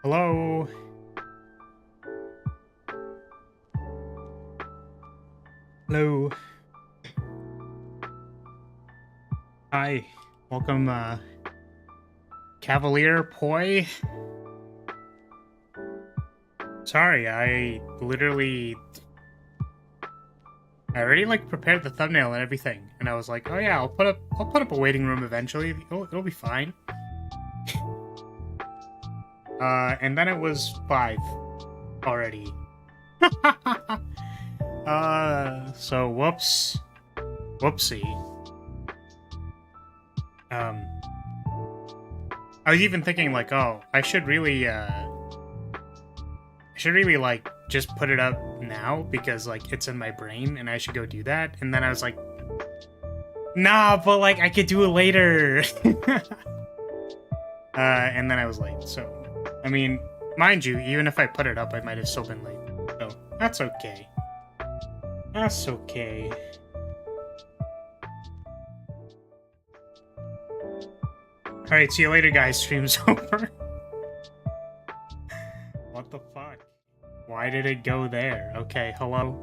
Hello. Hello. Hi. Welcome, Cavalier Poi. Sorry, I already like prepared the thumbnail and everything, and I was like, oh yeah, I'll put up a waiting room eventually. It'll be fine. And then it was 5 already. So whoopsie. I was even thinking like, oh, I should really like just put it up now because like it's in my brain and I should go do that. And then I was like, nah, but like I could do it later. And then I was late. So, I mean, mind you, even if I put it up, I might have still been late. So that's okay. That's okay. Alright, see you later, guys. Stream's over. What the fuck? Why did it go there? Okay, hello.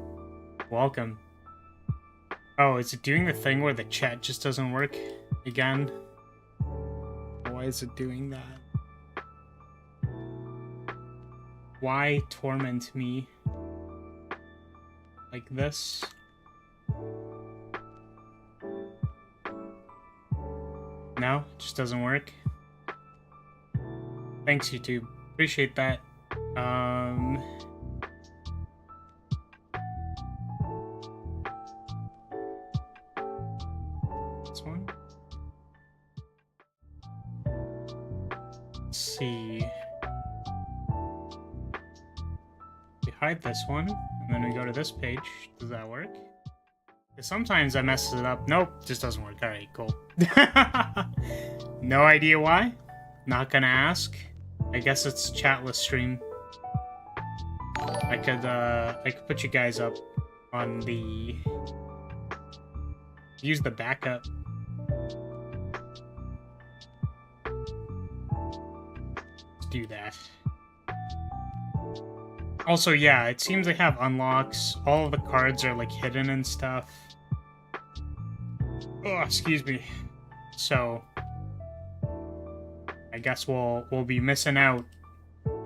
Welcome. Oh, is it doing the thing where the chat just doesn't work again? Why is it doing that? Why torment me? Like this? No? It just doesn't work? Thanks, YouTube. Appreciate that. This one? Let's see. We hide this one, and then we go to this page. Does that work? Sometimes I mess it up. Nope, just doesn't work. Alright, cool. No idea why. Not gonna ask. I guess it's chatless stream. I could put you guys up on the... Use the backup. Let's do that. Also, yeah, it seems they have unlocks. All of the cards are, like, hidden and stuff. Oh, excuse me. So, I guess we'll be missing out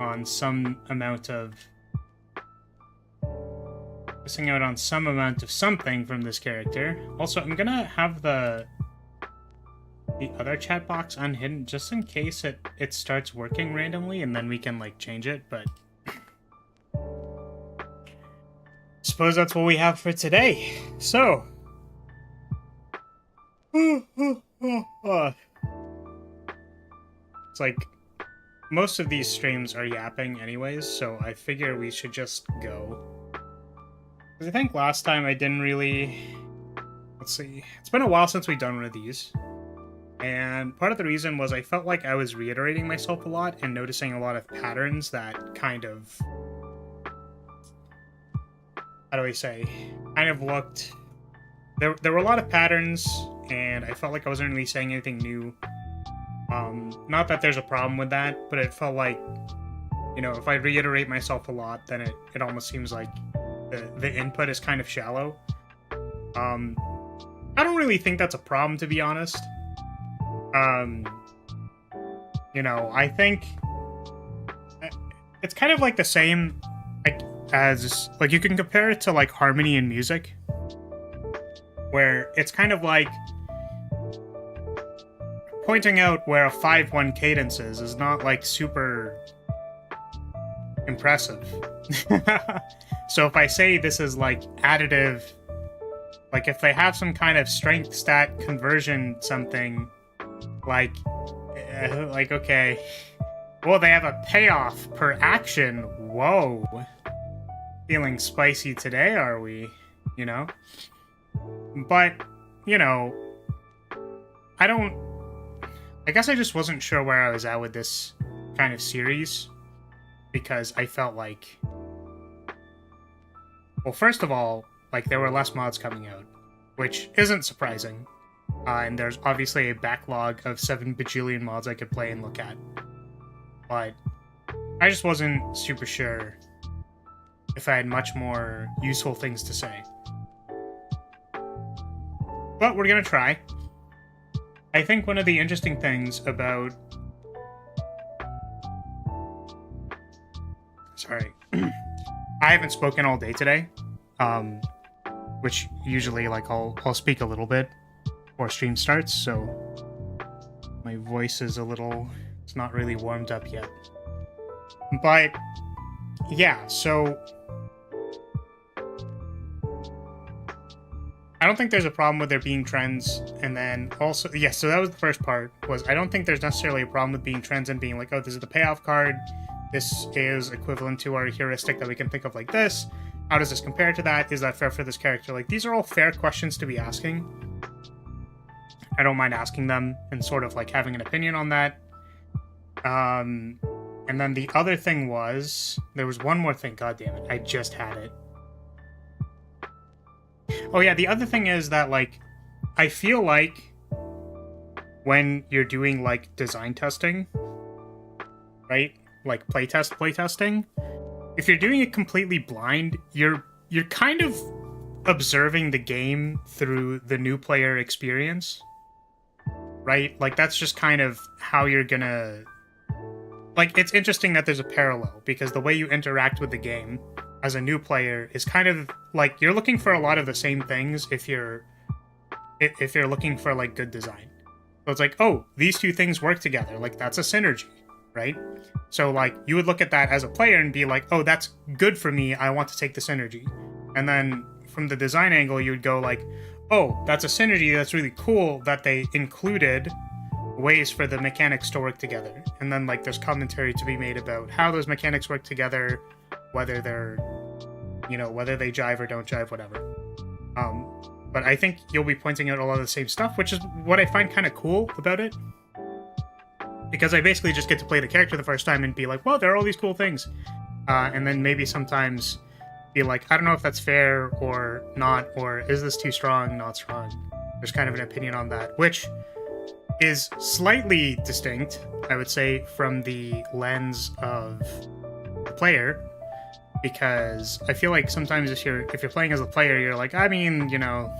on some amount of... something from this character. Also, I'm gonna have the other chat box unhidden just in case it starts working randomly and then we can, like, change it, but... Suppose that's what we have for today. So, it's like most of these streams are yapping anyways, so I figure we should just go. Because I think last time I didn't really... Let's see. It's been a while since we've done one of these. And part of the reason was I felt like I was reiterating myself a lot and noticing a lot of patterns that kind of... How do I say? Kind of looked... There were a lot of patterns, and I felt like I wasn't really saying anything new. Not that there's a problem with that, but it felt like, you know, if I reiterate myself a lot, then it almost seems like the input is kind of shallow. I don't really think that's a problem, to be honest. You know, I think it's kind of like the same, like, as, like, you can compare it to, like, harmony in music, where it's kind of like pointing out where a 5/1 cadence is not, like, super impressive. So if I say this is, like, additive, like, if they have some kind of strength stat conversion something, like, okay, well, they have a payoff per action, whoa. Feeling spicy today, are we? You know? But, you know, I guess I just wasn't sure where I was at with this kind of series, because I felt like, well, first of all, like, there were less mods coming out, which isn't surprising, and there's obviously a backlog of 7 bajillion mods I could play and look at, but I just wasn't super sure if I had much more useful things to say. But we're gonna try. I think one of the interesting things about... Sorry. I haven't spoken all day today. Which usually, like, I'll speak a little bit before stream starts, so my voice is a little... It's not really warmed up yet. But, yeah, so... I don't think there's a problem with there being trends, and then also, yeah, so that was the first part, was I don't think there's necessarily a problem with being trends and being like, oh, this is the payoff card, this is equivalent to our heuristic that we can think of like this, how does this compare to that, is that fair for this character? Like, these are all fair questions to be asking. I don't mind asking them and sort of like having an opinion on that. And then the other thing was, there was one more thing, god damn it, I just had it. Oh yeah, the other thing is that, like, I feel like when you're doing, like, design testing, right? Like, playtesting, if you're doing it completely blind, you're kind of observing the game through the new player experience, right? Like, that's just kind of how you're gonna... Like, it's interesting that there's a parallel, because the way you interact with the game as a new player is kind of like you're looking for a lot of the same things if you're looking for like good design. So it's like, oh, these two things work together, like that's a synergy, right? So like you would look at that as a player and be like, oh, that's good for me, I want to take the synergy. And then from the design angle you would go like, oh, that's a synergy, that's really cool that they included ways for the mechanics to work together. And then like there's commentary to be made about how those mechanics work together, whether they're, you know, whether they jive or don't jive, whatever. But I think you'll be pointing out a lot of the same stuff, which is what I find kind of cool about it. Because I basically just get to play the character the first time and be like, well, there are all these cool things. And then maybe sometimes be like, I don't know if that's fair or not, or is this too strong, not strong. There's kind of an opinion on that, which is slightly distinct, I would say, from the lens of the player. Because I feel like sometimes if you're playing as a player, you're like, I mean, you know,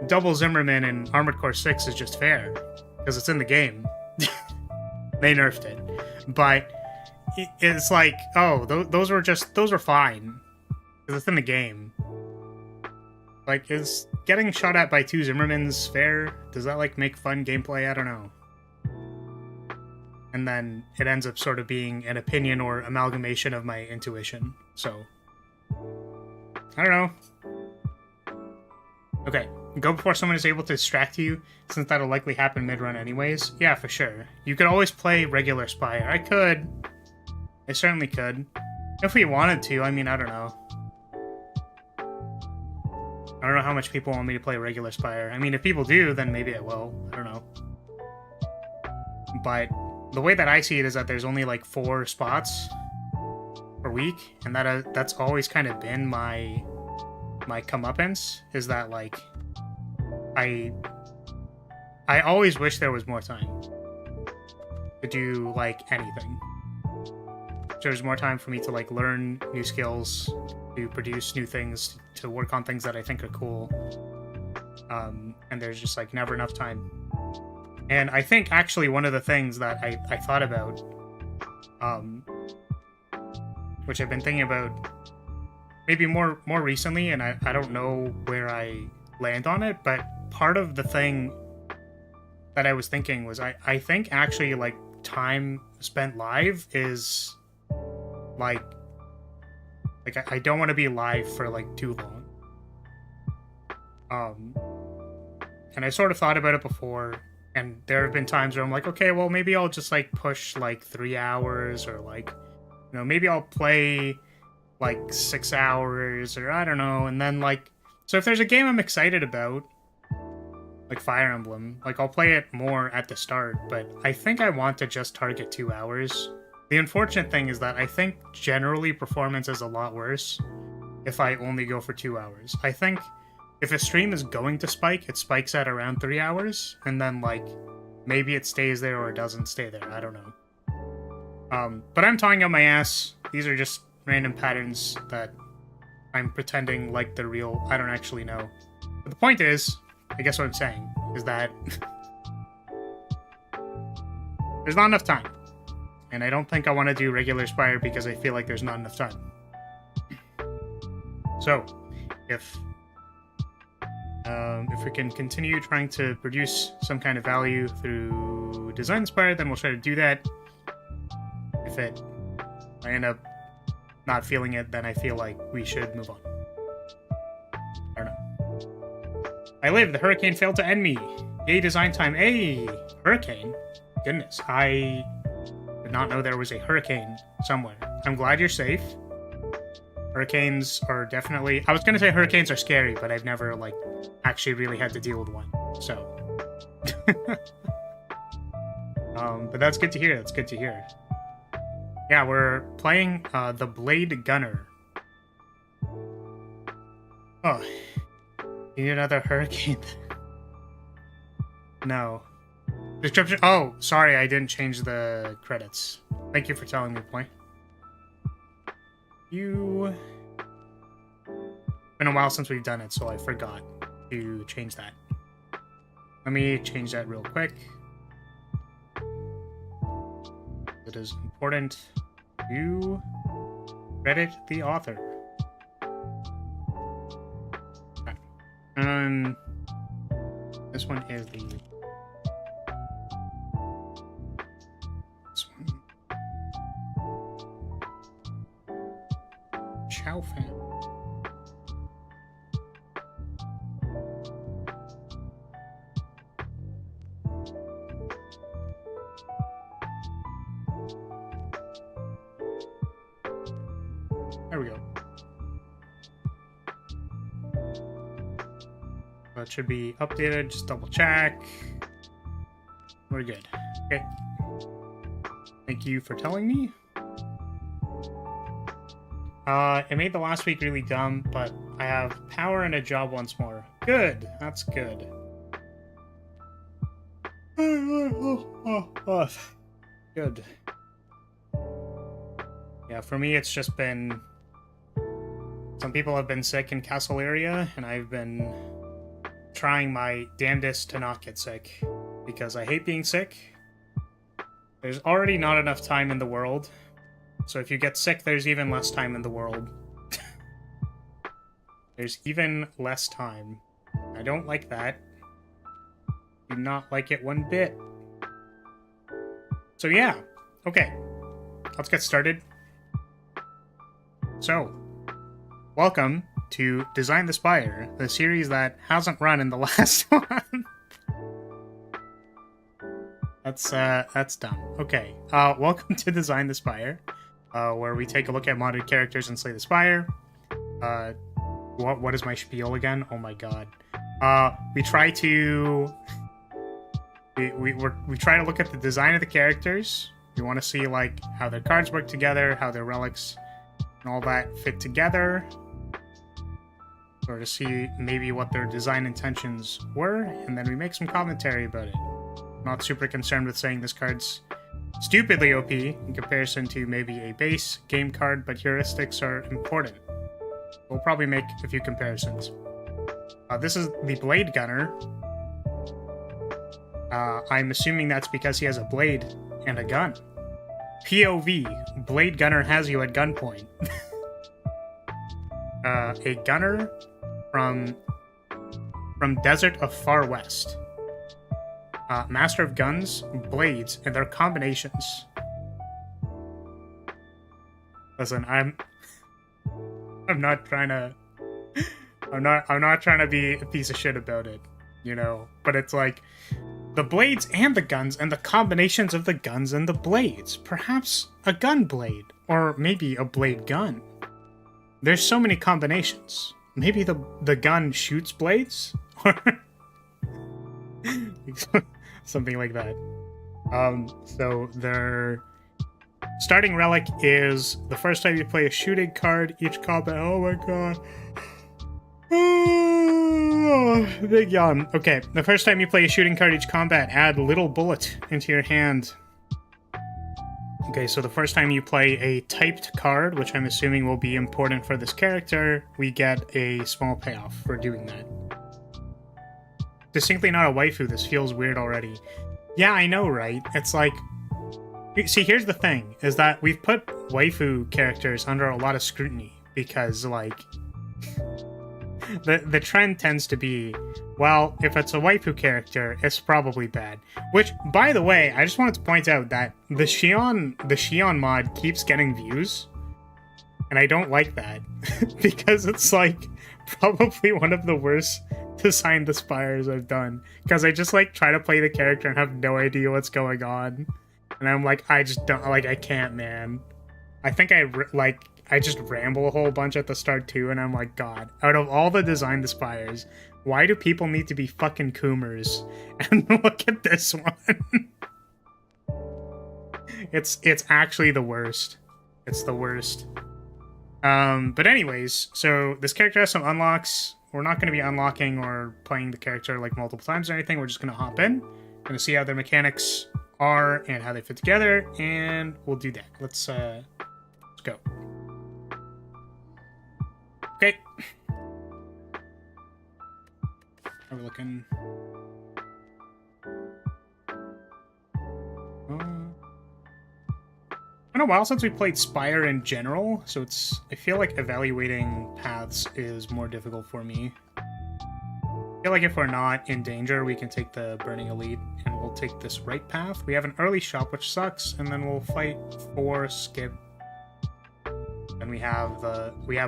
double Zimmerman in Armored Core 6 is just fair because it's in the game. They nerfed it, but it's like, oh, those were fine because it's in the game. Like, is getting shot at by two Zimmermans fair? Does that like make fun gameplay? I don't know. And then it ends up sort of being an opinion or amalgamation of my intuition. So, I don't know. Okay, go before someone is able to distract you, since that'll likely happen mid-run anyways. Yeah, for sure. You could always play regular Spire. I could. I certainly could. If we wanted to, I mean, I don't know. I don't know how much people want me to play regular Spire. I mean, if people do, then maybe I will. I don't know. But the way that I see it is that there's only like 4 spots per week, and that's always kind of been my comeuppance, is that like I always wish there was more time to do like anything. So there's more time for me to like learn new skills, to produce new things, to work on things that I think are cool. And there's just like never enough time. And I think actually one of the things that I thought about, which I've been thinking about maybe more recently, and I don't know where I land on it, but part of the thing that I was thinking was I think actually like time spent live is like I don't want to be live for like too long. And I sort of thought about it before, and there have been times where I'm like, okay, well, maybe I'll just like push like 3 hours, or like, you know, maybe I'll play like 6 hours, or I don't know. And then like, so if there's a game I'm excited about, like Fire Emblem, like I'll play it more at the start, but I think I want to just target 2 hours. The unfortunate thing is that I think generally performance is a lot worse if I only go for 2 hours. I think if a stream is going to spike, it spikes at around 3 hours, and then like maybe it stays there or it doesn't stay there. I don't know. But I'm talking out my ass. These are just random patterns that I'm pretending like they're real. I don't actually know. But the point is, I guess what I'm saying is that there's not enough time. And I don't think I want to do regular Spire because I feel like there's not enough time. So, if we can continue trying to produce some kind of value through Design Spire, then we'll try to do that. If I end up not feeling it, then I feel like we should move on. I don't know. I lived. The hurricane failed to end me. Yay, design time. Hey, hurricane. Goodness, I did not know there was a hurricane somewhere. I'm glad you're safe. Hurricanes are definitely... I was going to say hurricanes are scary, but I've never, like, actually really had to deal with one. So... but that's good to hear. That's good to hear. Yeah, we're playing the Blade Gunner. Oh. You need another hurricane? No. Description... Oh, sorry, I didn't change the credits. Thank you for telling me, Point. It's been a while since we've done it, so I forgot to change that. Let me change that real quick. It is important to credit the author. Okay. This one is the... This one. Chow fan. There we go. That should be updated. Just double check. We're good. Okay. Thank you for telling me. It made the last week really dumb, but I have power and a job once more. Good. That's good. Good. Yeah, for me, it's just been... Some people have been sick in House Lyria, and I've been trying my damnedest to not get sick, because I hate being sick. There's already not enough time in the world, so if you get sick, there's even less time in the world. There's even less time. I don't like that. Do not like it one bit. So yeah, okay. Let's get started. So, welcome to Design the Spire, the series that hasn't run in the last one. That's dumb. Okay, welcome to Design the Spire, where we take a look at modded characters and slay the Spire. What is my spiel again? Oh my god. We try to... We try to look at the design of the characters. We want to see, like, how their cards work together, how their relics and all that fit together, or to see maybe what their design intentions were, and then we make some commentary about it. I'm not super concerned with saying this card's stupidly OP in comparison to maybe a base game card, but heuristics are important. We'll probably make a few comparisons. This is the Blade Gunner. I'm assuming that's because he has a blade and a gun. POV, Blade Gunner has you at gunpoint. A gunner from Desert of Far West. Master of guns, blades, and their combinations. Listen, I'm not trying to... I'm not trying to be a piece of shit about it, you know? But it's like... The blades and the guns, and the combinations of the guns and the blades. Perhaps a gun blade, or maybe a blade gun. There's so many combinations. Maybe the gun shoots blades? Or something like that. So their starting relic is the first time you play a shooting card, each combat... Oh my god. Big yawn. Okay, the first time you play a shooting card each combat, add little bullet into your hand. Okay, so the first time you play a typed card, which I'm assuming will be important for this character, we get a small payoff for doing that. Distinctly not a waifu, this feels weird already. Yeah, I know, right? It's like... See, here's the thing, is that we've put waifu characters under a lot of scrutiny, because, like... the trend tends to be, well, if it's a waifu character, it's probably bad. Which, by the way, I just wanted to point out that the Shion mod keeps getting views, and I don't like that, because it's, like, probably one of the worst designed Spires I've done. Because I just, like, try to play the character and have no idea what's going on. And I'm like, I just don't, like, I can't, man. I think I just ramble a whole bunch at the start too, and I'm like, God, out of all the designed Spires, why do people need to be fucking Coomers? And look at this one. It's actually the worst. It's the worst. But anyways, so this character has some unlocks. We're not going to be unlocking or playing the character like multiple times or anything. We're just going to hop in. Going to see how their mechanics are and how they fit together, and we'll do that. Let's go. Okay. How are we looking? It's been a while since we played Spire in general, so I feel like evaluating paths is more difficult for me. I feel like if we're not in danger, we can take the Burning Elite, and we'll take this right path. We have an early shop, which sucks, and then we'll fight for skip. And we have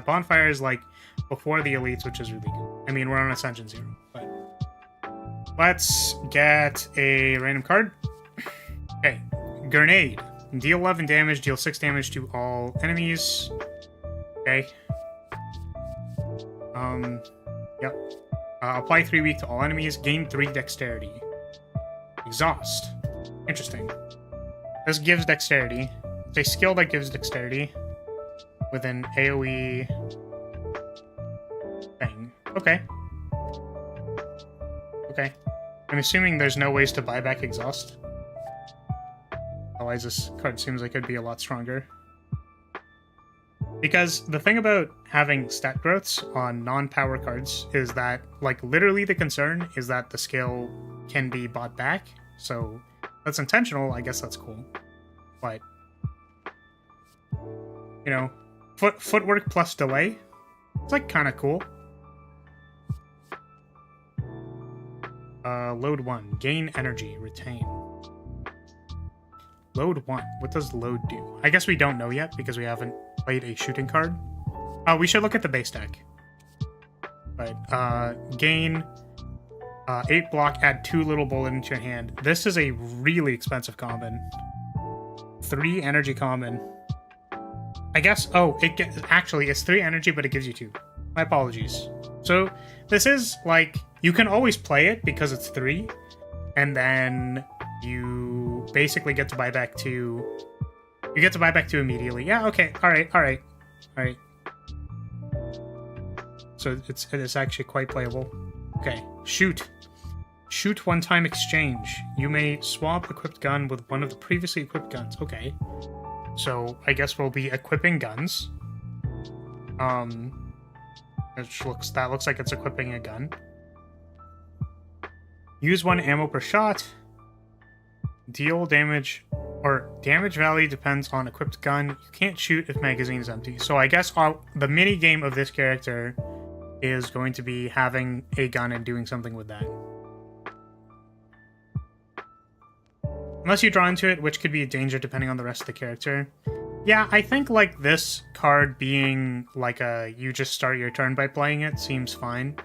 bonfires like before the elites, which is really good. I mean, we're on Ascension 0, but let's get a random card. Okay, Grenade. Deal 11 damage, deal 6 damage to all enemies. Okay. Yep. Apply 3 weak to all enemies. Gain 3 dexterity. Exhaust. Interesting. This gives dexterity. It's a skill that gives dexterity with an AoE thing. Okay. Okay. I'm assuming there's no ways to buy back exhaust. Otherwise, this card seems like it'd be a lot stronger. Because the thing about having stat growths on non-power cards is that, like, literally the concern is that the skill can be bought back. So that's intentional. I guess that's cool. But, you know, footwork plus delay. It's, like, kind of cool. Load 1. Gain energy. Retain. Load 1. What does load do? I guess we don't know yet because we haven't played a shooting card. We should look at the base deck. But, gain 8 block, add 2 little bullet into your hand. This is a really expensive common. 3 energy common. I guess, actually, it's 3 energy, but it gives you 2. My apologies. So, this is, like, you can always play it because it's 3, and then you basically get to buy back 2. You get to buy back 2 immediately. Yeah, okay, alright. So it is actually quite playable. Okay, shoot. Shoot one-time exchange. You may swap equipped gun with one of the previously equipped guns. Okay. So I guess we'll be equipping guns. That looks like it's equipping a gun. Use 1 ammo per shot. Deal damage, or damage value depends on equipped gun. You can't shoot if magazine is empty. So I guess the mini game of this character is going to be having a gun and doing something with that. Unless you draw into it, which could be a danger depending on the rest of the character. Yeah, I think like this card being like you just start your turn by playing it seems fine.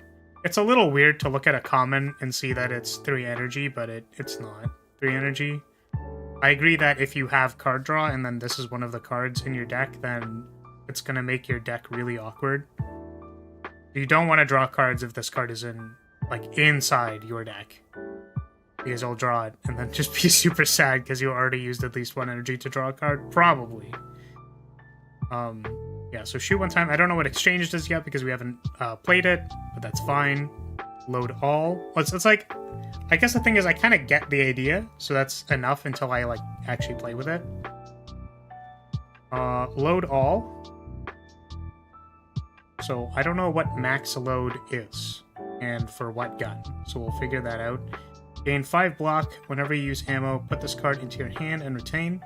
It's a little weird to look at a common and see that it's 3 energy, but it's not 3 energy. I agree that if you have card draw and then this is one of the cards in your deck, then it's going to make your deck really awkward. You don't want to draw cards if this card is inside your deck. Because you'll draw it and then just be super sad because you already used at least 1 energy to draw a card. Probably. Yeah, so shoot one time. I don't know what exchange does yet because we haven't played it, but that's fine. Load all. It's like, I guess the thing is I kind of get the idea, so that's enough until I actually play with it. Load all. So I don't know what max load is and for what gun. So we'll figure that out. Gain 5 block whenever you use ammo. Put this card into your hand and retain.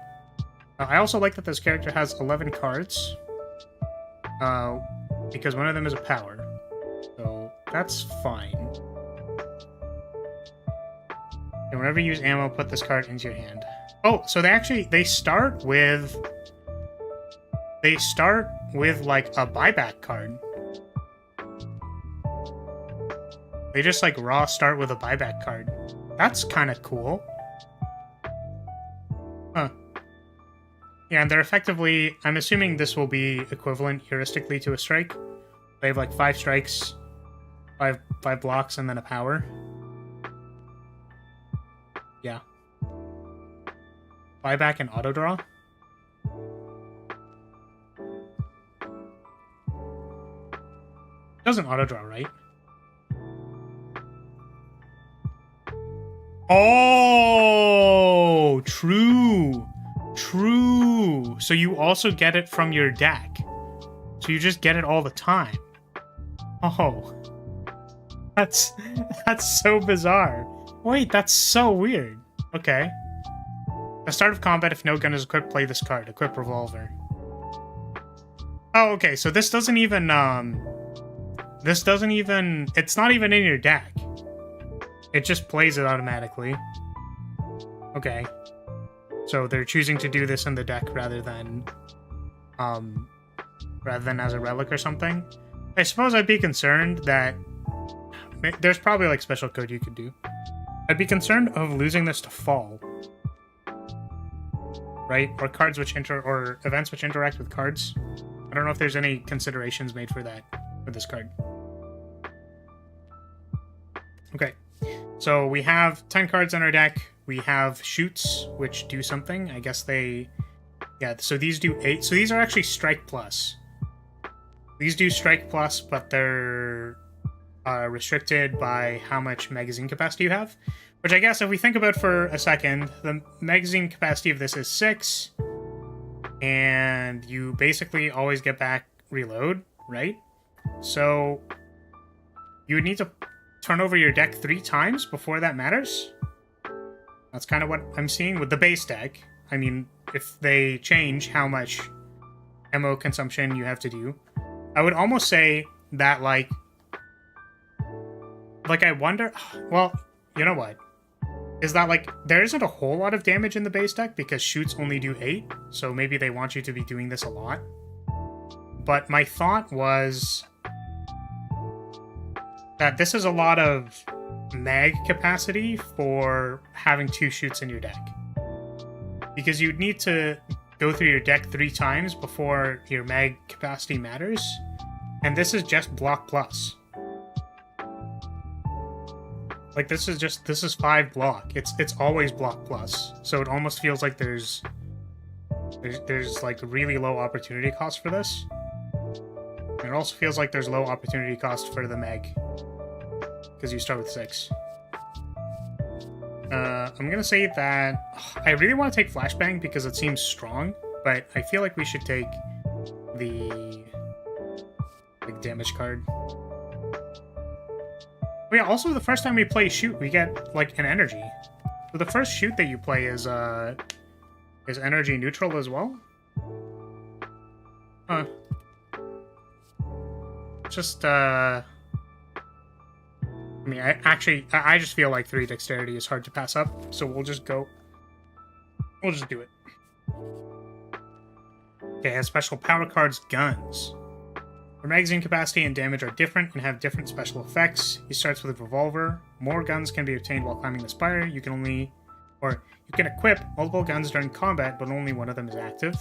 I also like that this character has 11 cards. Because one of them is a power. So that's fine. And whenever you use ammo, put this card into your hand. Oh, so they start with like a buyback card. They just like raw start with a buyback card. That's kind of cool. Huh. Yeah, and they're effectively... I'm assuming this will be equivalent heuristically to a strike. They have like 5 strikes, 5 blocks, and then a power. Yeah. Buyback and auto draw. Doesn't auto draw, right? Oh, true. True. So you also get it from your deck. So you just get it all the time. Oh. That's so bizarre. Wait, that's so weird. Okay. At the start of combat, if no gun is equipped, play this card. Equip revolver. Oh, okay. So this doesn't even, it's not even in your deck. It just plays it automatically. Okay. So they're choosing to do this in the deck rather than as a relic or something. I suppose I'd be concerned that there's probably like special code you could do. I'd be concerned of losing this to fall. Right? Or cards which or events which interact with cards. I don't know if there's any considerations made for that for this card. Okay. So we have 10 cards on our deck. We have shoots, which do something. I guess they... Yeah, so these do 8. So these are actually strike plus. These do strike plus, but they're restricted by how much magazine capacity you have. Which I guess if we think about for a second, the magazine capacity of this is 6. And you basically always get back reload, right? So you would need to turn over your deck 3 times before that matters. That's kind of what I'm seeing with the base deck. I mean, if they change how much ammo consumption you have to do, I would almost say that, like I wonder... Well, you know what? Is that, like, there isn't a whole lot of damage in the base deck because shoots only do 8, so maybe they want you to be doing this a lot. But my thought was that this is a lot of mag capacity for having 2 shoots in your deck. Because you'd need to go through your deck 3 times before your mag capacity matters. And this is just block plus. Like, this is 5 block. It's always block plus. So it almost feels like there's like really low opportunity cost for this. And it also feels like there's low opportunity cost for the mag. Because you start with 6. I'm gonna say that I really want to take Flashbang because it seems strong, but I feel like we should take the damage card. Oh yeah, also the first time we play shoot, we get like an energy. So the first shoot that you play is energy neutral as well. Huh. Just I mean, I just feel like 3 dexterity is hard to pass up, so we'll just do it. Okay, has special power cards, guns. Your magazine capacity and damage are different and have different special effects. He starts with a revolver. More guns can be obtained while climbing the spire. You can equip multiple guns during combat, but only one of them is active.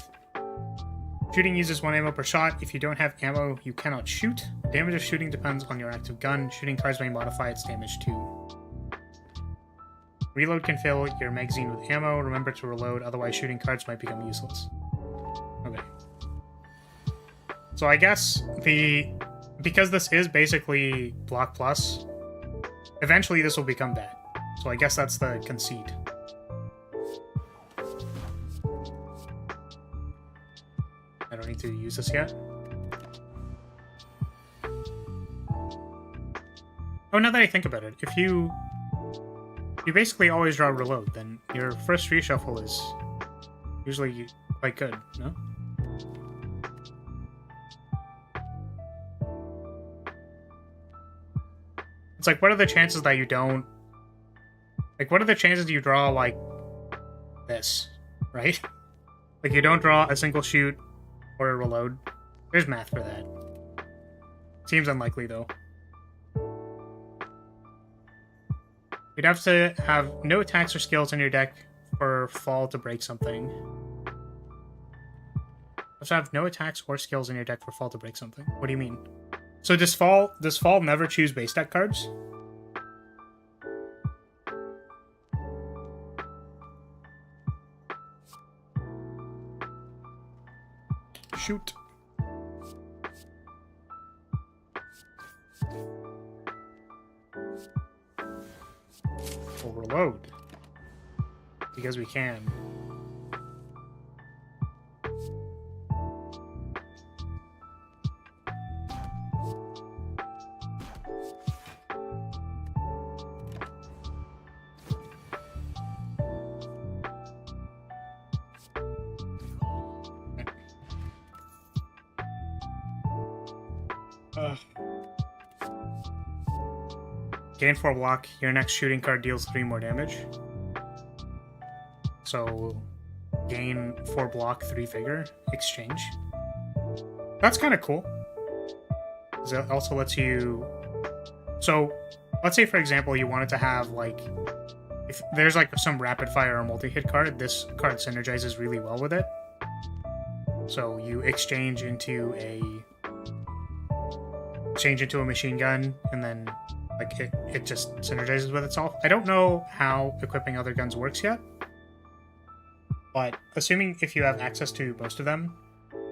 Shooting uses 1 ammo per shot. If you don't have ammo, you cannot shoot. Damage of shooting depends on your active gun. Shooting cards may modify its damage too. Reload can fill your magazine with ammo. Remember to reload, otherwise shooting cards might become useless. Okay. So I guess because this is basically block plus, eventually this will become bad. So I guess that's the conceit. starting to use this yet. Oh, now that I think about it, if you basically always draw reload, then your first reshuffle is usually quite good, no? It's like, what are the chances that you don't... Like, what are the chances you draw, like, this, right? Like, you don't draw a single shoot or a reload. There's math for that. Seems unlikely, though. You'd have to have no attacks or skills in your deck for fall to break something. You have to have no attacks or skills in your deck for fall to break something. What do you mean? So does fall never choose base deck cards? Shoot. Overload. Because we can. Gain 4 block, your next shooting card deals 3 more damage. So, gain 4 block, 3 figure, exchange. That's kind of cool. It also lets you... So, let's say for example you wanted to have, like... If there's like some rapid fire or multi-hit card, this card synergizes really well with it. So, you exchange into a machine gun, and then like it just synergizes with itself. I don't know how equipping other guns works yet, but assuming if you have access to most of them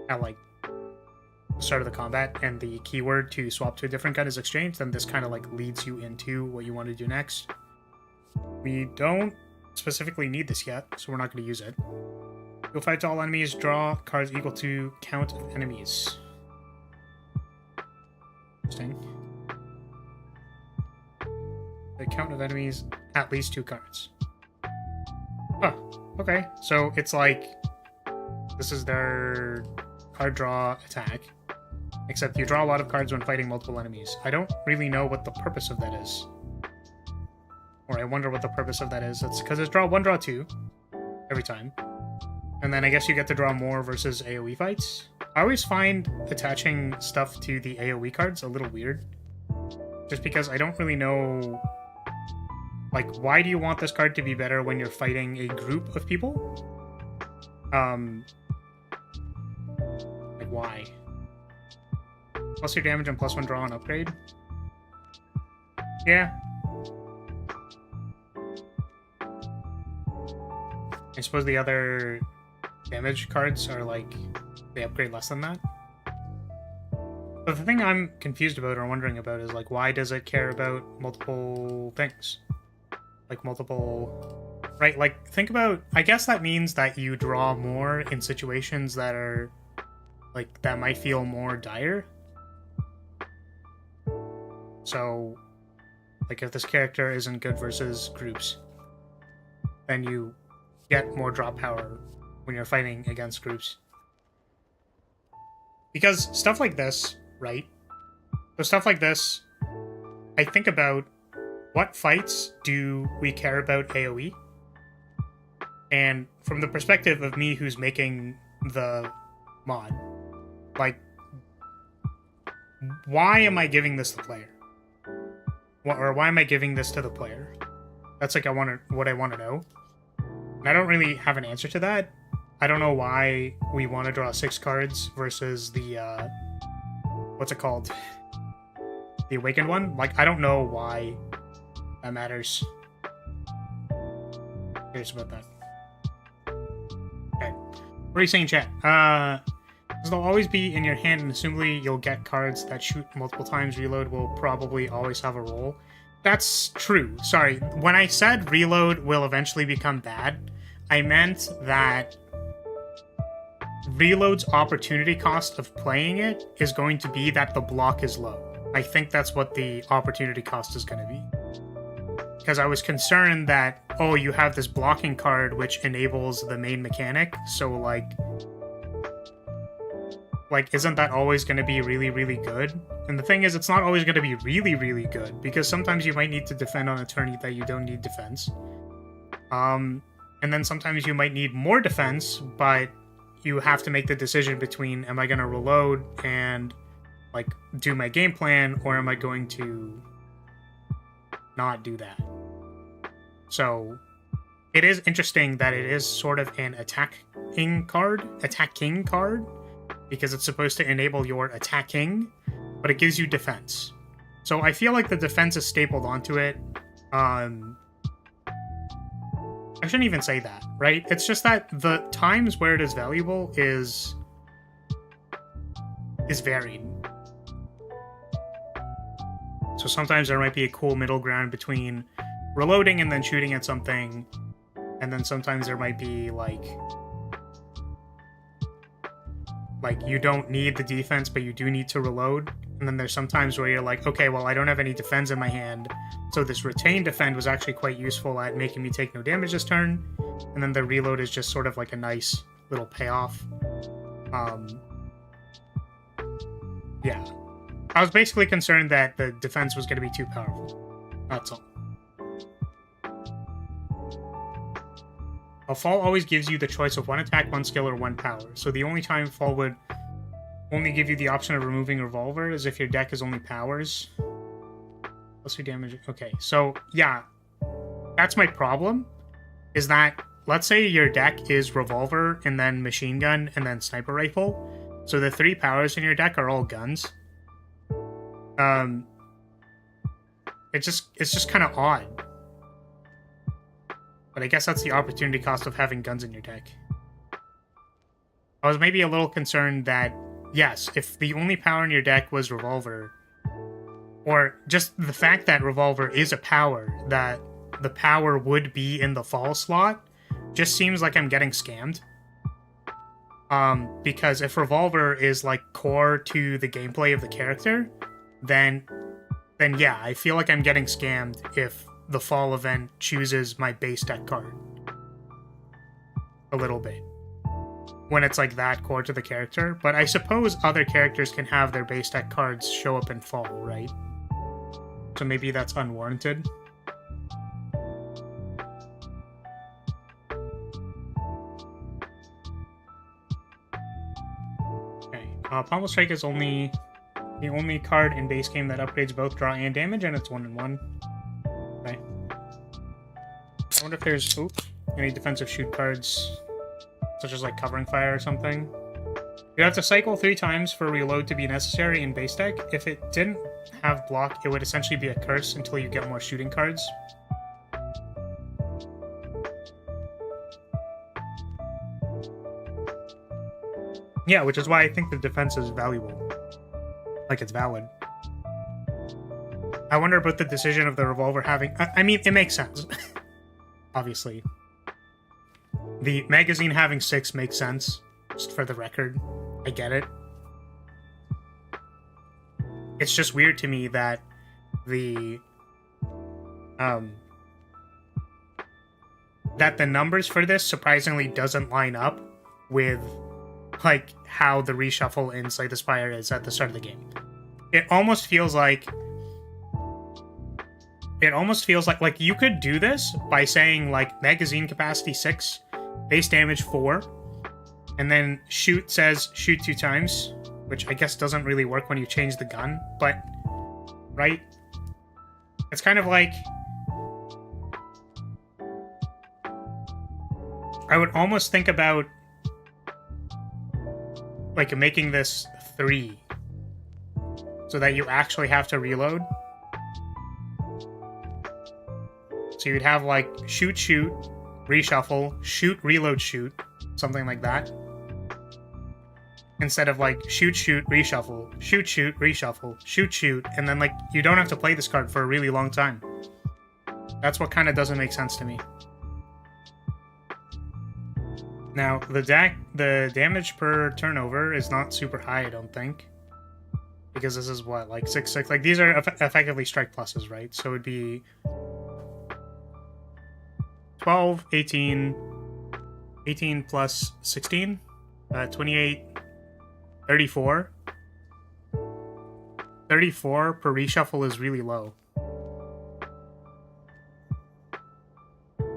at like the start of the combat and the keyword to swap to a different gun is exchange, then this kind of like leads you into what you want to do next. We don't specifically need this yet, so we're not going to use it. You'll fight all enemies, draw cards equal to count of enemies. Interesting. The count of enemies, at least 2 cards. Oh, okay. So it's like this is their card draw attack, except you draw a lot of cards when fighting multiple enemies. I don't really know what the purpose of that is. Or I wonder what the purpose of that is. It's because it's draw 1, draw 2 every time. And then I guess you get to draw more versus AoE fights. I always find attaching stuff to the AoE cards a little weird. Just because I don't really know... Like, why do you want this card to be better when you're fighting a group of people? Like, why? Plus your damage and +1 draw and upgrade? Yeah. I suppose the other damage cards are like, they upgrade less than that. But the thing I'm confused about or wondering about is like, why does it care about multiple things? Like multiple, right? Like think about, I guess that means that you draw more in situations that are like, that might feel more dire. So like if this character isn't good versus groups, then you get more drop power when you're fighting against groups. Because stuff like this, right? So stuff like this, I think about what fights do we care about AoE? And from the perspective of me who's making the mod, like, why am I giving this to the player? Or why am I giving this to the player? That's like what I want to know. And I don't really have an answer to that. I don't know why we want to draw 6 cards versus the, what's it called? The Awakened one? Like, I don't know why that matters. Curious about that. Okay. What are you saying, chat? They'll always be in your hand, and assumably you'll get cards that shoot multiple times. Reload will probably always have a role. That's true. Sorry. When I said reload will eventually become bad, I meant that Reload's opportunity cost of playing it is going to be that the block is low. I think that's what the opportunity cost is going to be. Because I was concerned that, oh, you have this blocking card which enables the main mechanic, so like isn't that always going to be really, really good? And the thing is, it's not always going to be really, really good, because sometimes you might need to defend on a turn that you don't need defense. And then sometimes you might need more defense, but you have to make the decision between, am I going to reload and like do my game plan, or am I going to not do that? So it is interesting that it is sort of an attacking card, because it's supposed to enable your attacking, but it gives you defense. So I feel like the defense is stapled onto it. I shouldn't even say that, right? It's just that the times where it is valuable is varied. So sometimes there might be a cool middle ground between reloading and then shooting at something, and then sometimes there might be like you don't need the defense, but you do need to reload. And then there's some times where you're like, okay, well, I don't have any defense in my hand, so this retained defend was actually quite useful at making me take no damage this turn. And then the reload is just sort of like a nice little payoff. Yeah. I was basically concerned that the defense was going to be too powerful. That's all. A fall always gives you the choice of one attack, one skill, or one power. So the only time fall would only give you the option of removing Revolver is if your deck is only powers. Plus 2 damage. Okay, so yeah, that's my problem. Is that, let's say your deck is Revolver, and then Machine Gun, and then Sniper Rifle. So the 3 powers in your deck are all guns. It's just kind of odd. But I guess that's the opportunity cost of having guns in your deck. I was maybe a little concerned that, yes, if the only power in your deck was Revolver, or just the fact that Revolver is a power, that the power would be in the fall slot, just seems like I'm getting scammed. Because if Revolver is like core to the gameplay of the character, then yeah, I feel like I'm getting scammed if the fall event chooses my base deck card. A little bit. When it's like that core to the character. But I suppose other characters can have their base deck cards show up in fall, right? So maybe that's unwarranted. Okay. Pommel Strike is the only card in base game that upgrades both draw and damage, and it's 1/1. Okay. I wonder if there's any defensive shoot cards, such as like Covering Fire or something. You have to cycle 3 times for reload to be necessary in base deck. If it didn't have block, it would essentially be a curse until you get more shooting cards. Yeah, which is why I think the defense is valuable. Like, it's valid. I wonder about the decision of the Revolver having... I mean, it makes sense. Obviously. The magazine having 6 makes sense, just for the record. I get it. It's just weird to me that the... that the numbers for this surprisingly doesn't line up with, like, how the reshuffle in Slay the Spire is at the start of the game. It almost feels like you could do this by saying, like, magazine capacity 6, base damage 4, and then shoot says shoot 2 times, which I guess doesn't really work when you change the gun, but, right? It's kind of like... I would almost think about, like, making this 3, so that you actually have to reload. So you'd have, like, shoot, shoot, reshuffle, shoot, reload, shoot, something like that. Instead of, like, shoot, shoot, reshuffle, shoot, shoot, reshuffle, shoot, shoot, and then, like, you don't have to play this card for a really long time. That's what kind of doesn't make sense to me. Now, the damage per turnover is not super high, I don't think. Because this is what, like 6/6? Like, these are effectively strike pluses, right? So it would be 12, 18, 18 plus 16, 28, 34. 34 per reshuffle is really low.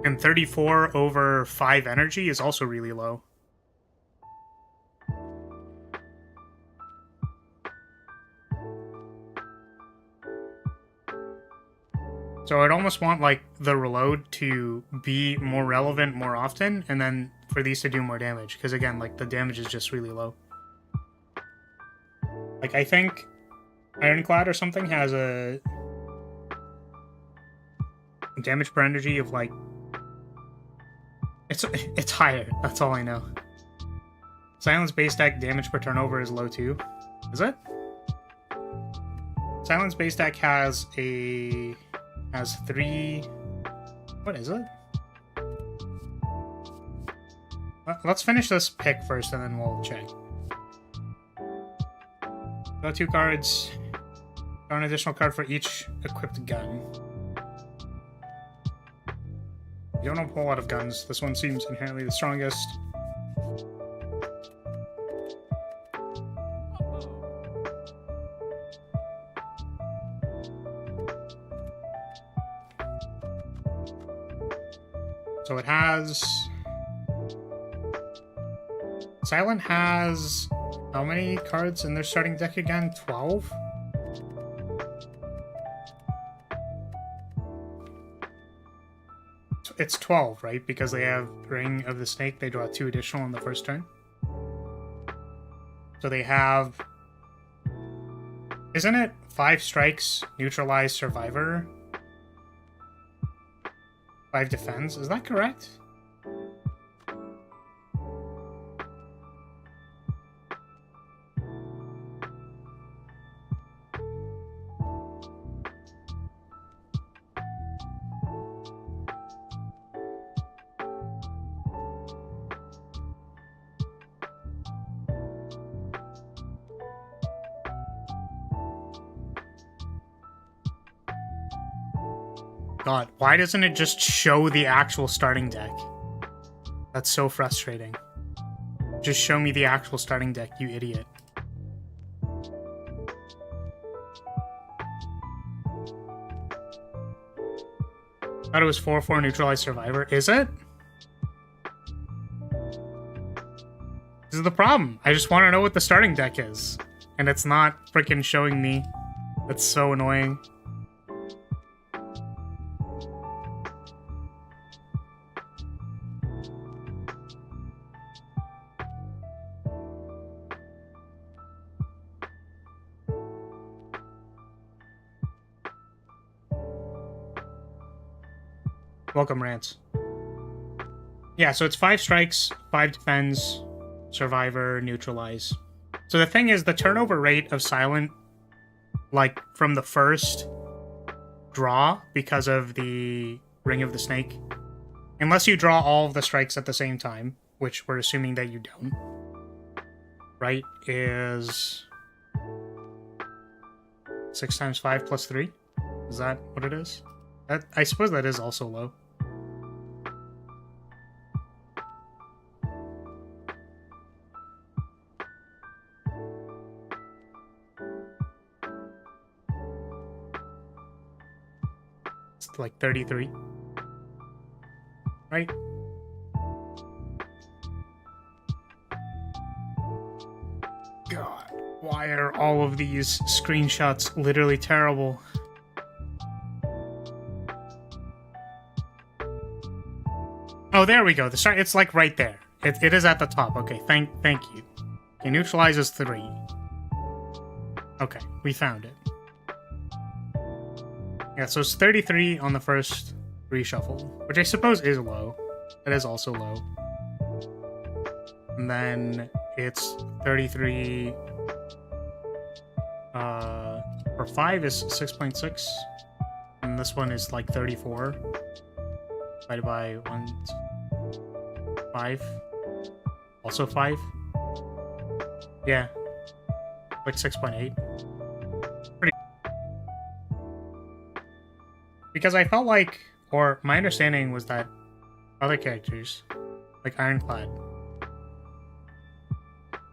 And 34 over 5 energy is also really low. So I'd almost want, like, the reload to be more relevant more often, and then for these to do more damage. Because, again, like, the damage is just really low. Like, I think Ironclad or something has a damage per energy of, like... It's higher, that's all I know. Silence base deck damage per turnover is low, too. Is it? Silence base deck has 3... What is it? Let's finish this pick first, and then we'll check. Draw 2 cards. Draw an additional card for each equipped gun. You don't have a whole lot of guns. This one seems inherently the strongest. So it has... Silent has... How many cards in their starting deck again? 12? It's 12, right? Because they have Ring of the Snake, they draw 2 additional on the first turn. So they have... Isn't it 5 strikes, neutralize survivor? 5 defends? Is that correct? God, why doesn't it just show the actual starting deck? That's so frustrating. Just show me the actual starting deck, you idiot. Thought it was 4/4 neutralize survivor. Is it? This is the problem. I just want to know what the starting deck is. And it's not freaking showing me. That's so annoying. Welcome, Rants. Yeah, so it's 5 strikes, 5 defends, survivor, neutralize. So the thing is, the turnover rate of Silent, like, from the first draw, because of the Ring of the Snake, unless you draw all of the strikes at the same time, which we're assuming that you don't, right, is 6 times 5 plus 3? Is that what it is? I suppose that is also low. It's like 33. Right? God, why are all of these screenshots literally terrible? Oh, there we go. It's like right there. It is at the top. Okay, thank you. Okay, neutralizes 3. Okay, we found it. Yeah, so it's 33 on the first reshuffle, which I suppose is low. It is also low. And then it's 33... for 5 is 6.6. And this one is like 34. Divided by 5. Also 5? Yeah. Like 6.8. Pretty. Because I felt like, or my understanding was that other characters, like Ironclad,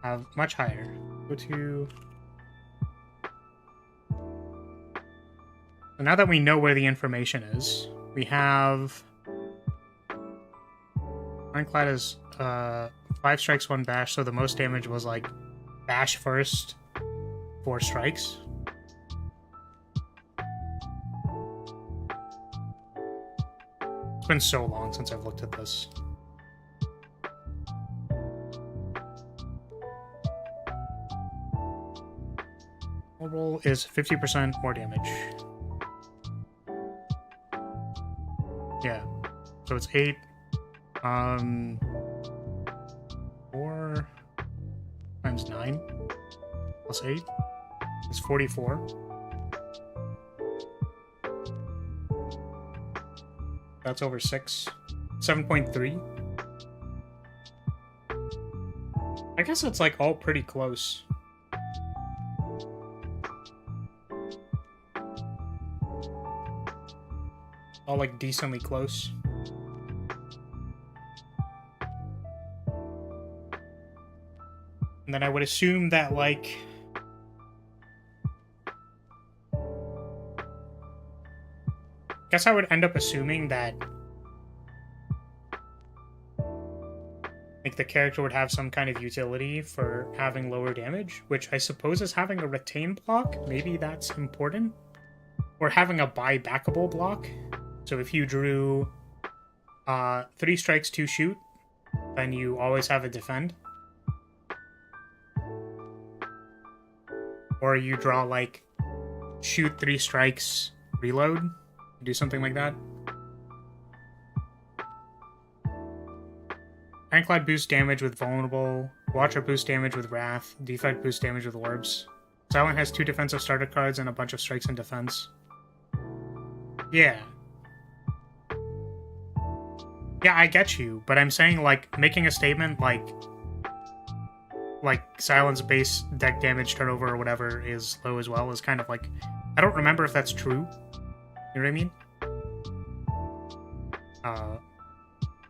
have much higher. Go to... So now that we know where the information is, we have... Ironclad is 5 strikes, 1 bash, so the most damage was like bash first, 4 strikes. It's been so long since I've looked at this. Roll is 50% more damage. Yeah, so it's 8. 4 times 9 plus 8 is 44. That's over 6. 7.3. I guess it's like all pretty close. All like decently close. And then I would assume that, like... guess I would end up assuming that... like, the character would have some kind of utility for having lower damage, which I suppose is having a retain block. Maybe that's important. Or having a buy-backable block. So if you drew 3 strikes, 2 shoot, then you always have a defend. Or you draw, like, shoot 3 strikes, reload. Do something like that. Ironclad boosts damage with vulnerable. Watcher boosts damage with wrath. Defect boosts damage with orbs. Silent has 2 defensive starter cards and a bunch of strikes in defense. Yeah. Yeah, I get you, but I'm saying, like, making a statement like silence base deck damage turnover or whatever is low as well is kind of like, I don't remember if that's true. You know what I mean?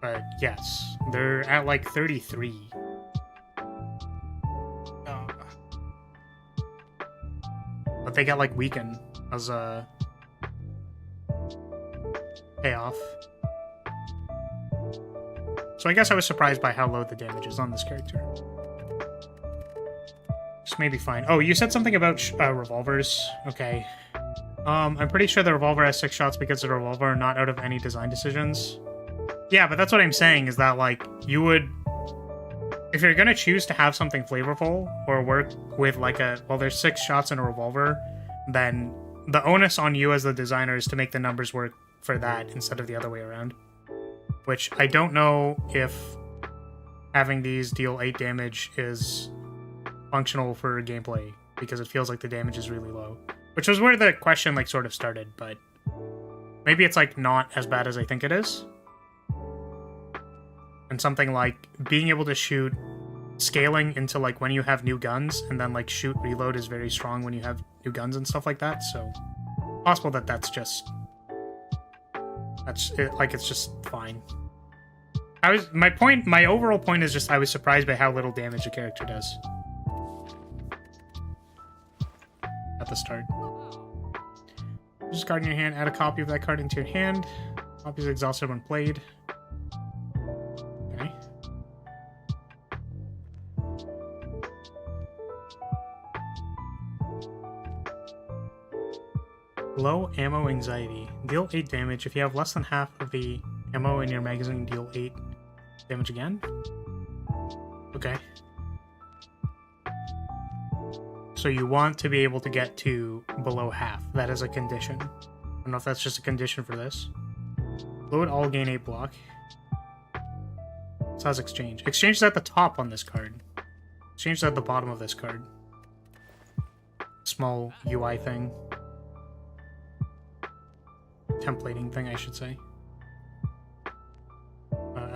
But yes, they're at like 33. But they get like weakened as a payoff. So I guess I was surprised by how low the damage is on this character. This may be fine. Oh, you said something about revolvers. Okay. I'm pretty sure the revolver has 6 shots because the revolver are not out of any design decisions. Yeah, but that's what I'm saying, is that, like, you would... if you're gonna choose to have something flavorful, or work with, like, a... well, there's 6 shots in a revolver, then the onus on you as the designer is to make the numbers work for that instead of the other way around. Which I don't know if having these deal 8 damage is functional for gameplay, because it feels like the damage is really low. Which was where the question, like, sort of started, but maybe it's, like, not as bad as I think it is. And something like being able to shoot, scaling into, like, when you have new guns, and then, like, shoot reload is very strong when you have new guns and stuff like that, so possible that that's just... that's it, like, it's just fine. My overall point is just I was surprised by how little damage a character does. At the start. Just card in your hand, add a copy of that card into your hand. Copy is exhausted when played. Okay. Low ammo anxiety. Deal 8 damage. If you have less than half of the ammo in your magazine, deal 8 damage again. Okay. So you want to be able to get to below half. That is a condition. I don't know if that's just a condition for this. Load all, gain 8 block. So how's exchange? Exchange is at the top on this card. Exchange is at the bottom of this card. Small UI thing. Templating thing, I should say.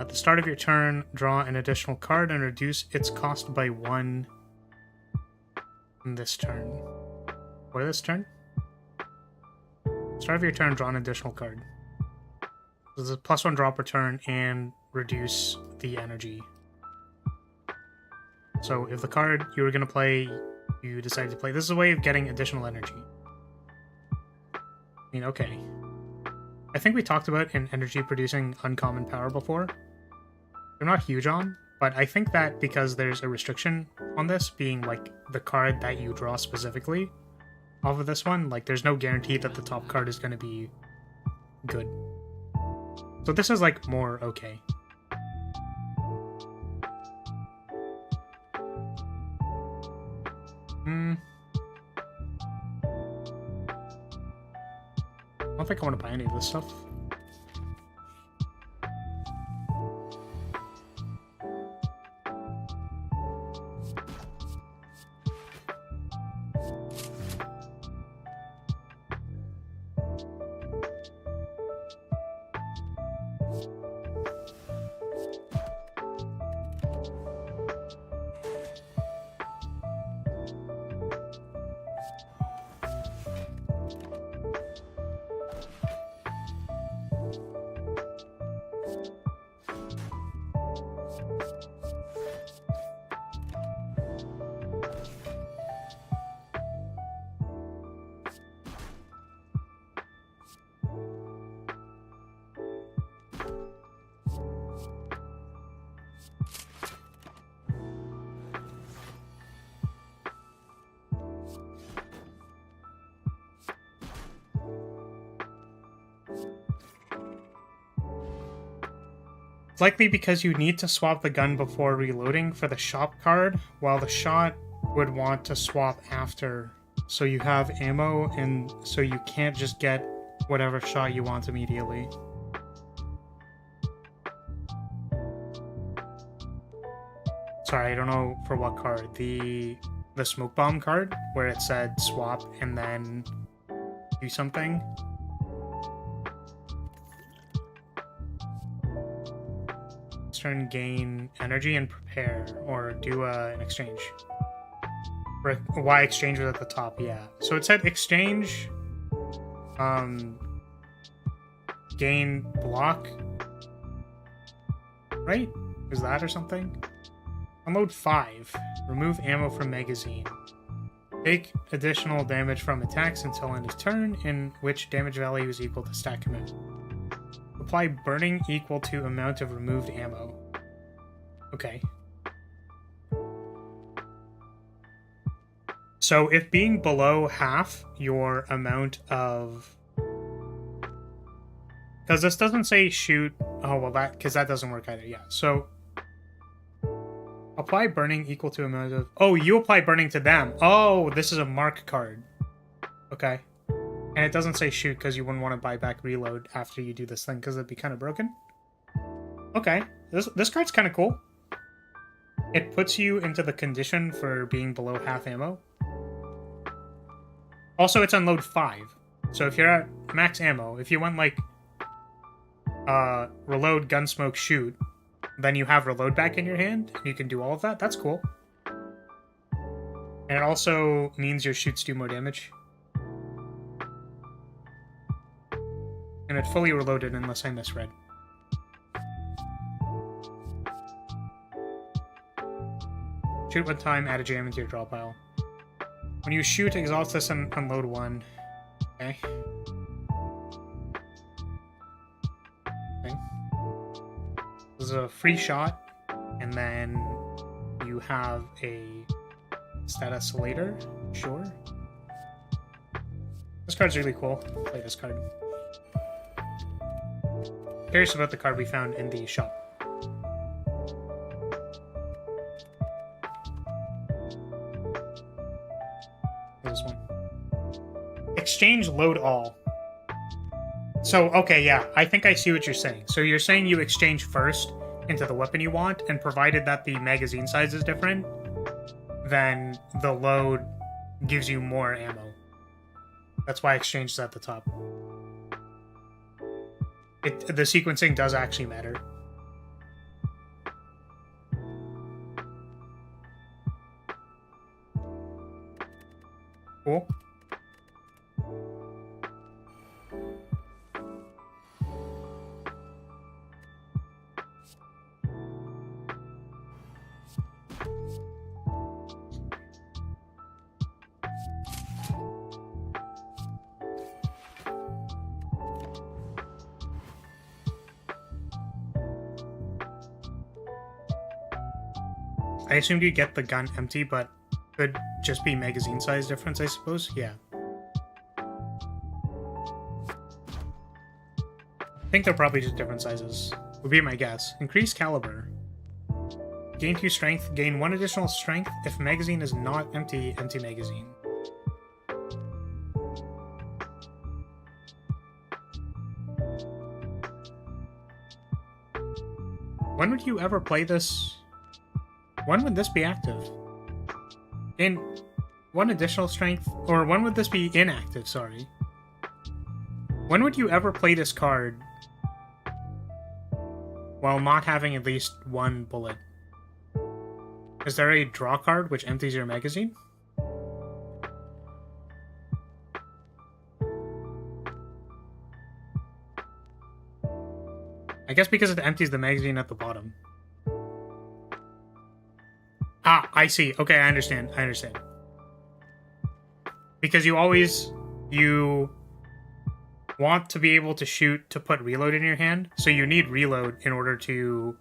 At the start of your turn, draw an additional card and reduce its cost by 1 in this turn. Or this turn? Start of your turn, draw an additional card. This is a +1 draw per turn and reduce the energy. So if the card you were going to play, you decided to play, this is a way of getting additional energy. I mean, okay. I think we talked about an energy producing uncommon power before. They're not huge on, but I think that because there's a restriction on this being like the card that you draw specifically off of this one, like there's no guarantee that the top card is going to be good. So this is like more okay. I don't think I want to buy any of this stuff. Likely because you need to swap the gun before reloading for the shop card, while the shot would want to swap after. So you have ammo, and so you can't just get whatever shot you want immediately. Sorry, I don't know for what card. The smoke bomb card, where it said swap and then do something. Turn, gain energy and prepare, or do an exchange. Why exchange was at the top? Yeah. So it said exchange, gain block, right? Is that or something? Unload 5. Remove ammo from magazine. Take additional damage from attacks until end of turn, in which damage value is equal to stack amount. Apply burning equal to amount of removed ammo. Okay. So if being below half your amount of... Because this doesn't say shoot... Oh, well, that... Because that doesn't work either. Yeah, so... Apply burning equal to amount of... Oh, you apply burning to them. Oh, this is a mark card. Okay. And it doesn't say shoot because you wouldn't want to buy back reload after you do this thing because it'd be kind of broken. Okay, this card's kind of cool. It puts you into the condition for being below half ammo. Also, it's unload 5. So if you're at max ammo, if you went like reload, gunsmoke, shoot, then you have reload back in your hand, and you can do all of that. That's cool. And it also means your shoots do more damage. And it fully reloaded unless I misread. Shoot one time, add a jam into your draw pile. When you shoot, exhaust this and unload 1. Okay. This is a free shot, and then you have a status later. Sure. This card's really cool. Play this card. Curious about the card we found in the shop. This one. Exchange load all. So, okay, yeah, I think I see what you're saying. So you're saying you exchange first into the weapon you want, and provided that the magazine size is different, then the load gives you more ammo. That's why exchange is at the top. The sequencing does actually matter. I assumed you get the gun empty, but could just be magazine size difference, I suppose? Yeah. I think they're probably just different sizes. Would be my guess. Increase caliber. Gain 2 strength. Gain 1 additional strength if magazine is not empty. Empty magazine. When would you ever play this? When would this be active? Gain 1 additional strength? Or when would this be inactive, sorry? When would you ever play this card while not having at least 1 bullet? Is there a draw card which empties your magazine? I guess because it empties the magazine at the bottom. Ah, I see. Okay, I understand. I understand. Because you want to be able to shoot to put reload in your hand, so you need reload in order to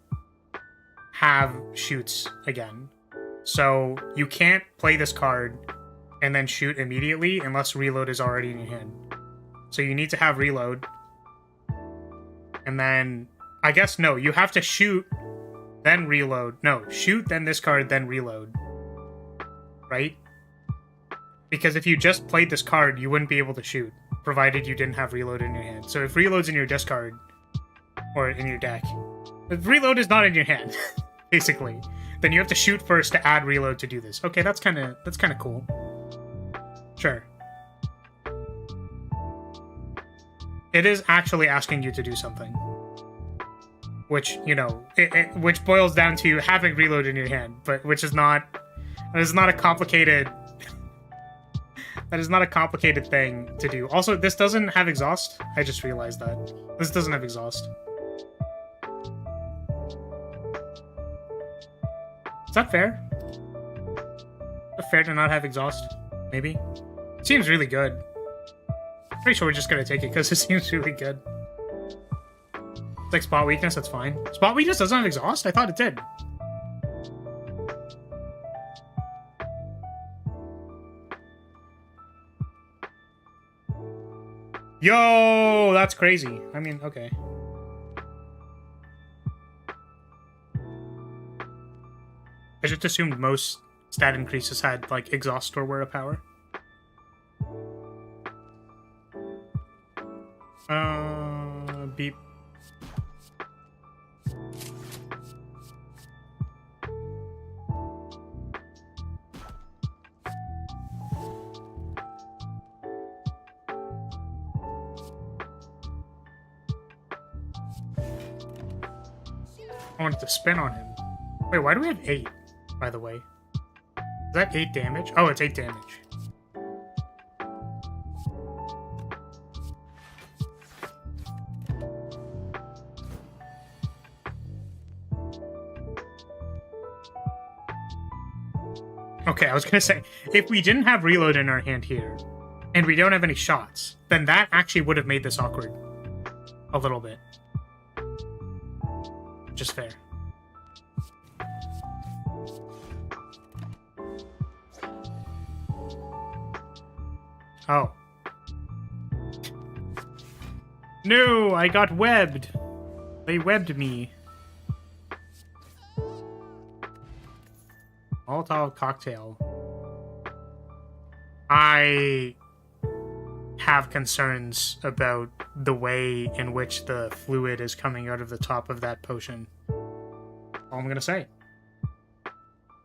have shoots again. So you can't play this card and then shoot immediately unless reload is already in your hand. So you need to have reload. And then, I guess, no, you have to shoot, then reload. No, shoot, then this card, then reload. Right? Because if you just played this card, you wouldn't be able to shoot, provided you didn't have reload in your hand. So if reload's in your discard, or in your deck, if reload is not in your hand, basically, then you have to shoot first to add reload to do this. Okay, that's kind of cool. Sure. It is actually asking you to do something. Which, you know, which boils down to having reload in your hand, but which is not... That is not a complicated... That is not a complicated thing to do. Also, this doesn't have exhaust. I just realized that. This doesn't have exhaust. Is that fair? Is it fair to not have exhaust? Maybe? It seems really good. Pretty sure we're just gonna take it because it seems really good. It's like spot weakness, that's fine. Spot weakness doesn't have exhaust? I thought it did. Yo, that's crazy. I mean, okay. I just assumed most stat increases had, like, exhaust or word of power. Beep. I wanted to spin on him. Wait, why do we have 8, by the way? Is that 8 damage? Oh, it's 8 damage. Okay, I was gonna say, if we didn't have reload in our hand here, and we don't have any shots, then that actually would have made this awkward. A little bit. Just fair. Oh. No, I got webbed. They webbed me. Molotov cocktail. I have concerns about the way in which the fluid is coming out of the top of that potion. All I'm gonna say.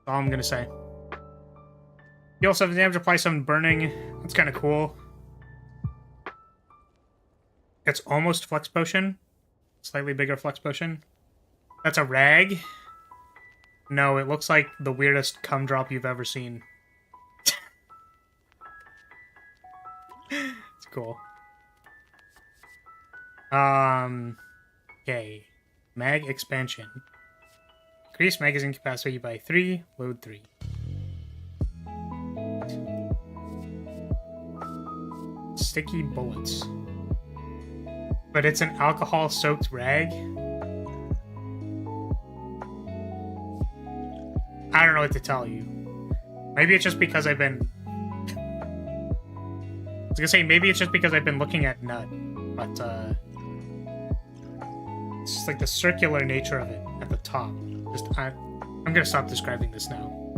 All I'm gonna say. Heal 7 damage, apply some burning. That's kind of cool. It's almost flex potion. Slightly bigger flex potion. That's a rag. No, it looks like the weirdest cum drop you've ever seen. It's It's cool. Okay. Mag expansion. Increase magazine capacity by 3, load 3. Sticky bullets. But it's an alcohol-soaked rag? I don't know what to tell you. Maybe it's just because I've been... I was gonna say, maybe it's just because I've been looking at Nut, but, it's just like the circular nature of it at the top. I'm gonna stop describing this now.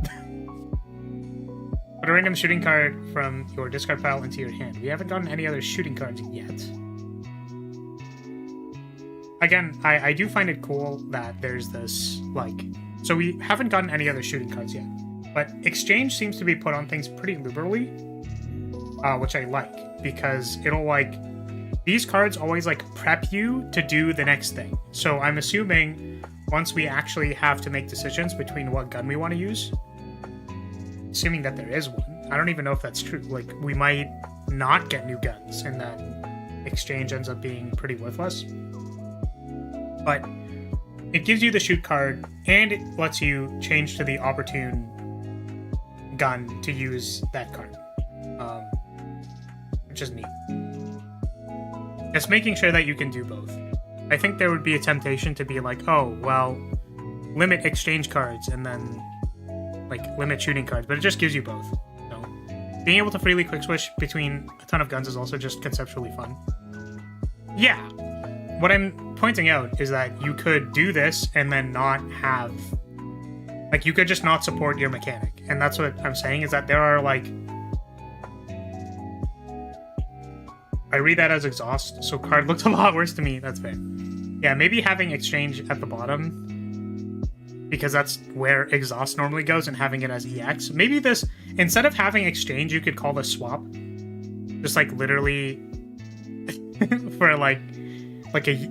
Put a random shooting card from your discard pile into your hand. We haven't gotten any other shooting cards yet. Again, I do find it cool that there's this, like... So we haven't gotten any other shooting cards yet. But exchange seems to be put on things pretty liberally. Which I like. Because it'll, like... These cards always, like, prep you to do the next thing. So I'm assuming once we actually have to make decisions between what gun we want to use... Assuming that there is one. I don't even know if that's true. Like, we might not get new guns, and that exchange ends up being pretty worthless. But it gives you the shoot card, and it lets you change to the opportune gun to use that card. Which is neat. It's making sure that you can do both. I think there would be a temptation to be like, oh, well, limit exchange cards, and then, like, limit shooting cards, but it just gives you both. So, being able to freely quick switch between a ton of guns is also just conceptually fun. Yeah. What I'm pointing out is that you could do this and then not have... Like, you could just not support your mechanic. And that's what I'm saying, is that there are, like... I read that as exhaust, so card looked a lot worse to me. That's fair. Yeah, maybe having exchange at the bottom, because that's where exhaust normally goes, and having it as EX. Maybe this, instead of having exchange, you could call this swap. Just, like, literally... for, like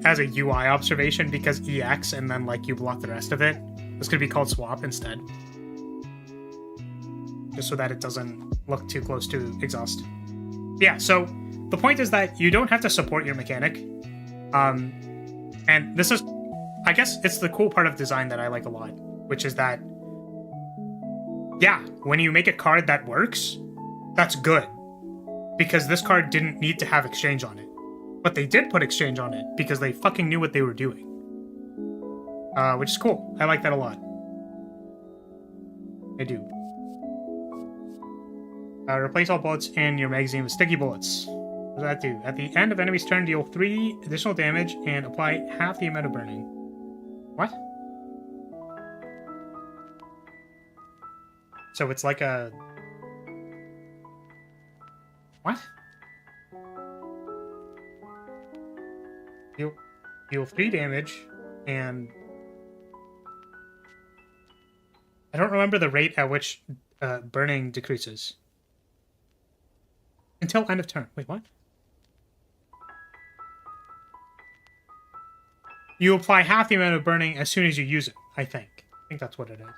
as a UI observation, because EX and then like you block the rest of it. This could be called swap instead. Just so that it doesn't look too close to exhaust. Yeah, so the point is that you don't have to support your mechanic. And this is, I guess it's the cool part of design that I like a lot, which is that, yeah, when you make a card that works, that's good. Because this card didn't need to have exchange on it. But they did put exchange on it because they fucking knew what they were doing. Which is cool. I like that a lot. I do. Replace all bullets in your magazine with sticky bullets. What does that do? At the end of enemy's turn, deal 3 additional damage and apply half the amount of burning. What? So it's like a... What? Deal 3 damage, and... I don't remember the rate at which burning decreases. Until end of turn. Wait, what? You apply half the amount of burning as soon as you use it, I think. I think that's what it is.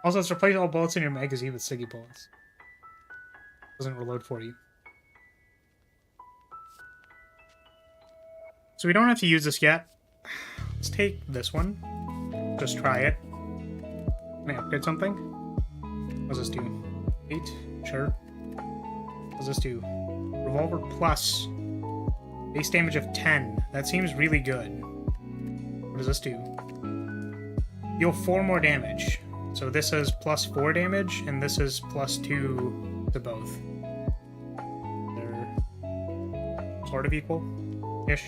Also, let's replace all bullets in your magazine with sticky bullets. Doesn't reload for you. So we don't have to use this yet. Let's take this one. Just try it. Can I upgrade something? What does this do? 8? Sure. What does this do? Revolver plus. Base damage of 10. That seems really good. What does this do? Deal 4 more damage. So this is plus 4 damage, and this is plus 2 to both. They're sort of equal-ish.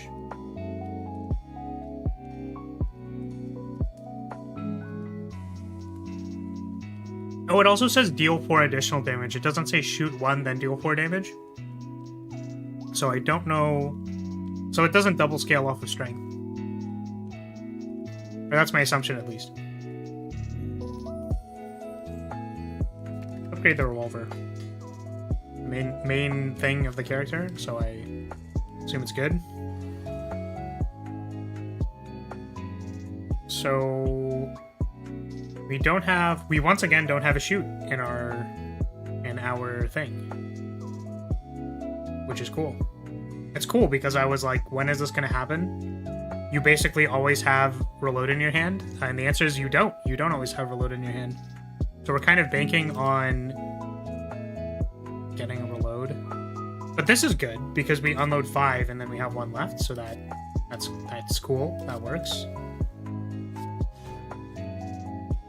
Oh, it also says deal 4 additional damage. It doesn't say shoot 1, then deal 4 damage. So I don't know... So it doesn't double scale off of strength. Or that's my assumption, at least. Upgrade the revolver. Main thing of the character, so I assume it's good. So... We once again don't have a shoot in our thing. which is cool. It's cool because I was like, when is this going to happen? You basically always have reload in your hand, and the answer is you don't. You don't always have reload in your hand. So we're kind of banking on getting a reload. But this is good because we unload 5 and then we have 1 left, so that's cool. That works.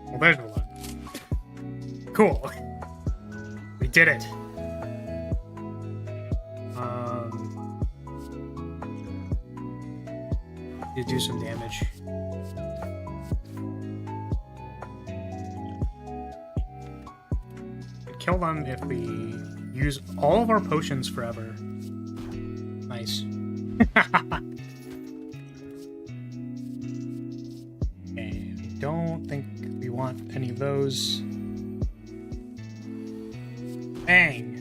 Well, there's reload. Cool. We did it. You do some damage. Kill them if we use all of our potions forever. Nice. Okay, I don't think we want any of those. Bang!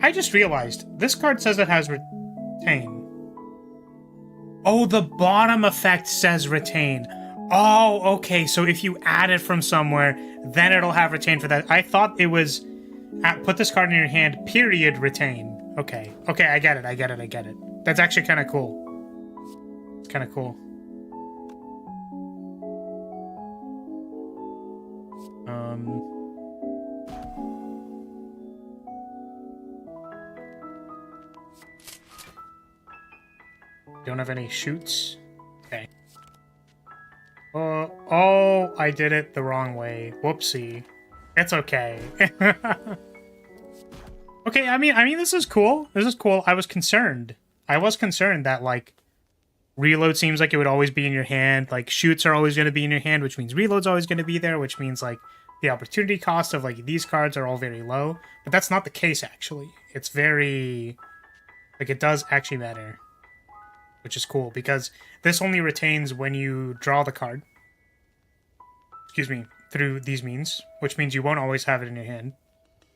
I just realized this card says it has retain. Oh, the bottom effect says retain. Oh, okay. So if you add it from somewhere, then it'll have retain for that. I thought it was put this card in your hand, period, retain. Okay. Okay, I get it. I get it. I get it. That's actually kind of cool. It's kind of cool. Don't have any shoots. Okay. Oh, I did it the wrong way. Whoopsie. It's okay. Okay, I mean, this is cool. This is cool. I was concerned. I was concerned that, like, reload seems like it would always be in your hand. Like, shoots are always going to be in your hand, which means reload's always going to be there, which means, like, the opportunity cost of, like, these cards are all very low. But that's not the case, actually. It's very... Like, it does actually matter. Which is cool, because this only retains when you draw the card. Excuse me, through these means, which means you won't always have it in your hand.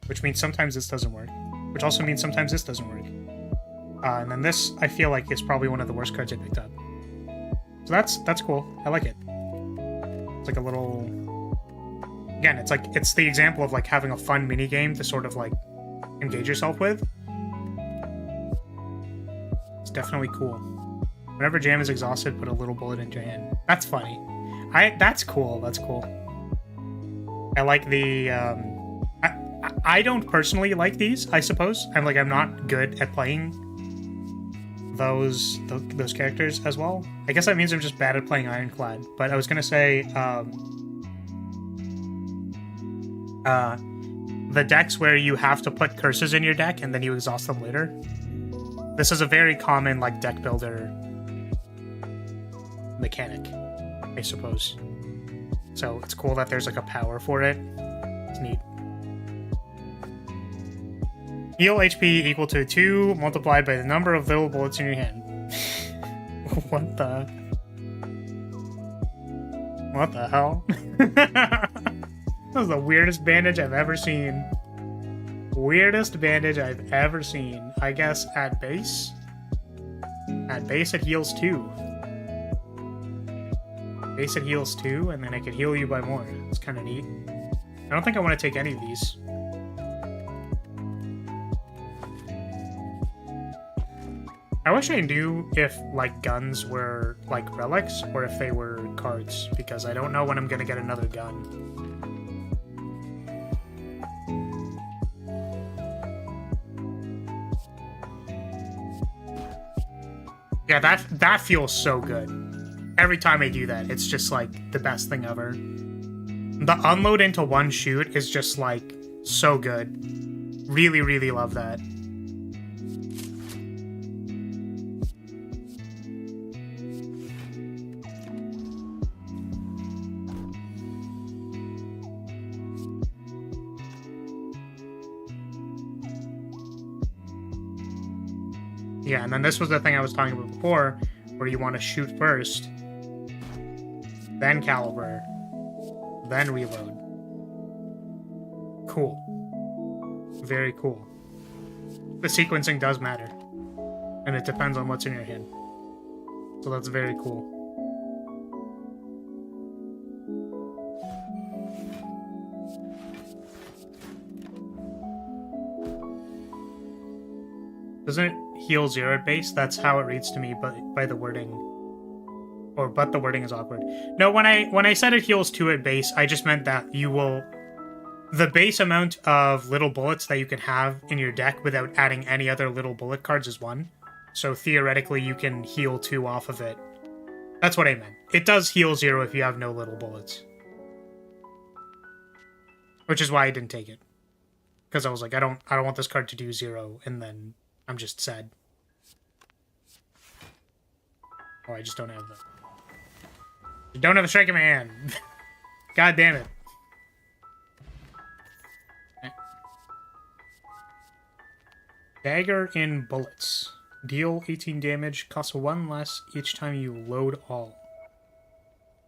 Which means sometimes this doesn't work. Which also means sometimes this doesn't work. And then this, I feel like, is probably one of the worst cards I picked up. So that's cool. I like it. It's like a little... Again, it's the example of, like, having a fun mini game to sort of, like, engage yourself with. It's definitely cool. Whenever jam is exhausted, put a little bullet into your hand. That's funny. That's cool. That's cool. I like the... I don't personally like these, I suppose. I'm not good at playing those characters as well. I guess that means I'm just bad at playing Ironclad. But I was gonna say, the decks where you have to put curses in your deck and then you exhaust them later. This is a very common, like, deck builder mechanic, I suppose. So it's cool that there's, like, a power for it. It's neat. Heal HP equal to 2 multiplied by the number of little bullets in your hand. What the hell? That was the weirdest bandage I've ever seen. Weirdest bandage I've ever seen. I guess at base? At base it heals 2. Base it heals 2, and then I could heal you by more. It's kind of neat. I don't think I want to take any of these. I wish I knew if, like, guns were, like, relics, or if they were cards, because I don't know when I'm gonna get another gun. Yeah, that feels so good. Every time I do that, it's just, like, the best thing ever. The unload into one shoot is just, like, so good. Really, really love that. Yeah, and then this was the thing I was talking about before, where you want to shoot first, then caliber, then reload. Cool. very cool. The sequencing does matter. And it depends on what's in your hand. So that's very cool. Doesn't it heal 0 at base? That's how it reads to me, but by the wording. Or but the wording is awkward. No, when I said it heals 2 at base, I just meant that you will... The base amount of little bullets that you can have in your deck without adding any other little bullet cards is 1. So theoretically, you can heal 2 off of it. That's what I meant. It does heal 0 if you have no little bullets. Which is why I didn't take it. Because I was like, I don't want this card to do 0, and then I'm just sad. Oh, I just don't have the... I don't have a strike in my hand. God damn it. Dagger in bullets. Deal 18 damage, costs 1 less each time you load all.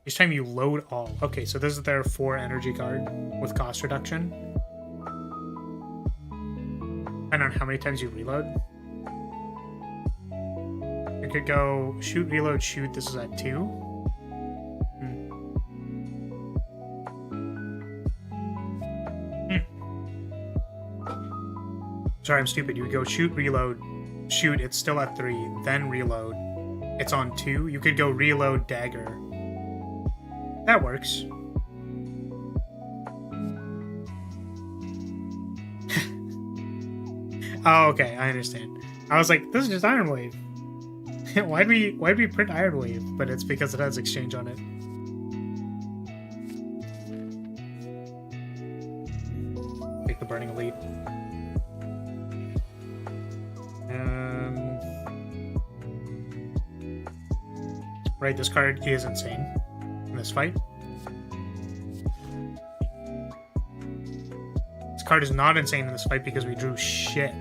Each time you load all. Okay, so this is their 4 energy card with cost reduction. Depending on how many times you reload. You could go shoot, reload, shoot. This is at 2. Sorry, I'm stupid. You would go shoot, reload, shoot. It's still at 3. Then reload. It's on 2. You could go reload, dagger. That works. Oh, okay. I understand. I was like, this is just Iron Wave. why'd we print Iron Wave? But it's because it has exchange on it. Take the Burning Elite. Right, this card is insane in this fight. This card is not insane in this fight because we drew shit.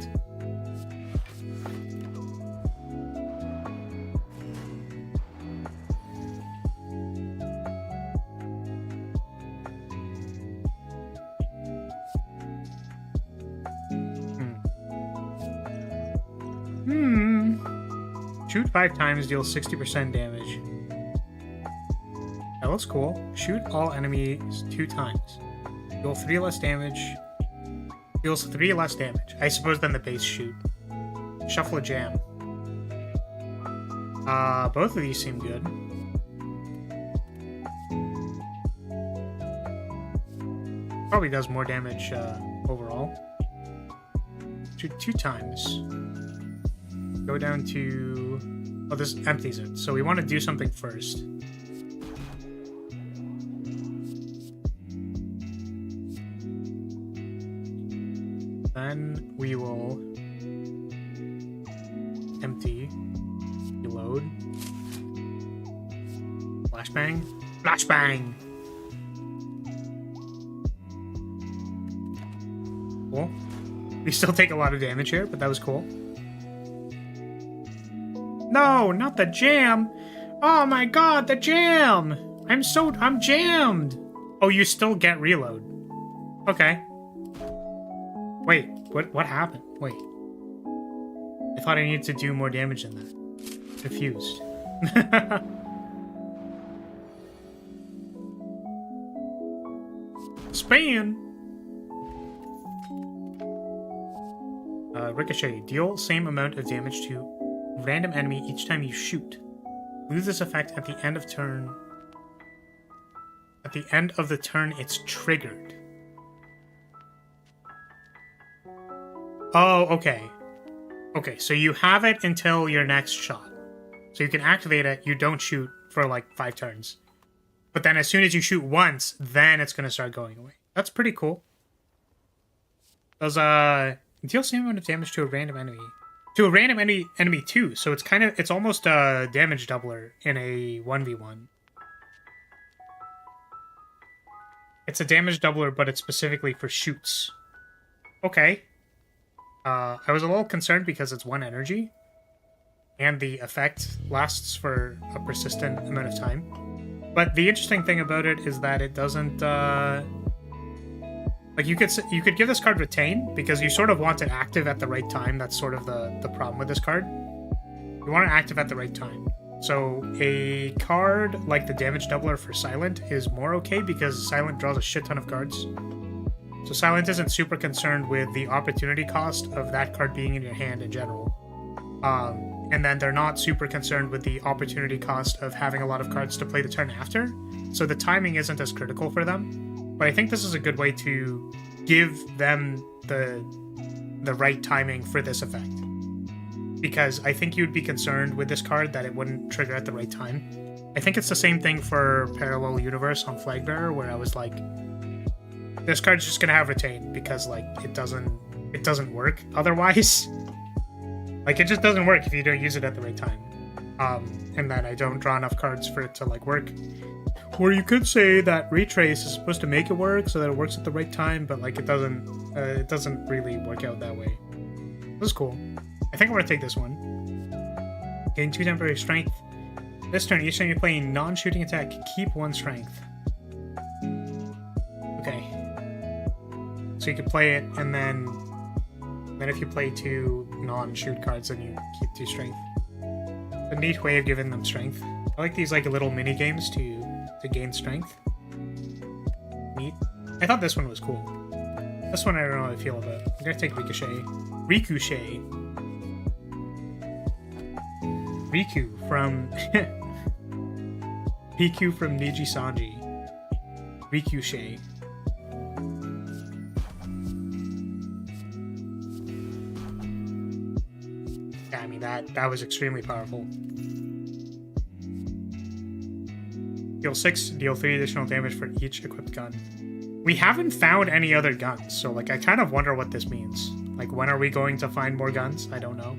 Shoot 5 times, deals 60% damage. That looks cool. Shoot all enemies 2 times. Deal 3 less damage. Deals 3 less damage. I suppose than the base shoot. Shuffle a jam. Both of these seem good. Probably does more damage overall. Shoot 2 times. Go down to... Oh, this empties it. So we want to do something first. Then we will empty, reload, flashbang, flashbang. Cool. We still take a lot of damage here, but that was cool. No, not the jam. Oh my god, the jam. I'm jammed. Oh, you still get reload. Okay. Wait, what happened? Wait. I thought I needed to do more damage than that. Confused. Span! Ricochet. Deal same amount of damage to random enemy each time you shoot. Lose this effect at the end of turn. At the end of the turn, it's triggered. Oh, okay. Okay, so you have it until your next shot. So you can activate it, you don't shoot for like 5 turns. But then as soon as you shoot once, then it's going to start going away. That's pretty cool. Does, deal same amount of damage to a random enemy. To a random enemy too, so it's almost a damage doubler in a 1v1. It's a damage doubler, but it's specifically for shoots. Okay. I was a little concerned because it's 1 energy, and the effect lasts for a persistent amount of time. But the interesting thing about it is that it doesn't, Like you could give this card retain because you sort of want it active at the right time. That's sort of the problem with this card. You want it active at the right time. So a card like the damage doubler for Silent is more okay because Silent draws a shit ton of cards. So Silent isn't super concerned with the opportunity cost of that card being in your hand in general. And then they're not super concerned with the opportunity cost of having a lot of cards to play the turn after. So the timing isn't as critical for them. But I think this is a good way to give them the right timing for this effect. Because I think you'd be concerned with this card that it wouldn't trigger at the right time. I think it's the same thing for Parallel Universe on Flagbearer, where I was like, this card's just gonna have retain because like it doesn't work otherwise. Like it just doesn't work if you don't use it at the right time. And then I don't draw enough cards for it to like work. Or you could say that Retrace is supposed to make it work so that it works at the right time, but like it doesn't really work out that way. This is cool. I think I'm gonna take this one. Gain 2 temporary strength. This turn, each time you play a non-shooting attack, keep 1 strength. Okay. So you could play it, and then if you play 2 non-shoot cards, then you keep 2 strength. A neat way of giving them strength. I like these like little mini games to gain strength. Neat. I thought this one was cool. This one I don't know how I feel about. I'm gonna take Ricochet. Ricochet. Riku from Riku from Niji Sanji. Ricochet. Yeah, I mean that was extremely powerful. Deal 6, deal 3 additional damage for each equipped gun. We haven't found any other guns, so like I kind of wonder what this means. Like when are we going to find more guns? I don't know.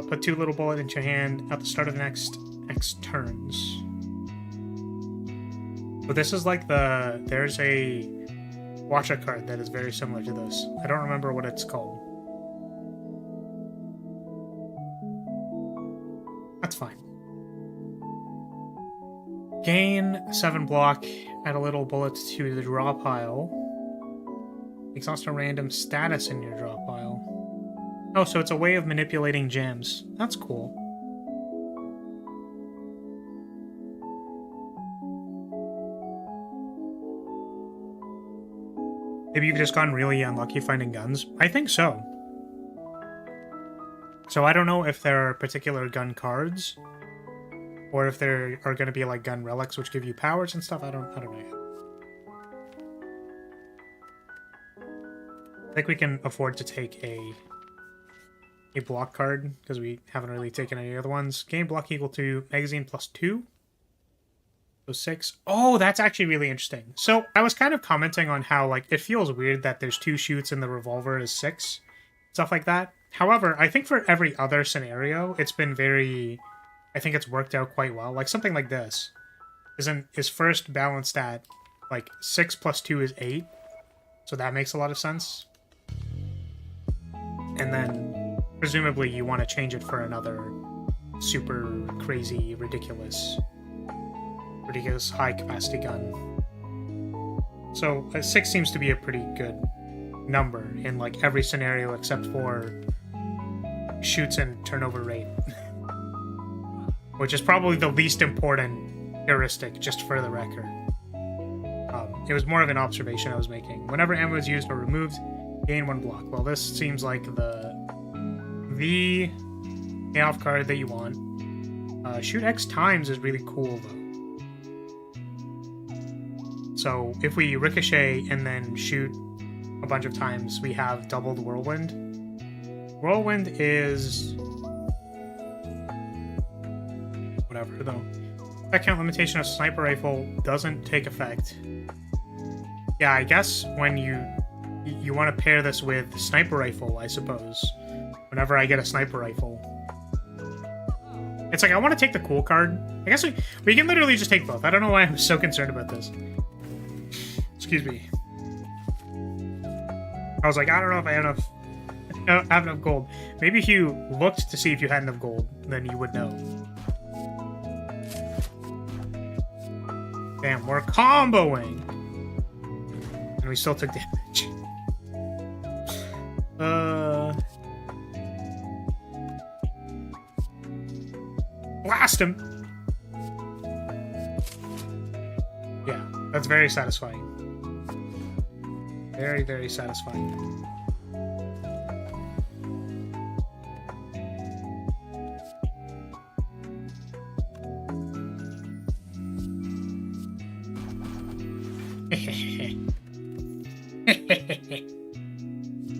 Put 2 little bullet into your hand at the start of the next X turns. But this is like there's a Watcha card that is very similar to this. I don't remember what it's called. That's fine. Gain 7 block, add a little bullet to the draw pile. Exhaust a random status in your draw pile. Oh, so it's a way of manipulating gems. That's cool. Maybe you've just gotten really unlucky finding guns? I think so. So I don't know if there are particular gun cards, or if there are going to be like gun relics which give you powers and stuff. I don't know yet. I think we can afford to take a block card because we haven't really taken any other ones. Gain block equal to magazine plus 2. So 6. Oh, that's actually really interesting. So I was kind of commenting on how like it feels weird that there's 2 shoots and the revolver is 6. Stuff like that. However, I think for every other scenario, it's been very... I think it's worked out quite well. Like something like this is first balanced at like 6 plus 2 is 8. So that makes a lot of sense. And then presumably you want to change it for another super crazy, ridiculous high capacity gun. So 6 seems to be a pretty good number in like every scenario except for shoots and turnover rate. Which is probably the least important heuristic, just for the record. It was more of an observation I was making. Whenever ammo is used or removed, gain 1 block. Well, this seems like the payoff card that you want. Shoot X times is really cool, though. So if we ricochet and then shoot a bunch of times, we have doubled Whirlwind. Whirlwind is... whatever, though. Effect count limitation of sniper rifle doesn't take effect. Yeah, I guess when you want to pair this with sniper rifle, I suppose. Whenever I get a sniper rifle. It's like, I want to take the cool card. I guess we can literally just take both. I don't know why I'm so concerned about this. Excuse me. I was like, I don't know if I have enough gold. Maybe if you looked to see if you had enough gold, then you would know. Damn, we're comboing. And we still took damage. Blast him! Yeah, that's very satisfying. Very, very satisfying.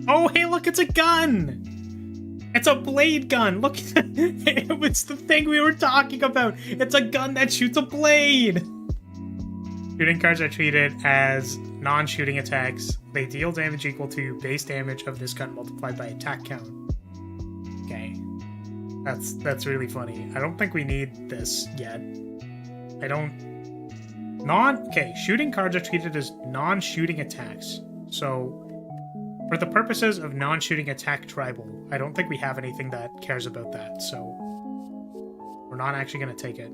Oh, hey, look, it's a gun! It's a blade gun! Look, it's the thing we were talking about! It's a gun that shoots a blade! Shooting cards are treated as non-shooting attacks. They deal damage equal to base damage of this gun multiplied by attack count. Okay. That's really funny. I don't think we need this yet. I don't... Okay, shooting cards are treated as non-shooting attacks. So, for the purposes of non-shooting attack tribal, I don't think we have anything that cares about that, so we're not actually going to take it.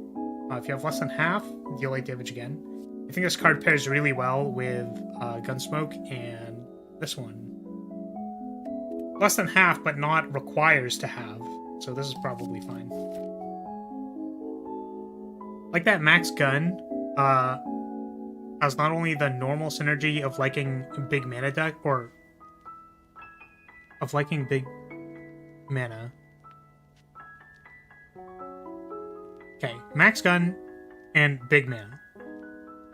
If you have less than half, deal 8 damage again. I think this card pairs really well with Gunsmoke and this one. Less than half, but not requires to have, so this is probably fine. Like that max gun, has not only the normal synergy of liking big mana deck, or of liking big mana. Okay, max gun and big mana.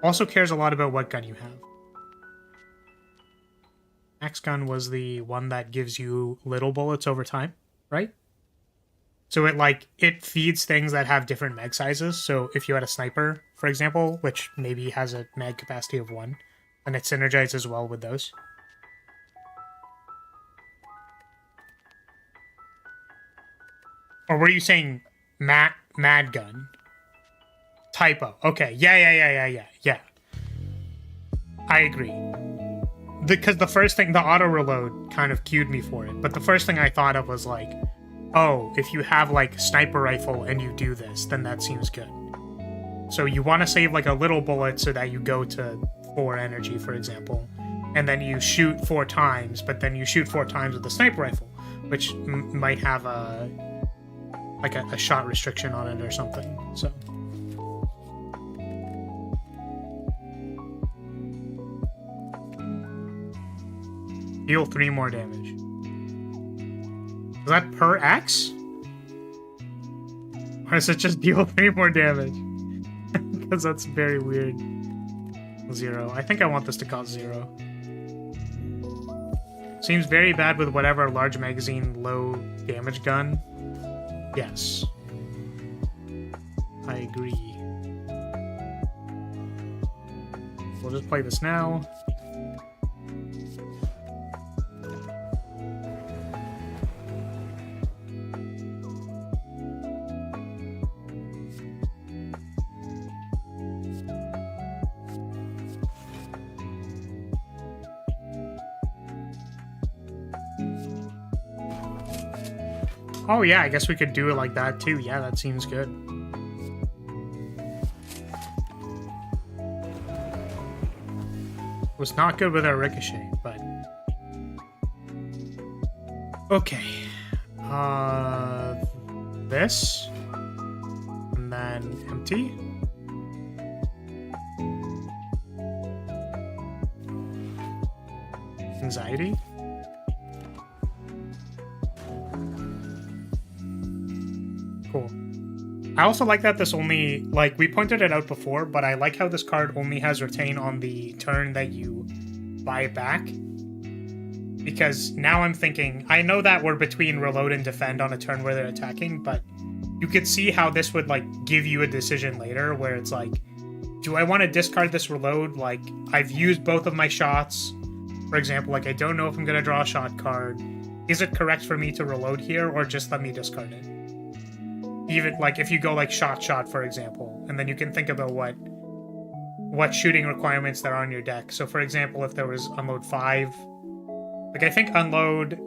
Also cares a lot about what gun you have. Max gun was the one that gives you little bullets over time, right? So it feeds things that have different mag sizes. So if you had a sniper, for example, which maybe has a mag capacity of 1, then it synergizes well with those. Or were you saying mad gun? Typo. Okay. Yeah. I agree. Because the first thing, the auto reload kind of cued me for it. But the first thing I thought of was like, oh, if you have like sniper rifle and you do this, then that seems good. So you want to save like a little bullet so that you go to 4 energy, for example. And then you shoot 4 times, but then you shoot 4 times with the sniper rifle, which might have a shot restriction on it or something. So deal 3 more damage. Is that per X? Or is it just deal 3 more damage? Because that's very weird. 0. I think I want this to cost 0. Seems very bad with whatever large magazine, low damage gun. Yes. I agree. We'll just play this now. Oh yeah, I guess we could do it like that too. Yeah, that seems good. Was not good with our ricochet, but... Okay. This. And then empty. Anxiety. Cool. I also like that this only, like, we pointed it out before, but I like how this card only has retain on the turn that you buy it back. Because now I'm thinking, I know that we're between reload and defend on a turn where they're attacking, but you could see how this would, like, give you a decision later where it's like, do I want to discard this reload? Like, I've used both of my shots. For example, like, I don't know if I'm going to draw a shot card. Is it correct for me to reload here, or just let me discard it? Even, like, if you go, like, shot, for example, and then you can think about what shooting requirements there are on your deck. So, for example, if there was unload 5, like, I think unload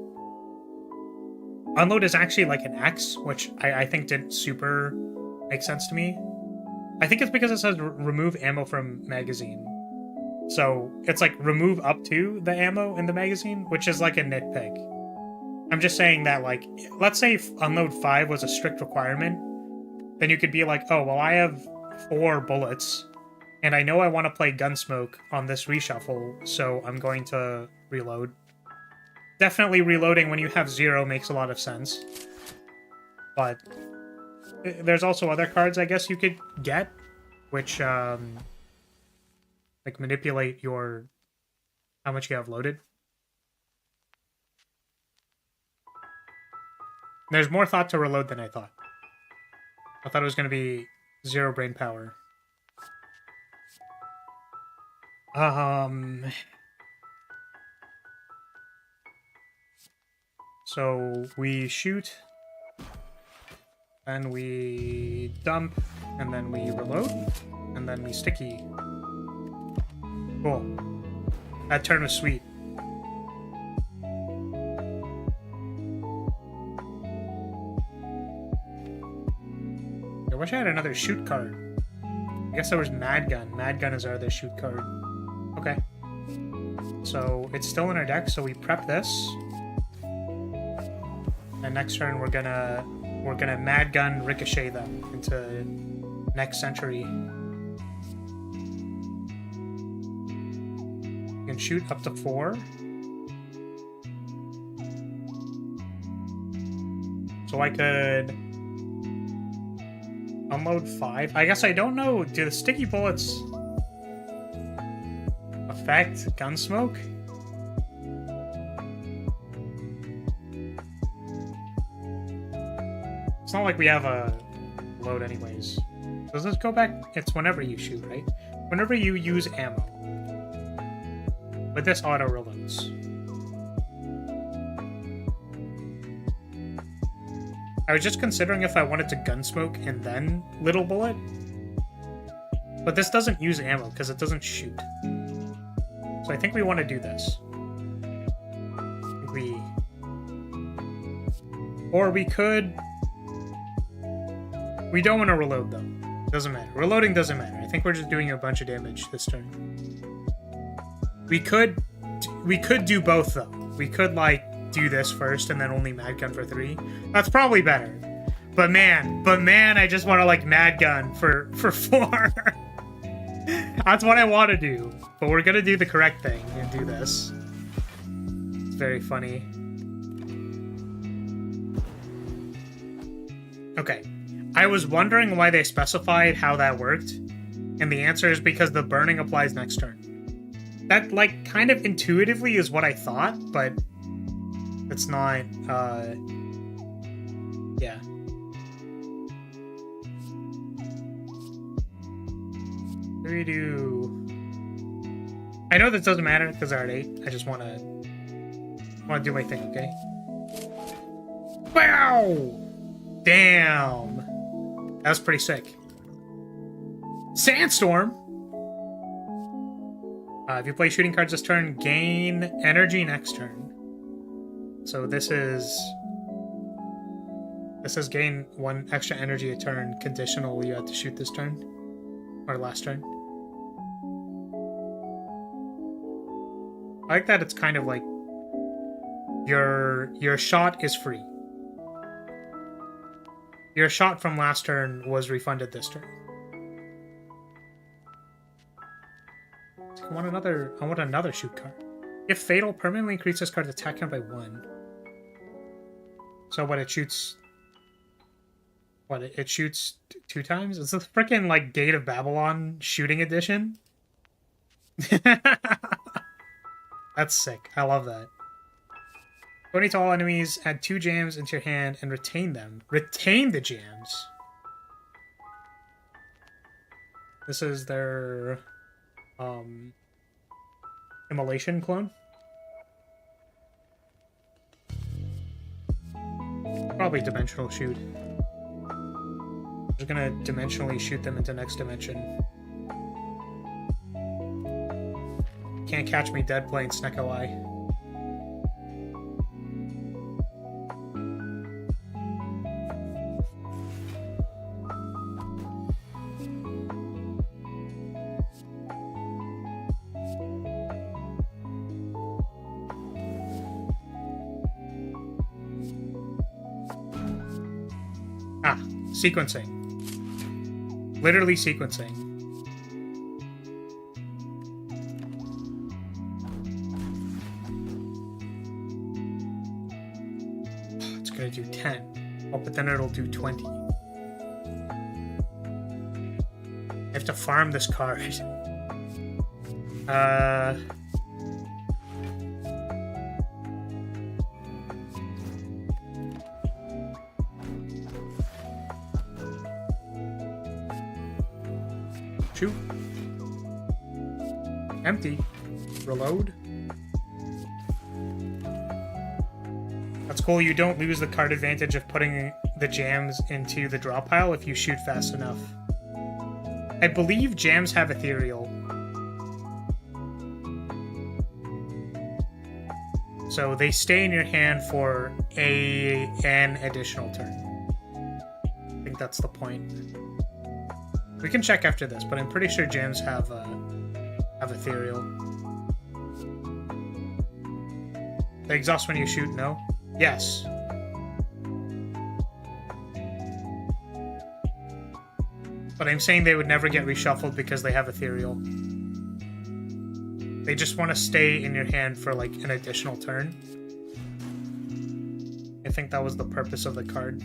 is actually, like, an X, which I think didn't super make sense to me. I think it's because it says remove ammo from magazine. So it's like remove up to the ammo in the magazine, which is like a nitpick. I'm just saying that, like, let's say unload 5 was a strict requirement, then you could be like, oh, well, I have 4 bullets, and I know I want to play Gunsmoke on this reshuffle, so I'm going to reload. Definitely reloading when you have 0 makes a lot of sense. But there's also other cards I guess you could get, which, like, manipulate your... how much you have loaded. There's more thought to reload than I thought. I thought it was going to be 0 brain power. So we shoot, and we dump, and then we reload, and then we sticky. Cool. That turn was sweet. I wish I had another shoot card. I guess there was Mad Gun. Mad Gun is our other shoot card. Okay. So it's still in our deck, so we prep this. And next turn we're gonna Mad Gun ricochet them into next century. You can shoot up to 4. So I could unload 5. I guess I don't know. Do the sticky bullets affect Gunsmoke? It's not like we have a load anyways. Does this go back? It's whenever you shoot, right? Whenever you use ammo. But this auto reloads. I was just considering if I wanted to Gunsmoke and then Little Bullet. But this doesn't use ammo because it doesn't shoot. So I think we want to do this. Or we could... We don't want to reload though. Doesn't matter. Reloading doesn't matter. I think we're just doing a bunch of damage this turn. We could do both though. We could like do this first and then only Mad Gun for 3. That's probably better. But man, I just want to like Mad Gun for 4. That's what I want to do. But we're gonna do the correct thing and do this. It's very funny. Okay. I was wondering why they specified how that worked, and the answer is because the burning applies next turn. That, like, kind of intuitively is what I thought, but it's not, yeah. What do we do? I know this doesn't matter because they're at 8. I just want to do my thing, okay? Wow! Damn! That was pretty sick. Sandstorm! If you play shooting cards this turn, gain energy next turn. So this is gain 1 extra energy a turn, conditional you have to shoot this turn. Or last turn. I like that it's kind of like your shot is free. Your shot from last turn was refunded this turn. I want another shoot card. If fatal, permanently increase this card's attack count by 1. So what, it shoots... What, it shoots 2 times? It's a freaking, like, Gate of Babylon shooting edition? That's sick. I love that. 20 to all enemies, add 2 jams into your hand, and retain them. Retain the jams! This is their... Immolation clone? Probably dimensional shoot. I'm just gonna dimensionally shoot them into next dimension. Can't catch me dead playing Snecko Eye. Sequencing. Literally sequencing. It's gonna do 10. Oh, but then it'll do 20. I have to farm this card. Shoot. Empty. Reload. That's cool. You don't lose the card advantage of putting the jams into the draw pile if you shoot fast enough. I believe jams have ethereal. So they stay in your hand for an additional turn. I think that's the point. We can check after this, but I'm pretty sure jams have ethereal. They exhaust when you shoot, no? Yes. But I'm saying they would never get reshuffled because they have ethereal. They just want to stay in your hand for like an additional turn. I think that was the purpose of the card.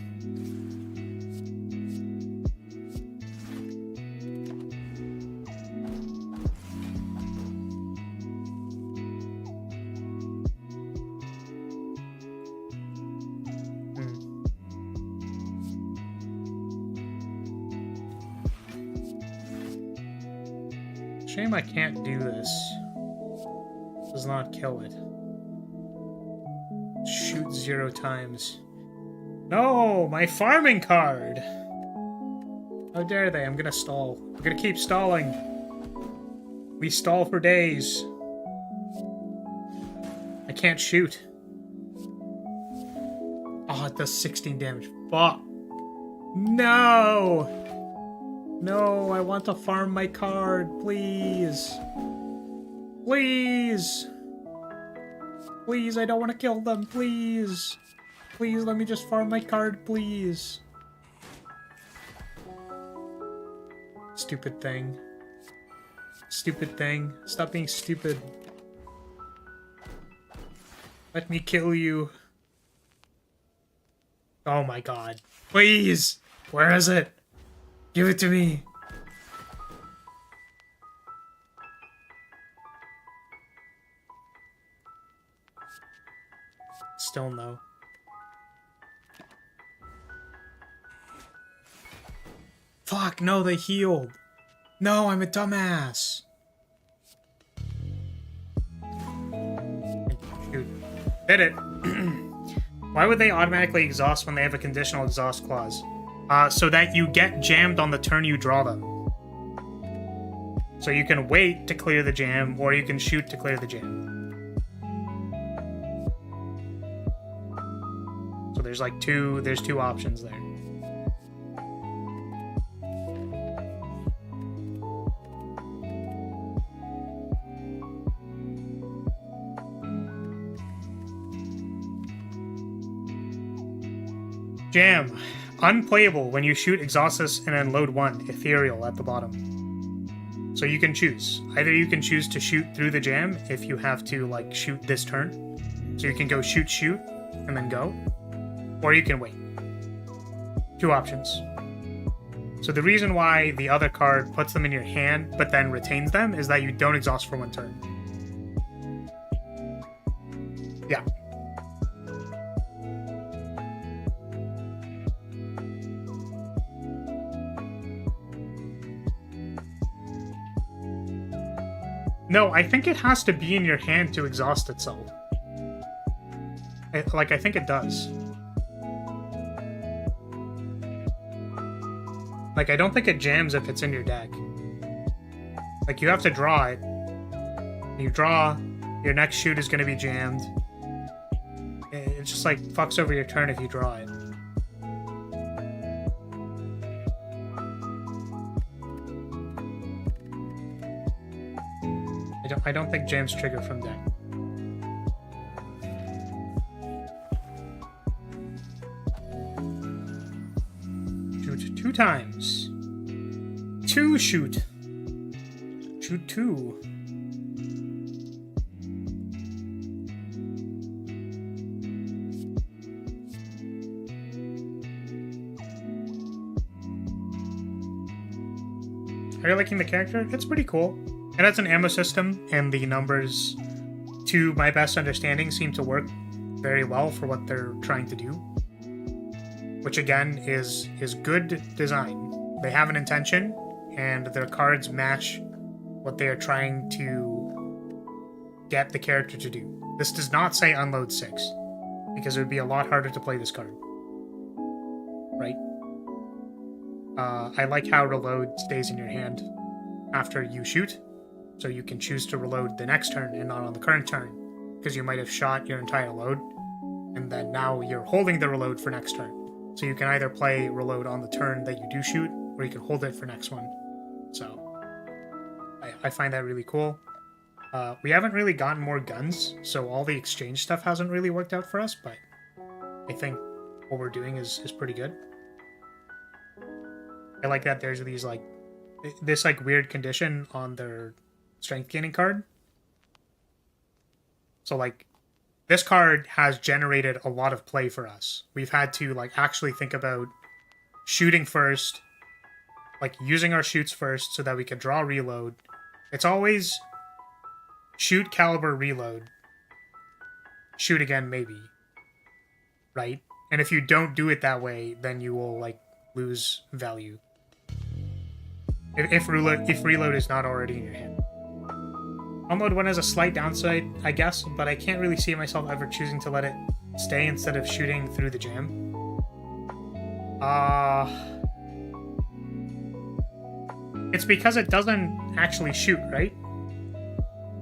Shame I can't do this. Does not kill it. Shoot 0 times. No, my farming card! How dare they? I'm gonna stall. I'm gonna keep stalling. We stall for days. I can't shoot. Oh, it does 16 damage. Fuck. No! No, I want to farm my card, please. Please. Please, I don't want to kill them, please. Please, let me just farm my card, please. Stupid thing. Stupid thing. Stop being stupid. Let me kill you. Oh my god. Please! Where is it? Give it to me. Still no. Fuck, no, they healed. No, I'm a dumbass. Shoot. Did it. Why would they automatically exhaust when they have a conditional exhaust clause? So that you get jammed on the turn you draw them. So you can wait to clear the jam, or you can shoot to clear the jam. So there's like two options there. Jam. Unplayable when you shoot Exhaustus and then load 1, Ethereal at the bottom. So you can choose. Either you can choose to shoot through the jam if you have to, like, shoot this turn. So you can go shoot, and then go. Or you can wait. 2 options. So the reason why the other card puts them in your hand but then retains them is that you don't exhaust for 1 turn. Yeah. No, I think it has to be in your hand to exhaust itself. I think it does. Like, I don't think it jams if it's in your deck. Like, you have to draw it. You draw, your next shoot is going to be jammed. It just, like, fucks over your turn if you draw it. I don't think jams trigger from deck. Shoot. 2 times. 2 shoot. Shoot 2. Are you liking the character? It's pretty cool. It has an ammo system, and the numbers, to my best understanding, seem to work very well for what they're trying to do. Which again is good design. They have an intention, and their cards match what they are trying to get the character to do. This does not say unload 6, because it would be a lot harder to play this card. Right? I like how reload stays in your hand after you shoot, so you can choose to reload the next turn and not on the current turn, because you might have shot your entire load, and then now you're holding the reload for next turn. So you can either play reload on the turn that you do shoot, or you can hold it for next one. So I find that really cool. We haven't really gotten more guns, so all the exchange stuff hasn't really worked out for us, but I think what we're doing is pretty good. I like that there's these this weird condition on their strength gaining card. So this card has generated a lot of play for us. We've had to actually think about shooting first, using our shoots first so that we could draw reload. It's always shoot, caliber, reload. Shoot again, maybe. Right? And if you don't do it that way, then you will lose value. If reload is not already in your hand. Unload 1 has a slight downside, I guess, but I can't really see myself ever choosing to let it stay instead of shooting through the jam. It's because it doesn't actually shoot, right?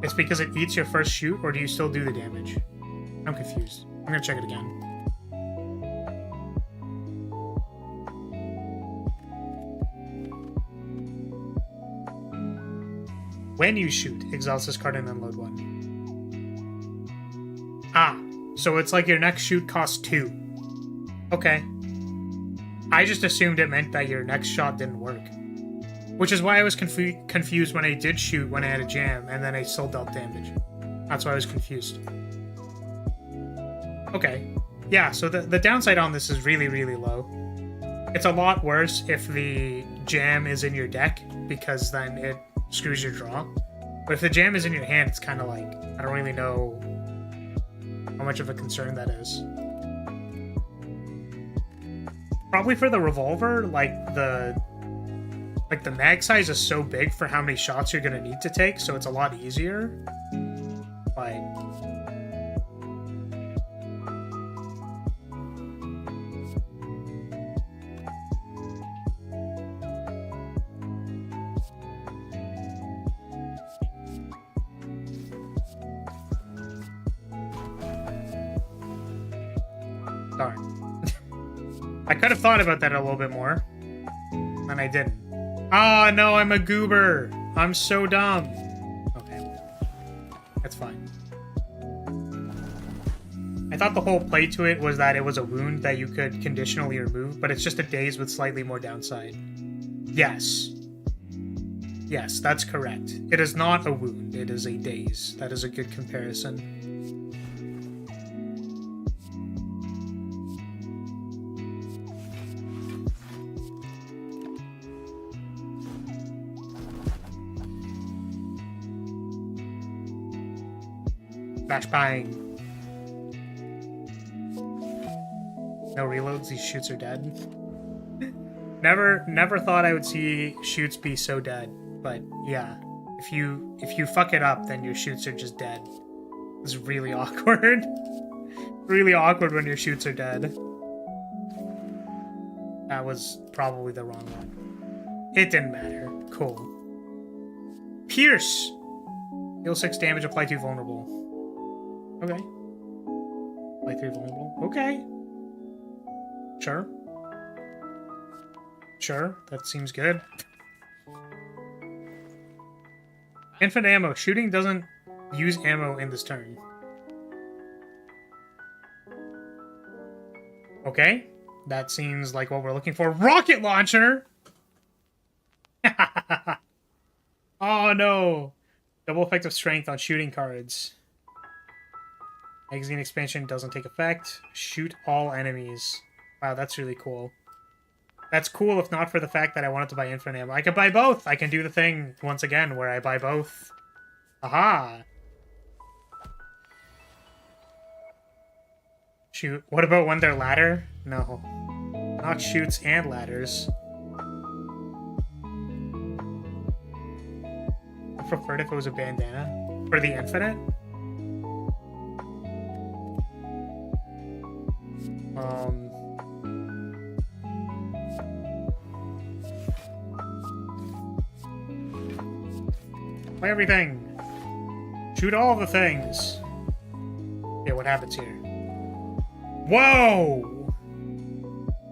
It's because it eats your first shoot, or do you still do the damage? I'm confused. I'm gonna check it again. When you shoot, exiles this card and unload 1. Ah, so it's your next shoot costs 2. Okay. I just assumed it meant that your next shot didn't work. Which is why I was confused when I did shoot when I had a jam, and then I still dealt damage. That's why I was confused. Okay. Yeah, so the downside on this is really, really low. It's a lot worse if the jam is in your deck, because then it screws your draw. But if the jam is in your hand, it's kind of I don't really know how much of a concern that is. Probably for the revolver, the mag size is so big for how many shots you're gonna need to take, so it's a lot easier. But darn. I could have thought about that a little bit more, and I didn't. Ah, no, I'm a goober. I'm so dumb. Okay. That's fine. I thought the whole play to it was that it was a wound that you could conditionally remove, but it's just a daze with slightly more downside. Yes. Yes, that's correct. It is not a wound. It is a daze. That is a good comparison. Bash buying. No reloads, these shoots are dead. Never thought I would see shoots be so dead, but yeah. If you fuck it up, then your shoots are just dead. It's really awkward. Really awkward when your shoots are dead. That was probably the wrong one. It didn't matter. Cool. Pierce! Deal 6 damage, apply 2 vulnerable. Okay. Apply 3 vulnerable. Okay. Sure. Sure, that seems good. Infinite ammo. Shooting doesn't use ammo in this turn. Okay. That seems like what we're looking for. Rocket launcher! Oh no! Double effect of strength on shooting cards. Magazine expansion doesn't take effect. Shoot all enemies. Wow, that's really cool. That's cool if not for the fact that I wanted to buy infinite ammo. I could buy both! I can do the thing, once again, where I buy both. Aha! Shoot. What about when they're ladder? No. Not shoots and ladders. I preferred if it was a bandana. For the infinite? Play everything. Shoot all the things. Okay, what happens here? Whoa!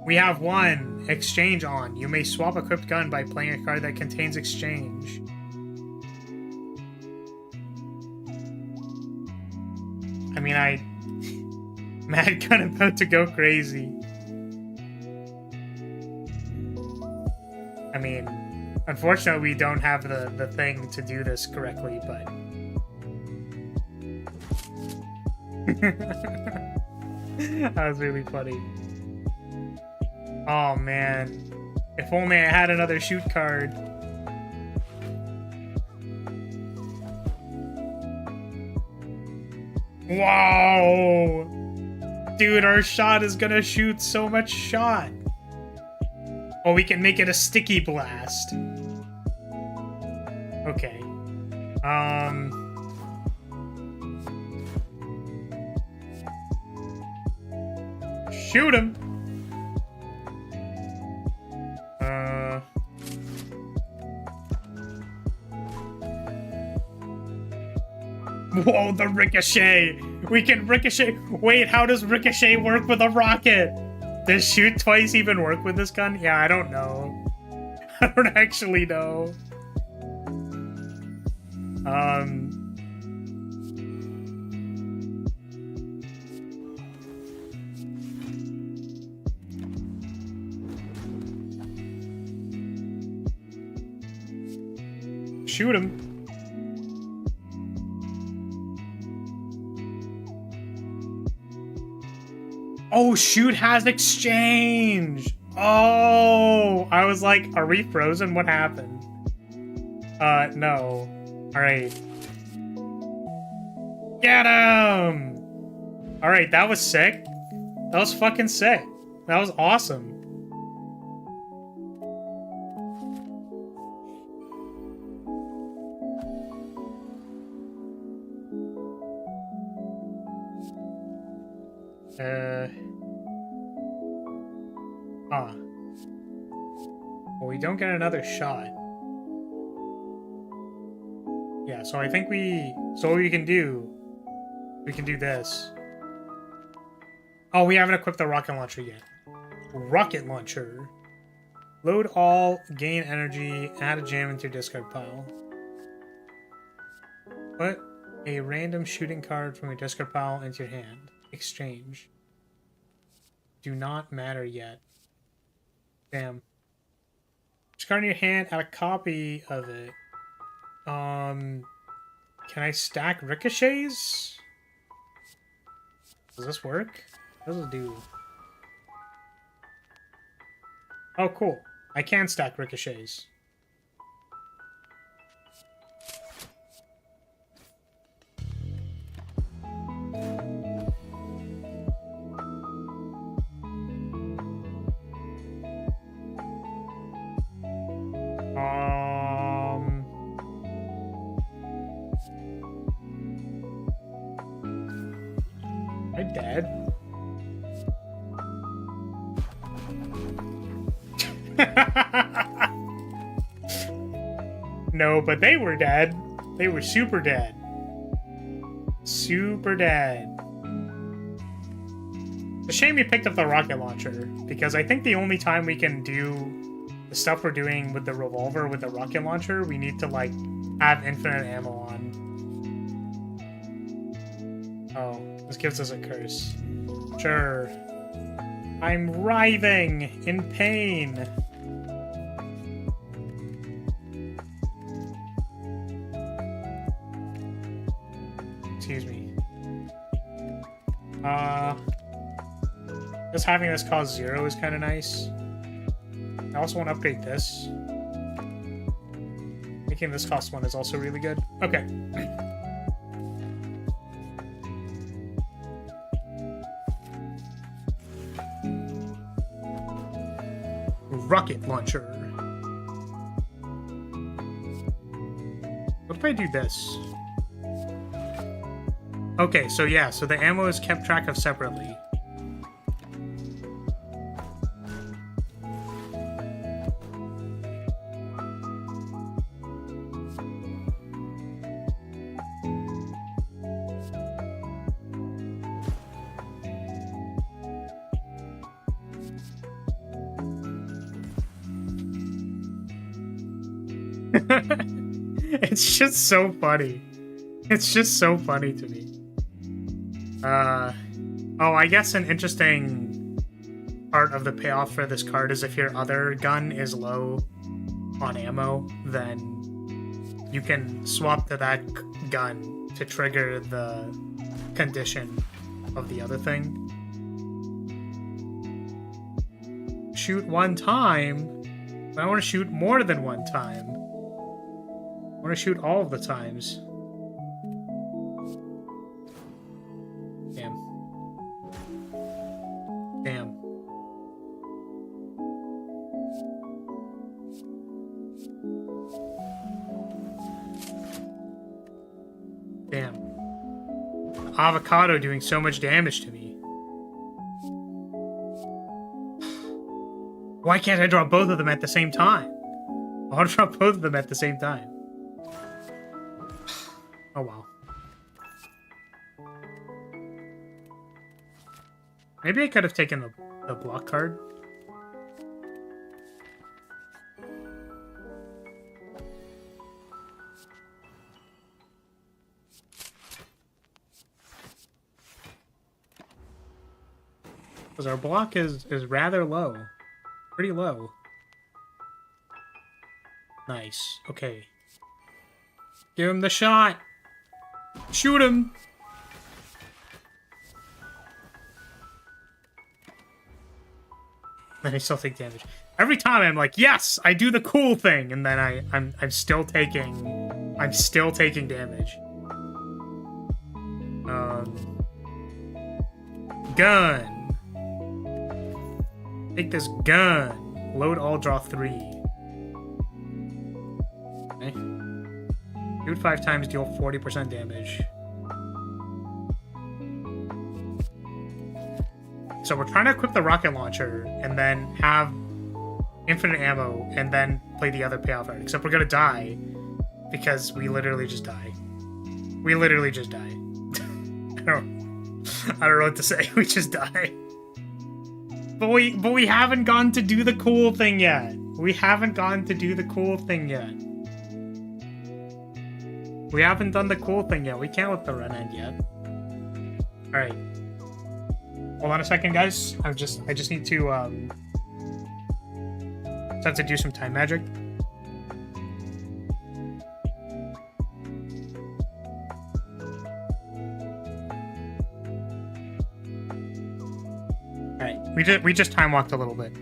We have one. Exchange on. You may swap equipped gun by playing a card that contains exchange. I mean, Mad gun about to go crazy. I mean, unfortunately we don't have the thing to do this correctly, but... That was really funny. Oh man. If only I had another shoot card. Whoa! Dude, our shot is gonna shoot so much shot. Oh, we can make it a sticky blast. Okay. Shoot him! Whoa, the ricochet! We can ricochet! Wait, how does ricochet work with a rocket? Does shoot twice even work with this gun? Yeah, I don't know. I don't actually know. Shoot him. Oh, shoot has exchange. Oh, I was like, are we frozen? What happened? No. All right. Get him! All right, that was sick. That was fucking sick. That was awesome. Well, we don't get another shot. Yeah, so I think so what we can do this. Oh, we haven't equipped the rocket launcher yet. Rocket launcher. Load all, gain energy, add a jam into your discard pile. Put a random shooting card from your discard pile into your hand. Exchange. Do not matter yet. Damn. Each card in your hand, add a copy of it. Can I stack ricochets? Does this work? What does it do? Oh, cool. I can stack ricochets. Am I dead? No, but they were dead. They were super dead. Super dead. It's a shame you picked up the rocket launcher, because I think the only time we can do the stuff we're doing with the revolver with the rocket launcher, we need to, like, have infinite ammo on. Oh, this gives us a curse. Sure. I'm writhing in pain. Excuse me. Just having this cost 0 is kind of nice. I also want to upgrade this. Making this cost 1 is also really good. Okay. Rocket launcher. What if I do this? Okay, so yeah, so the ammo is kept track of separately. It's just so funny. It's just so funny to me. Oh, I guess an interesting part of the payoff for this card is if your other gun is low on ammo, then you can swap to that gun to trigger the condition of the other thing. Shoot one time, but I want to shoot more than one time. I want to shoot all of the times. Damn. Damn. Damn. Avocado doing so much damage to me. Why can't I drop both of them at the same time? I want to drop both of them at the same time. Oh, wow. Maybe I could have taken the block card. Because our block is rather low. Pretty low. Nice. Okay. Give him the shot! Shoot him! And I still take damage. Every time I'm like, yes, I do the cool thing, and then I'm still taking damage. Gun. Take this gun. Load all, draw 3. Okay. Shoot 5 times, deal 40% damage. So we're trying to equip the rocket launcher and then have infinite ammo and then play the other payoff card. Except we're gonna die because we literally just die. We literally just die. I don't know what to say. We just die. But we haven't gone to do the cool thing yet. We haven't gone to do the cool thing yet. We haven't done the cool thing yet. We can't let the run end yet. Alright. Hold on a second, guys. I just need to have to do some time magic. Alright, we just time walked a little bit.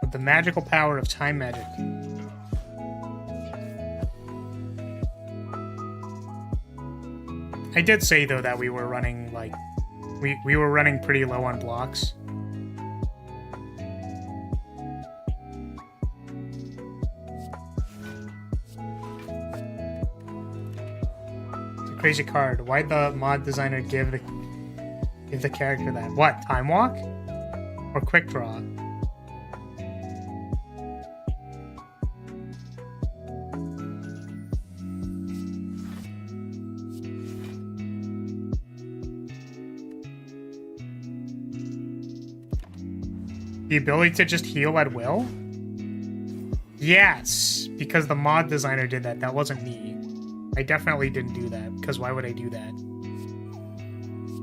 With the magical power of time magic. I did say, though, that we were running, like, we were running pretty low on blocks. It's a crazy card. Why'd the mod designer give the character that? What, time walk? Or quick draw? The ability to just heal at will? Yes, because the mod designer did that. That wasn't me. I definitely didn't do that, because why would I do that?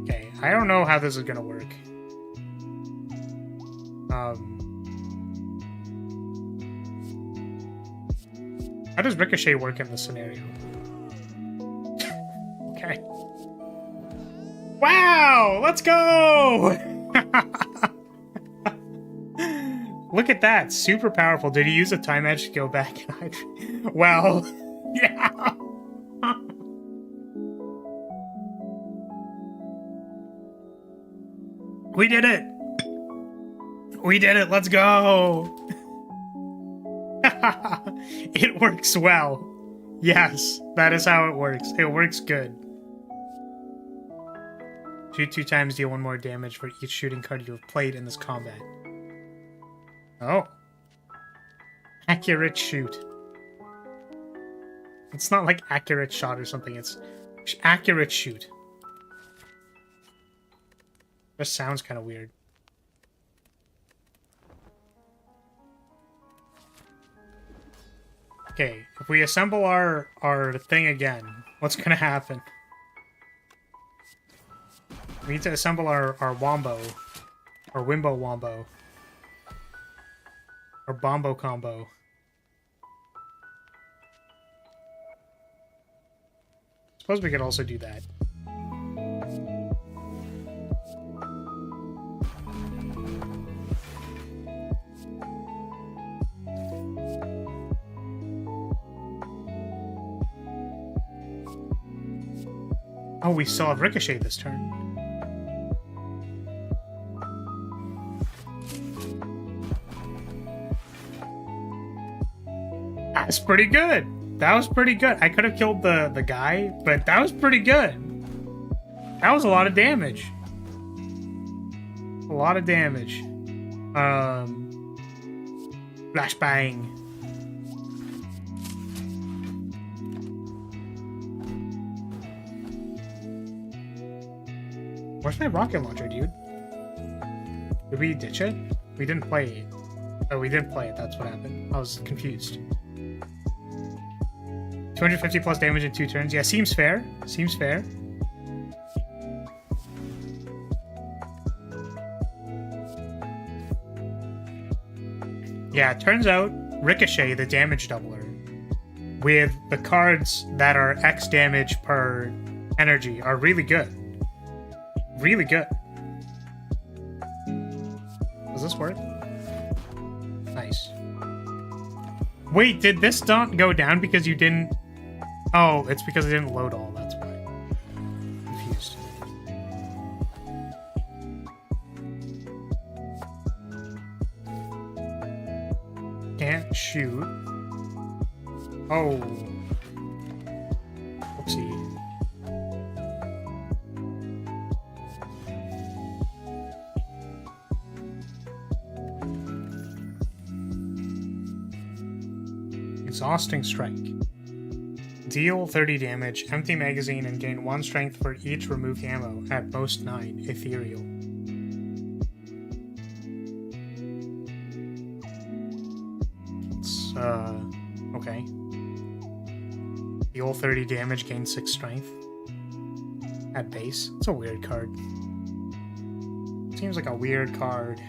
Okay, I don't know how this is gonna work. How does Ricochet work in this scenario? Okay. Wow! Let's go! Look at that. Super powerful. Did he use a time edge to go back and hydrate? Well, yeah. We did it. We did it. Let's go. It works well. Yes, that is how it works. It works good. Shoot 2 times, deal 1 more damage for each shooting card you have played in this combat. Oh. Accurate shoot. It's not like accurate shot or something, it's accurate shoot. This sounds kind of weird. Okay, if we assemble our thing again, what's gonna happen? We need to assemble our wombo. Or wimbo wombo. Or bombo combo. Suppose we could also do that. Oh, we still have Ricochet this turn. That's pretty good. That was pretty good. I could have killed the guy, but that was pretty good. That was a lot of damage. A lot of damage. Flashbang. Where's my rocket launcher, dude? Did we ditch it? We didn't play it. Oh, we didn't play it. That's what happened. I was confused. 250 plus damage in 2 turns. Yeah, seems fair. Seems fair. Yeah, it turns out Ricochet, the damage doubler, with the cards that are X damage per energy are really good. Really good. Does this work? Nice. Wait, did this not go down because you didn't... Oh, it's because it didn't load all, that's why. Confused. Can't shoot. Oh. Oopsie. Exhausting Strike. Deal 30 damage, empty magazine, and gain 1 strength for each removed ammo, at most 9, ethereal. It's, okay. Deal 30 damage, gain 6 strength. At base. It's a weird card. Seems like a weird card.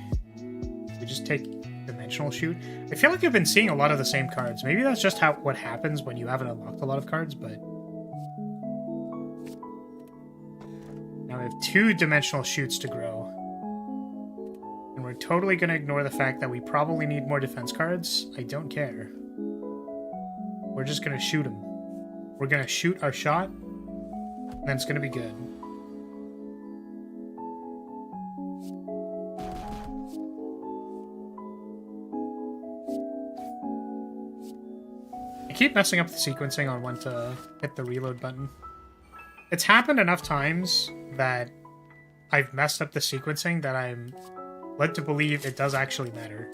We just take Dimensional Shoot. I feel like I've been seeing a lot of the same cards. Maybe that's just what happens when you haven't unlocked a lot of cards, but... Now we have 2 Dimensional Shoots to grow. And we're totally going to ignore the fact that we probably need more defense cards. I don't care. We're just going to shoot them. We're going to shoot our shot, and then it's going to be good. I keep messing up the sequencing on when to hit the reload button. It's happened enough times that I've messed up the sequencing that I'm led to believe it does actually matter.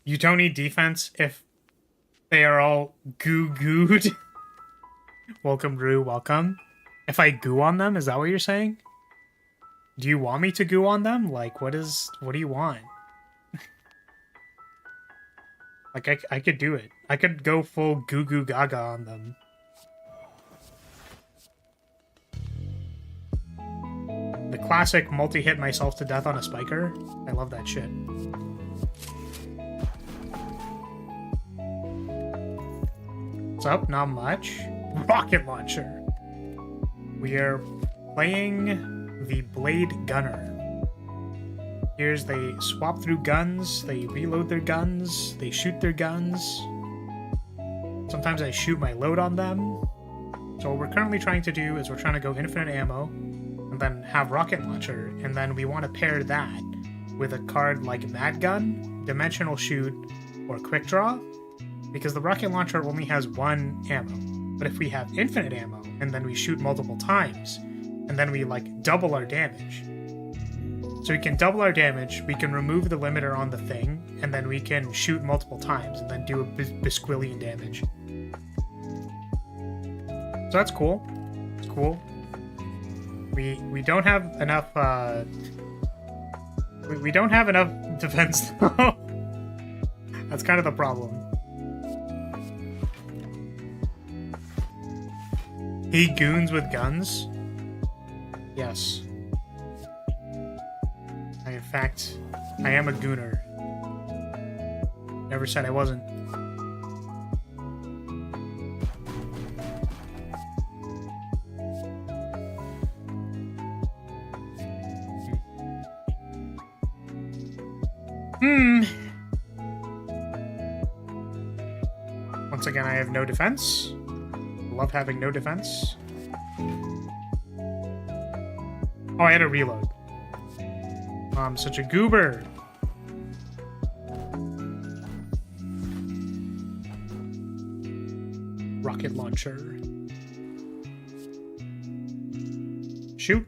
You don't need defense if they are all goo-gooed. Welcome, Rue, welcome. If I goo on them, is that what you're saying? Do you want me to goo on them? Like, what do you want? Like, I could do it. I could go full goo goo gaga on them. The classic multi-hit myself to death on a spiker. I love that shit. What's up? Not much. Rocket launcher. We are playing the Blade Gunner. Here's they swap through guns, they reload their guns, they shoot their guns. Sometimes I shoot my load on them. So what we're currently trying to do is we're trying to go infinite ammo and then have rocket launcher, and then we want to pair that with a card like Mad Gun, Dimensional Shoot, or Quick Draw, because the rocket launcher only has 1 ammo. But if we have infinite ammo and then we shoot multiple times, and then we like double our damage. So we can double our damage, we can remove the limiter on the thing, and then we can shoot multiple times and then do a bisquillion damage. So that's cool. It's cool. We don't have enough we don't have enough defense though. That's kind of the problem. He goons with guns? Yes. In fact, I am a gooner. Never said I wasn't. Once again, I have no defense. Love having no defense. Oh, I had a reload. I'm such a goober. Rocket launcher. Shoot.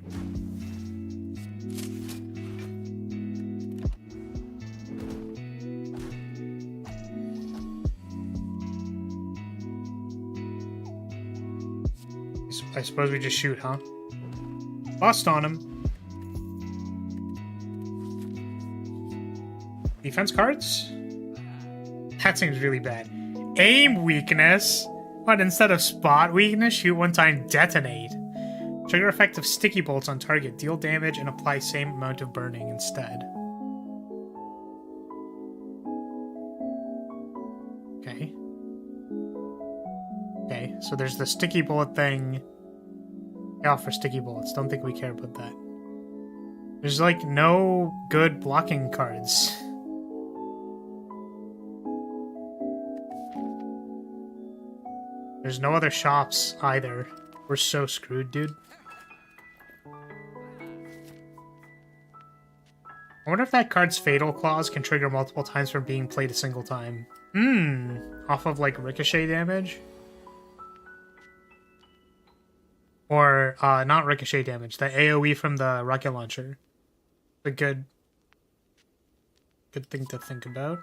I suppose we just shoot, huh? Bust on him. Defense cards? That seems really bad. Aim weakness? What, instead of spot weakness, shoot one time, detonate. Trigger effect of sticky bolts on target. Deal damage and apply same amount of burning instead. Okay. Okay, so there's the sticky bullet thing. Yeah, for sticky bullets. Don't think we care about that. There's like no good blocking cards. There's no other shops either. We're so screwed, dude. I wonder if that card's Fatal Claws can trigger multiple times from being played a single time. Off of like ricochet damage? Or, not ricochet damage, the AoE from the rocket launcher. A good thing to think about.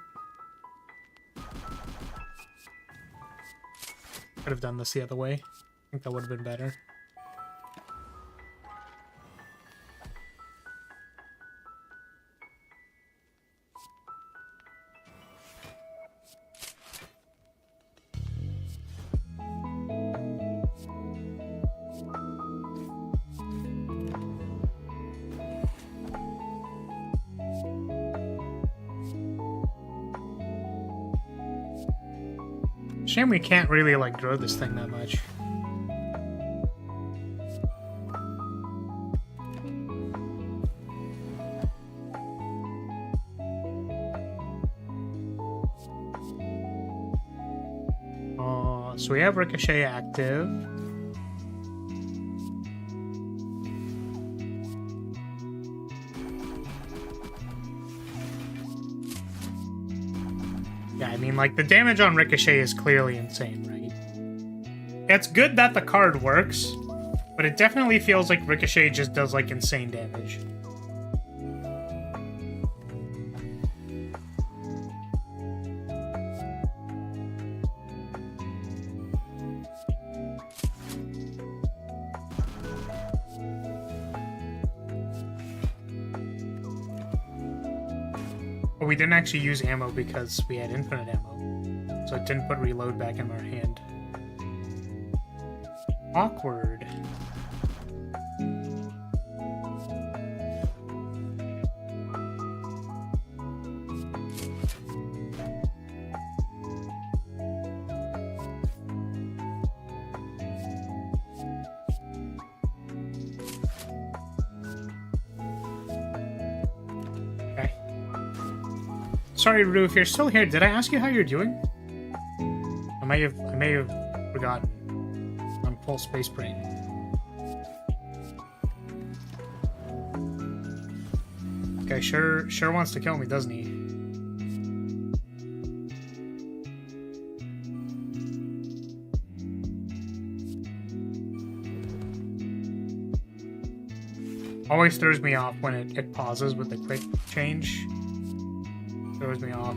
Could have done this the other way. I think that would have been better. Shame we can't really, like, grow this thing that much. So we have Ricochet active. Yeah, I mean, like, the damage on Ricochet is clearly insane, right? It's good that the card works, but it definitely feels like Ricochet just does, like, insane damage. But we didn't actually use ammo because we had infinite ammo. So it didn't put reload back in our hand. Awkward. Sorry, Rue, if you're still here, did I ask you how you're doing? I may have forgotten. I'm full space brain. Okay, sure wants to kill me, doesn't he? Always throws me off when it pauses with the quick change. Throws me off.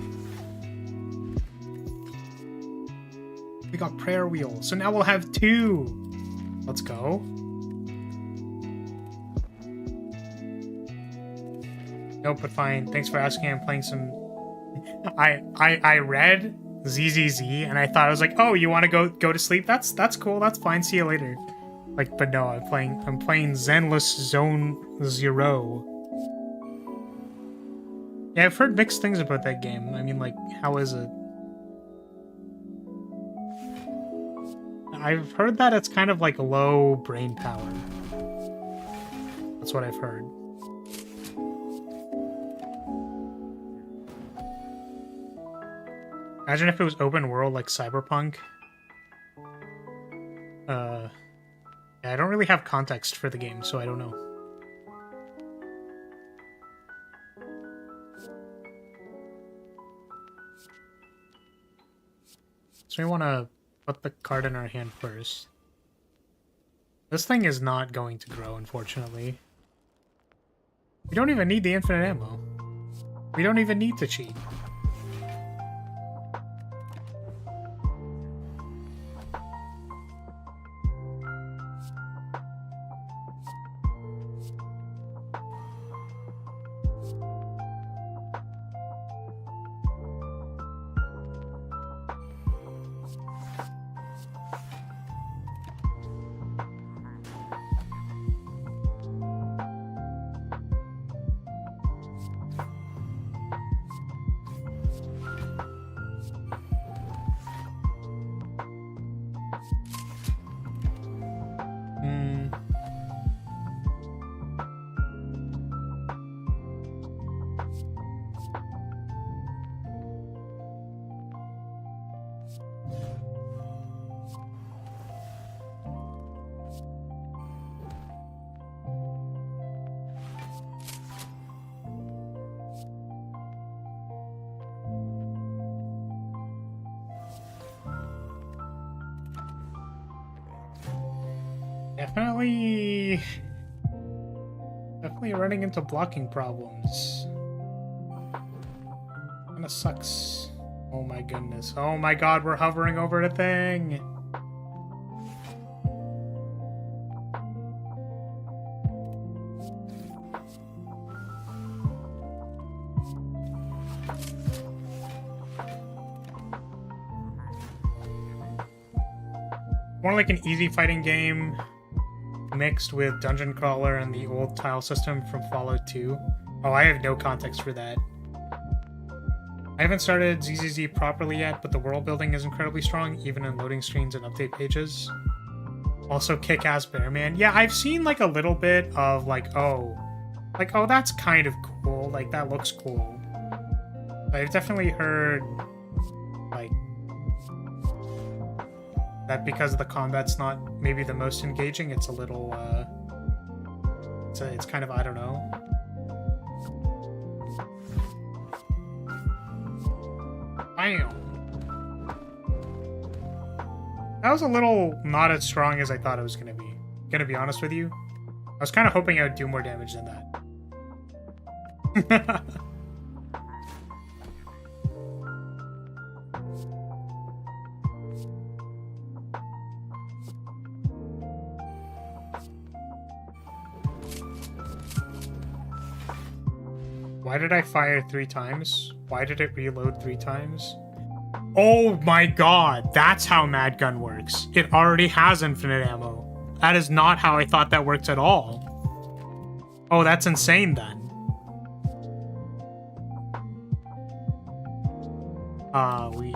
We got prayer wheel, so now we'll have 2. Let's go. Nope, but fine. Thanks for asking. I'm playing some. I read ZZZ and I thought, I was like, oh, you want to go to sleep? That's cool. That's fine. See you later. Like, but no, I'm playing Zenless Zone 0. Yeah, I've heard mixed things about that game. I mean, like, how is it? I've heard that it's kind of like low brain power. That's what I've heard. Imagine if it was open world like Cyberpunk. Yeah, I don't really have context for the game, so I don't know. So we want to put the card in our hand first. This thing is not going to grow, unfortunately. We don't even need the infinite ammo. We don't even need to cheat. Definitely running into blocking problems. Kinda sucks. Oh my goodness. Oh my god, we're hovering over the thing! More like an easy fighting game mixed with dungeon crawler and the old tile system from Fallout 2. Oh, I have no context for that. I haven't started ZZZ properly yet, but the world building is incredibly strong, even in loading screens and update pages. Also, kick-ass Bearman. Yeah, I've seen like a little bit of like, oh, that's kind of cool. Like, that looks cool. But I've definitely heard like that because the combat's not maybe the most engaging, it's a little, it's kind of, I don't know. Bam! That was a little not as strong as I thought it was gonna be honest with you. I was kind of hoping I would do more damage than that. Why did I fire 3 times? Why did it reload 3 times? Oh my god, that's how Mad Gun works. It already has infinite ammo. That is not how I thought that worked at all. Oh, that's insane then.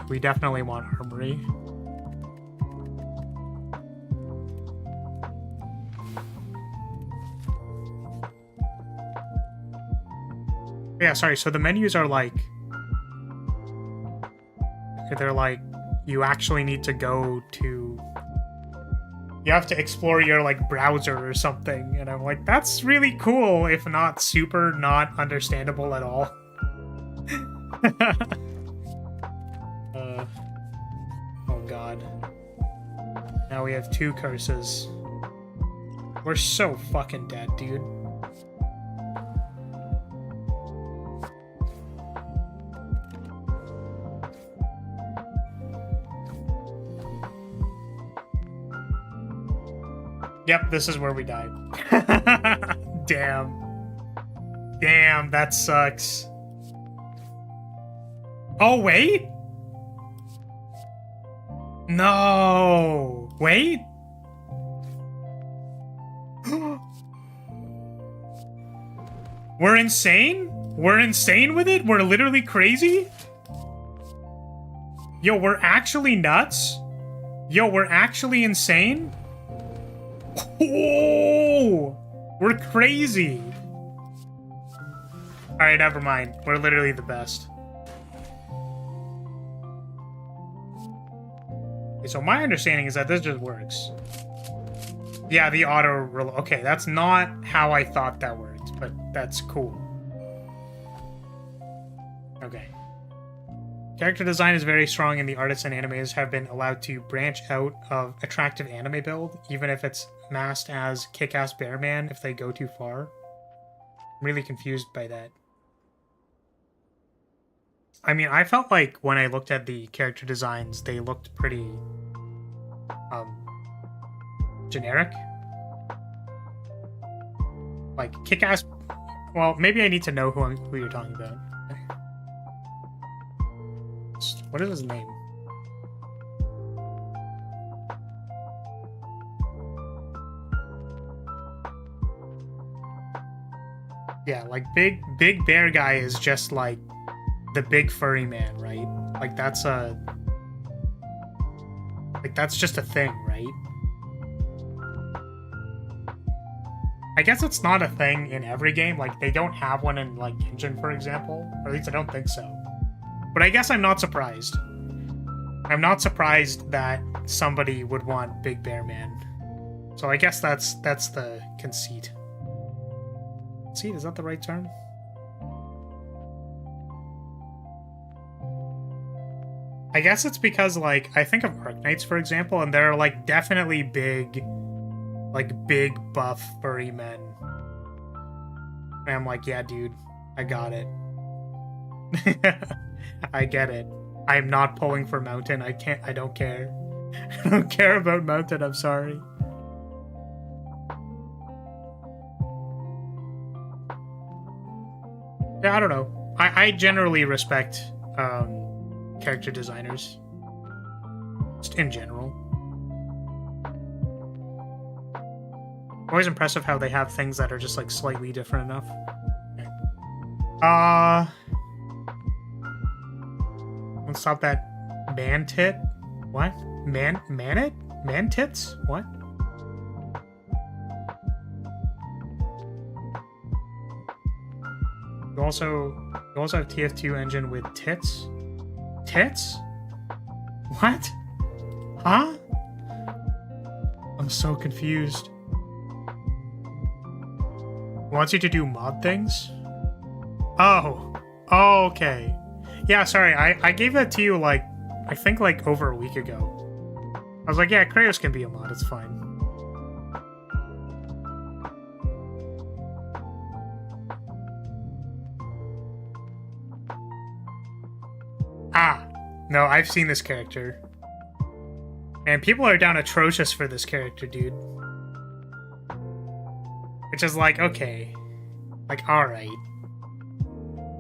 We definitely want armory. Yeah, sorry, so the menus are like... They're like, you actually need to go to... You have to explore your, like, browser or something. And I'm like, that's really cool, if not super not understandable at all. Oh god. Now we have 2 curses. We're so fucking dead, dude. Yep, this is where we died. Damn. Damn, that sucks. Oh, wait? No. Wait? We're insane? We're insane with it? We're literally crazy? Yo, we're actually nuts? Yo, we're actually insane? Oh, we're crazy. All right, never mind. We're literally the best. Okay, so my understanding is that this just works. Yeah, the auto reload. Okay, that's not how I thought that worked, but that's cool. Okay. Character design is very strong, and the artists and animators have been allowed to branch out of attractive anime build, even if it's masked as Kick-Ass Bear Man if they go too far. I'm really confused by that. I mean, I felt like when I looked at the character designs, they looked pretty generic. Like Kick-Ass. Well, maybe I need to know who you're talking about. What is his name? Yeah, like big bear guy is just like the big furry man, right? Like that's just a thing, right? I guess it's not a thing in every game. Like they don't have one in like Engine, for example, or at least I don't think so. But I guess I'm not surprised. I'm not surprised that somebody would want Big Bear Man. So I guess that's the conceit. Conceit, is that the right term? I guess it's because, like, I think of Arknights, for example, and they're, like, definitely big buff furry men. And I'm like, yeah, dude, I got it. I get it. I'm not pulling for Mountain. I don't care. I don't care about Mountain, I'm sorry. Yeah, I don't know. I generally respect character designers. Just in general. Always impressive how they have things that are just like slightly different enough. Okay. Let's stop that man tit. What? Man tits? What? You also have TF2 engine with tits? Tits? What? Huh? I'm so confused. Wants you to do mod things? Oh. Oh, okay. Yeah, sorry, I gave that to you, like, I think, like, over a week ago. I was like, yeah, Kratos can be a mod, it's fine. Ah, no, I've seen this character. Man, people are down atrocious for this character, dude. Which is like, okay. Like, alright.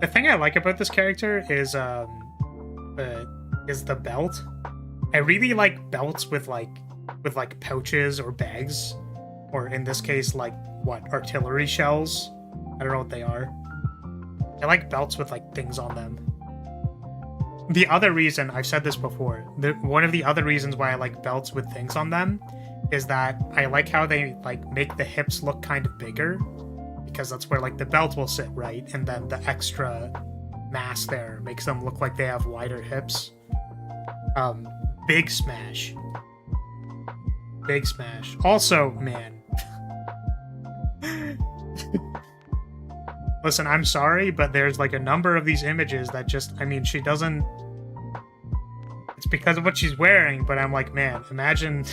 The thing I like about this character is the belt. I really like belts with like pouches or bags, or in this case, like what, artillery shells? I don't know what they are. I like belts with like things on them. The other reason, I've said this before, one of the other reasons why I like belts with things on them is that I like how they like make the hips look kind of bigger, because that's where like the belt will sit, right? And then the extra mass there makes them look like they have wider hips. Big smash. Big smash. Also, man. Listen, I'm sorry, but there's like a number of these images that just, I mean, she doesn't... It's because of what she's wearing, but I'm like, man, imagine...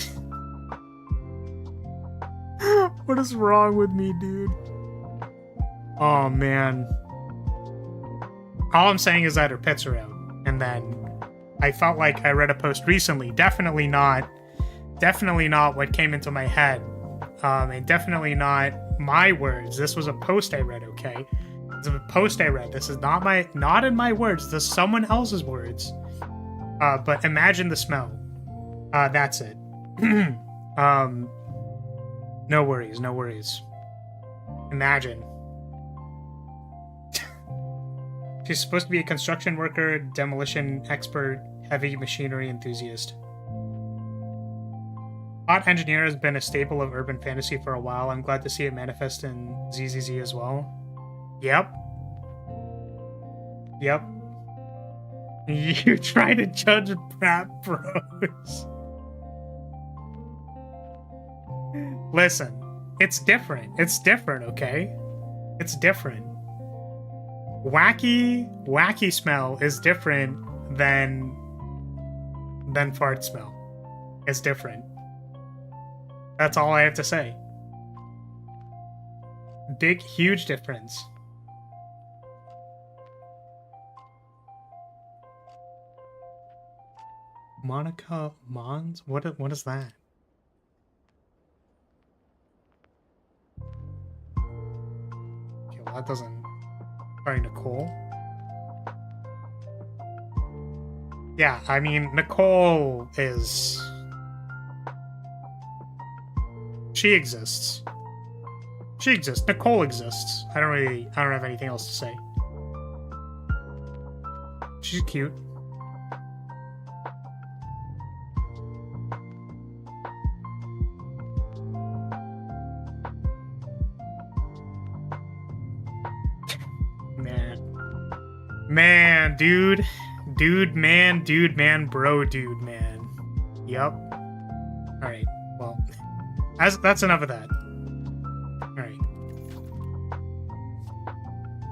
What is wrong with me, dude? Oh, man. All I'm saying is that her pits are out. And then I felt like I read a post recently. Definitely not what came into my head. And definitely not my words. This was a post I read, okay? It's a post I read. This is not in my words. This is someone else's words. But imagine the smell. That's it. No worries, no worries. Imagine. She's supposed to be a construction worker, demolition expert, heavy machinery enthusiast. Hot engineer has been a staple of urban fantasy for a while. I'm glad to see it manifest in ZZZ as well. Yep. Yep. You try to judge Brat Bros. Listen, it's different. It's different, okay? It's different. Wacky smell is different than fart smell. It's different. That's all I have to say. Big, huge difference. Monica Mons? What is that? Okay, well that doesn't... Sorry, Nicole. Yeah, I mean, Nicole is... She exists. She exists. Nicole exists. I don't have anything else to say. She's cute. Man, dude, man, bro, dude, man. Yup. Alright, well, that's enough of that. Alright.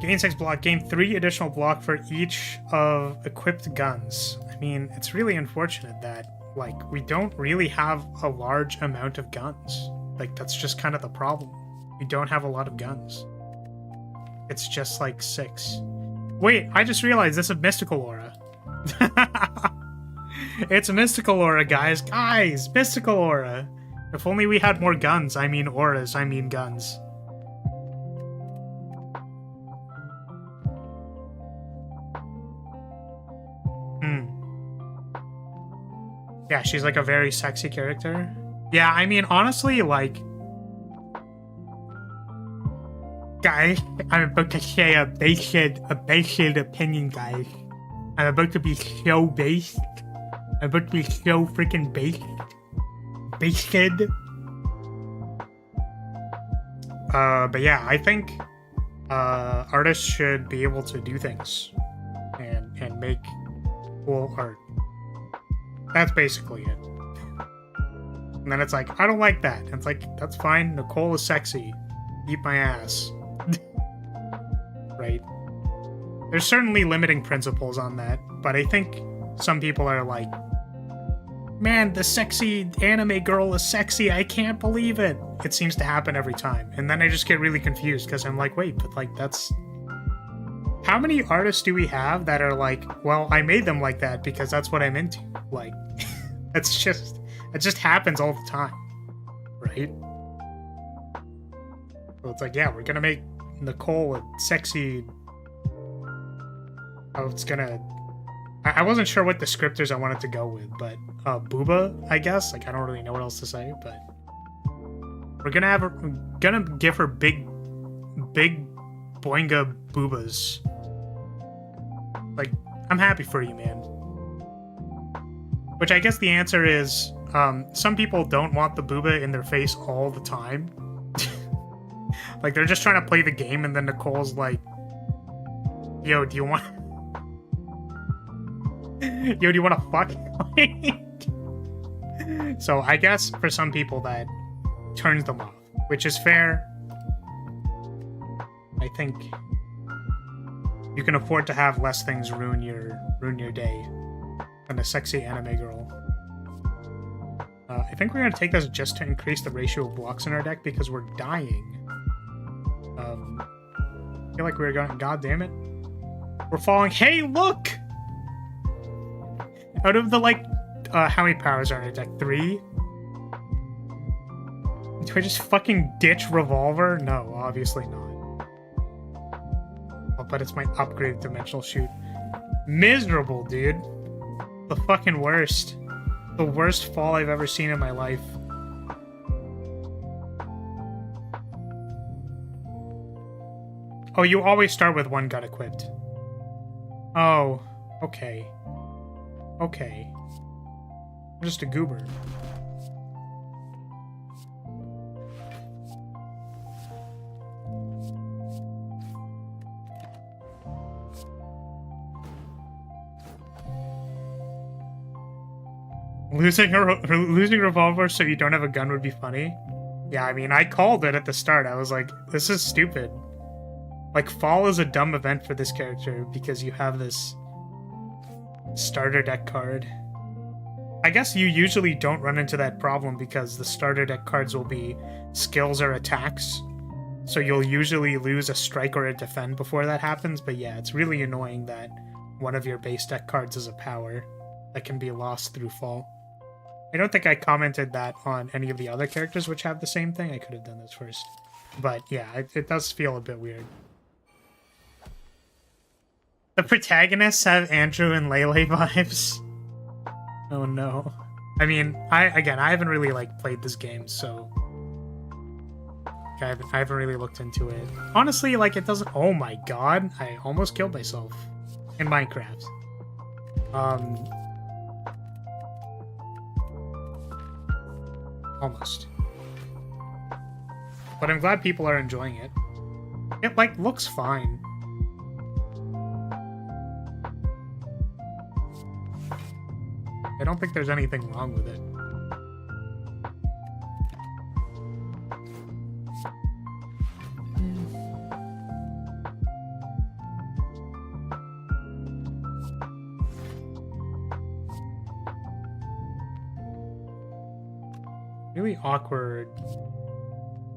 Gain 6 block, gain 3 additional block for each of equipped guns. I mean, it's really unfortunate that, like, we don't really have a large amount of guns. Like, that's just kind of the problem. We don't have a lot of guns. It's just, like, 6. Wait, I just realized this is Mystical Aura. It's Mystical Aura, guys. Guys, Mystical Aura. If only we had more guns. I mean auras, I mean guns. Yeah, she's like a very sexy character. Yeah, I mean, honestly, like... Guys, I'm about to say a based opinion, guys. I'm about to be so based. I'm about to be so freaking based. Basted. But yeah, I think artists should be able to do things and make cool art. That's basically it. And then it's like, I don't like that. And it's like, that's fine. Nicole is sexy. Eat my ass. Right? There's certainly limiting principles on that, but I think some people are like, man, the sexy anime girl is sexy, I can't believe it. It seems to happen every time. And then I just get really confused because I'm like, wait, but like that's... How many artists do we have that are like, well, I made them like that because that's what I'm into? Like, it just happens all the time, right? So it's like, yeah, we're gonna make Nicole a sexy I was gonna... I wasn't sure what descriptors I wanted to go with, but Booba, I guess. Like, I don't really know what else to say, but we're gonna have her, gonna give her big boinga boobas. Like, I'm happy for you, man. Which I guess the answer is, some people don't want the booba in their face all the time. Like, they're just trying to play the game, and then Nicole's like, yo, do you want... Yo, do you want to fuck? So I guess for some people that turns them off, which is fair. I think you can afford to have less things ruin your day than a sexy anime girl. I think we're gonna take this just to increase the ratio of blocks in our deck because we're dying. I feel like we're going. God damn it, we're falling. Hey, look! Out of the, like, how many powers are in our deck? 3? Do I just fucking ditch Revolver? No, obviously not. Oh, but it's my upgraded Dimensional Shoot. Miserable, dude. The fucking worst. The worst fall I've ever seen in my life. Oh, you always start with one gun equipped. Oh, okay. Okay. I'm just a goober. Losing Revolver so you don't have a gun would be funny. Yeah, I mean, I called it at the start. I was like, this is stupid. Like, fall is a dumb event for this character because you have this starter deck card. I guess you usually don't run into that problem because the starter deck cards will be skills or attacks. So you'll usually lose a strike or a defend before that happens. But yeah, it's really annoying that one of your base deck cards is a power that can be lost through fall. I don't think I commented that on any of the other characters which have the same thing. I could have done this first. But yeah, it does feel a bit weird. The protagonists have Andrew and Lele vibes. Oh no. I mean, I haven't really, like, played this game, so I haven't really looked into it. Honestly, like, it doesn't... Oh my god, I almost killed myself in Minecraft. Almost. But I'm glad people are enjoying it. It, like, looks fine. I don't think there's anything wrong with it. Really awkward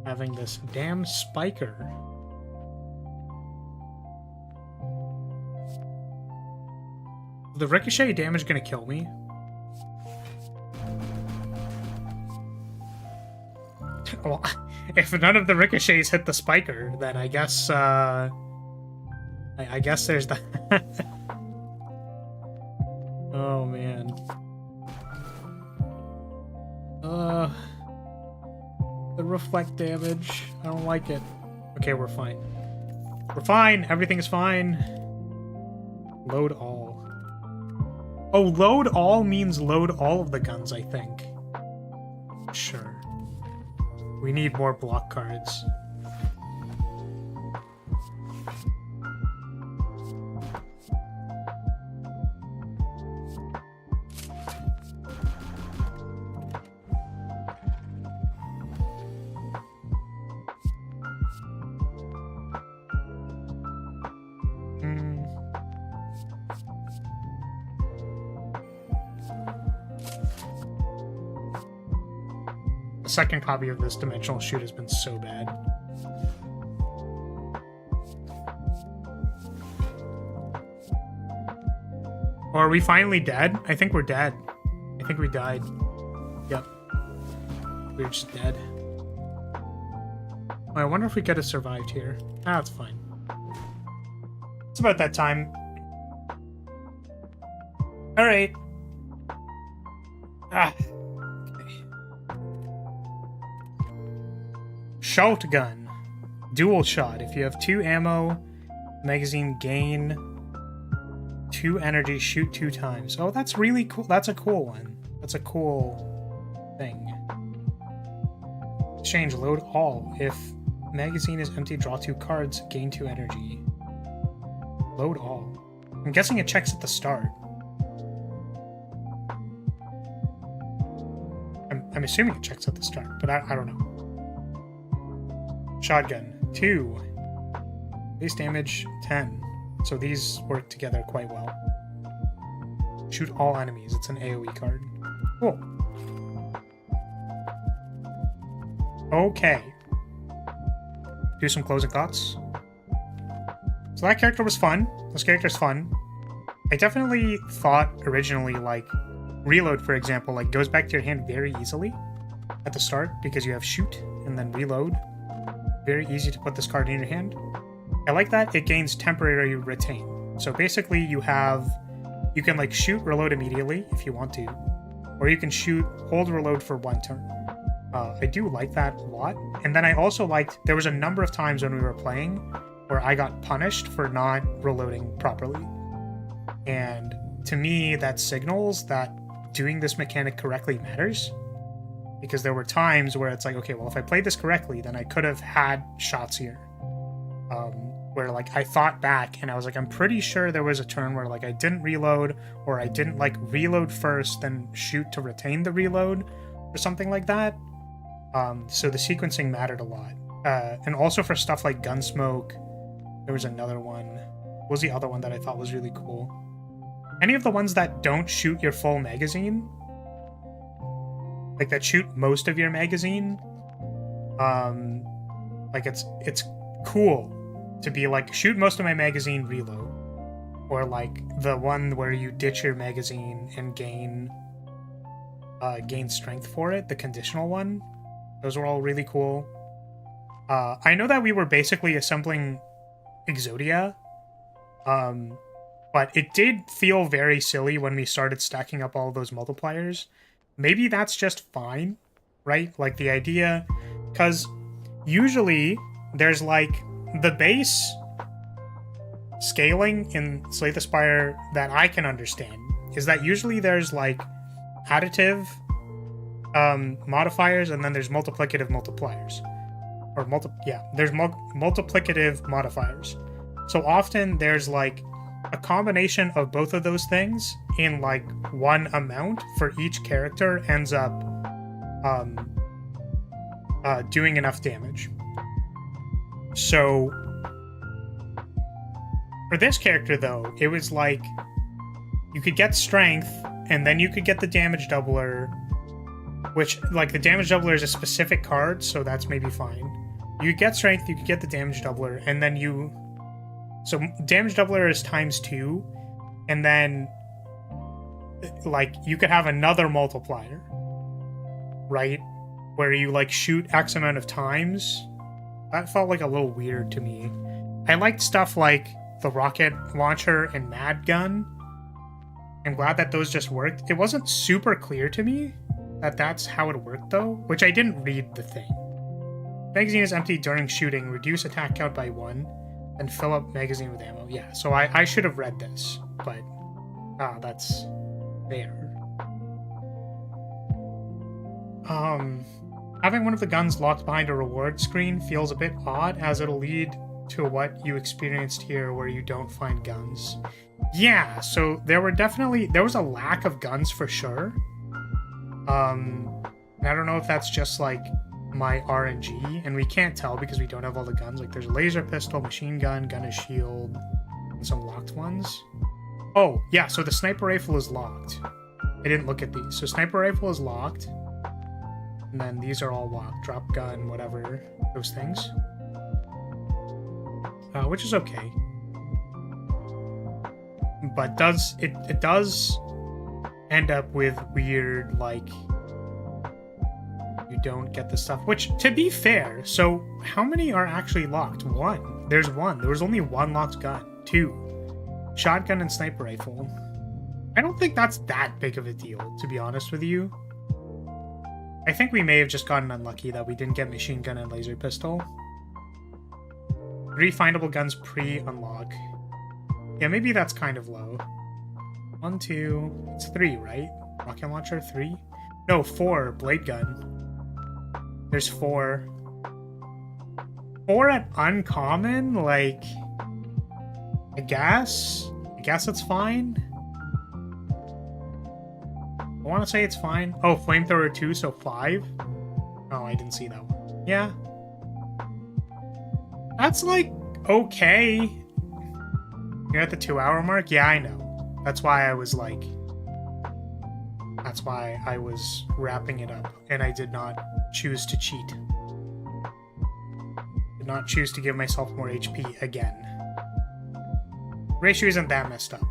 having this damn spiker. Is the ricochet damage gonna kill me? Well, if none of the ricochets hit the spiker, then I guess, I guess there's that. Oh, man. The reflect damage. I don't like it. Okay, we're fine. We're fine! Everything's fine. Load all. Oh, load all means load all of the guns, I think. Sure. We need more block cards. The second copy of this Dimensional Shoot has been so bad. Or are we finally dead? I think we're dead. I think we died. Yep. We're just dead. Oh, I wonder if we could have survived here. Ah, it's fine. It's about that time. Alright. Okay. Shotgun. Dual shot. If you have 2 ammo, magazine gain 2 energy, shoot 2 times. Oh, that's really cool. That's a cool one. That's a cool thing. Exchange, load all. If magazine is empty, draw 2 cards, gain 2 energy. Load all. I'm guessing it checks at the start. I'm assuming it checks at the start, but I don't know. Shotgun. 2. Base damage, 10. So these work together quite well. Shoot all enemies. It's an AoE card. Cool. Okay. Do some closing thoughts. So that character was fun. This character's fun. I definitely thought originally, like, reload, for example, like, goes back to your hand very easily at the start because you have shoot and then reload. Very easy to put this card in your hand. I like that it gains temporary retain. So basically you can like shoot, reload immediately if you want to, or you can shoot, hold reload for 1 turn. I do like that a lot. And then I also liked, there was a number of times when we were playing where I got punished for not reloading properly. And to me, that signals that doing this mechanic correctly matters. Because there were times where it's like, okay, well, if I played this correctly, then I could have had shots here. Where, like, I thought back, and I was like, I'm pretty sure there was a turn where, like, I didn't reload, or I didn't, like, reload first, then shoot to retain the reload, or something like that. So the sequencing mattered a lot. And also for stuff like Gunsmoke, there was another one. What was the other one that I thought was really cool? Any of the ones that don't shoot your full magazine, like that shoot most of your magazine, like it's cool to be like, shoot most of my magazine, reload. Or like the one where you ditch your magazine and gain strength for it, the conditional one. Those were all really cool. I know that we were basically assembling Exodia, but it did feel very silly when we started stacking up all those multipliers. Maybe that's just fine, right? Like the idea, because usually there's like the base scaling in Slay the Spire that I can understand is that usually there's like additive modifiers and then there's multiplicative multipliers. Or there's multiplicative modifiers. So often there's like a combination of both of those things in like one amount for each character ends up doing enough damage. So for this character though, it was like you could get strength and then you could get the damage doubler, which like the damage doubler is a specific card, so that's maybe fine. You could get strength, you could get the damage doubler, and then so damage doubler is ×2, and then like you could have another multiplier, right? Where you like shoot X amount of times. That felt like a little weird to me. I liked stuff like the rocket launcher and Mad Gun. I'm glad that those just worked. It wasn't super clear to me that that's how it worked though, which I didn't read the thing. Magazine is empty during shooting. Reduce attack count by 1. And fill up magazine with ammo. Yeah, so I should have read this, but that's there. Having one of the guns locked behind a reward screen feels a bit odd, as it'll lead to what you experienced here where you don't find guns. Yeah, so there was a lack of guns for sure. And I don't know if that's just like my RNG, and we can't tell because we don't have all the guns. Like there's a laser pistol, machine gun, gun and shield, and some locked ones. Oh yeah, so the sniper rifle is locked. I didn't look at these. So sniper rifle is locked, and then these are all locked. Drop gun, whatever, those things, which is okay. But it does end up with weird, like, you don't get the stuff, which, to be fair, so how many are actually locked? 1. There's 1. There was only 1 locked gun. 2. Shotgun and sniper rifle. I don't think that's that big of a deal, to be honest with you. I think we may have just gotten unlucky that we didn't get machine gun and laser pistol. 3 findable guns pre-unlock. Yeah, maybe that's kind of low. 1, 2... It's 3, right? Rocket launcher, 3? No, 4. Blade gun. There's 4. 4 at uncommon? Like... I guess it's fine. I want to say it's fine. Oh, flamethrower 2, so 5? Oh, I didn't see that one. Yeah. That's, like, okay. You're at the 2-hour mark? Yeah, I know. That's why I was, like... That's why I was wrapping it up, and I did not choose to cheat. Did not choose to give myself more HP again. Ratio isn't that messed up.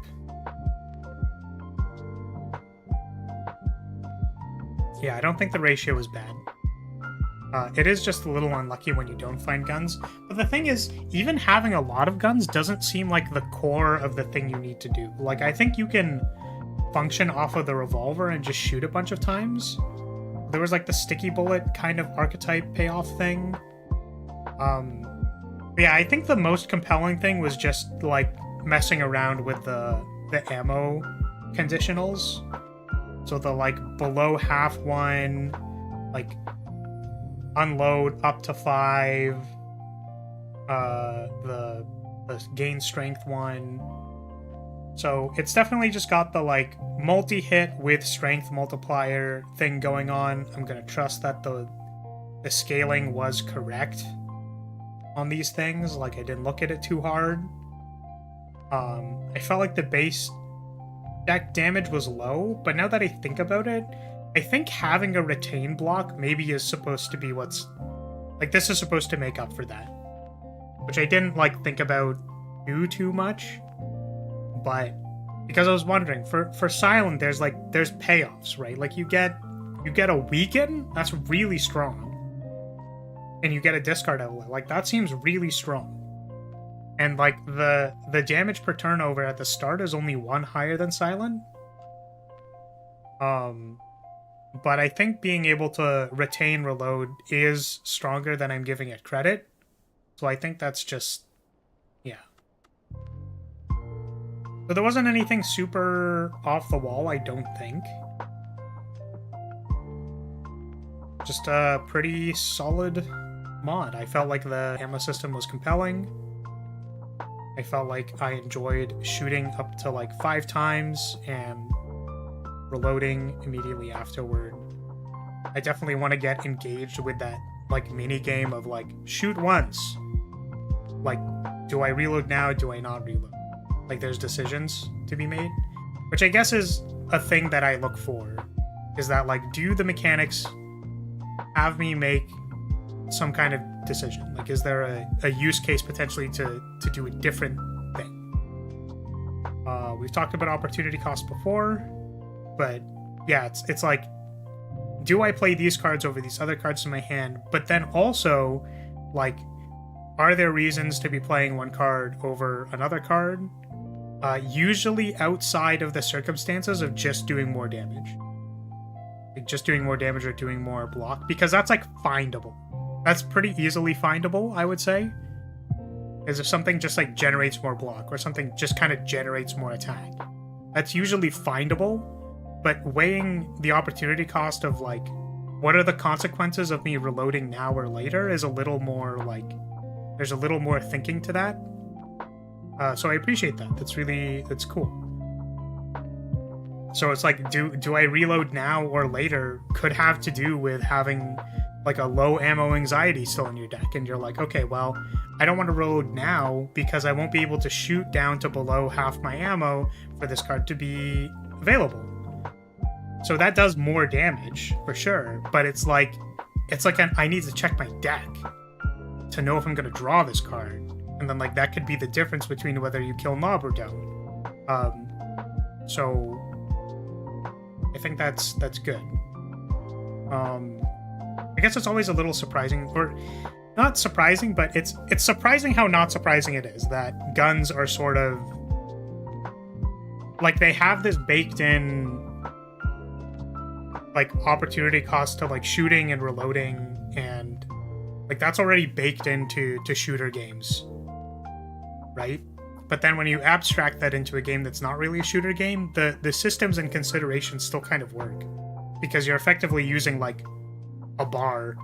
Yeah, I don't think the ratio is bad. It is just a little unlucky when you don't find guns. But the thing is, even having a lot of guns doesn't seem like the core of the thing you need to do. Like, I think you can function off of the revolver and just shoot a bunch of times. There was, like, the sticky bullet kind of archetype payoff thing. Yeah, I think the most compelling thing was just, like, messing around with the ammo conditionals. So the, like, below half one, like, unload up to 5, the gain strength one. So it's definitely just got the, like, multi-hit with strength multiplier thing going on. I'm gonna trust that the scaling was correct on these things. Like, I didn't look at it too hard. I felt like the base deck damage was low, but now that I think about it, I think having a retain block maybe is supposed to be what's... Like, this is supposed to make up for that. Which I didn't, like, think about too much. But, because I was wondering, for Silent, there's payoffs, right? Like, you get a weaken, that's really strong. And you get a discard outlet. Like, that seems really strong. And, like, the damage per turnover at the start is only 1 higher than Silent. But I think being able to retain reload is stronger than I'm giving it credit. So I think that's just... yeah. So there wasn't anything super off the wall, I don't think. Just a pretty solid mod. I felt like the ammo system was compelling. I felt like I enjoyed shooting up to, like, 5 times and reloading immediately afterward. I definitely want to get engaged with that, like, mini game of, like, shoot once. Like, do I reload now? Do I not reload? Like, there's decisions to be made, which I guess is a thing that I look for. Is that, like, do the mechanics have me make some kind of decision? Like, is there a use case potentially to do a different thing? We've talked about opportunity cost before, but yeah, it's like, do I play these cards over these other cards in my hand? But then also, like, are there reasons to be playing one card over another card? Usually outside of the circumstances of just doing more damage. Like, just doing more damage or doing more block, because that's, like, findable. That's pretty easily findable, I would say. Is if something just, like, generates more block, or something just kind of generates more attack. That's usually findable, but weighing the opportunity cost of, like, what are the consequences of me reloading now or later is a little more, like, there's a little more thinking to that. So I appreciate that. That's cool. So it's like, do I reload now or later could have to do with having, like, a low ammo anxiety still in your deck. And you're like, okay, well, I don't want to reload now because I won't be able to shoot down to below half my ammo for this card to be available. So that does more damage, for sure. But it's like I need to check my deck to know if I'm going to draw this card. And then, like, that could be the difference between whether you kill mob or don't. So I think that's good. I guess it's always a little surprising, or not surprising, but it's surprising how not surprising it is that guns are sort of like, they have this baked in, like, opportunity cost to, like, shooting and reloading, and, like, that's already baked into shooter games, right? But then when you abstract that into a game that's not really a shooter game, the systems and considerations still kind of work, because you're effectively using, like, a bar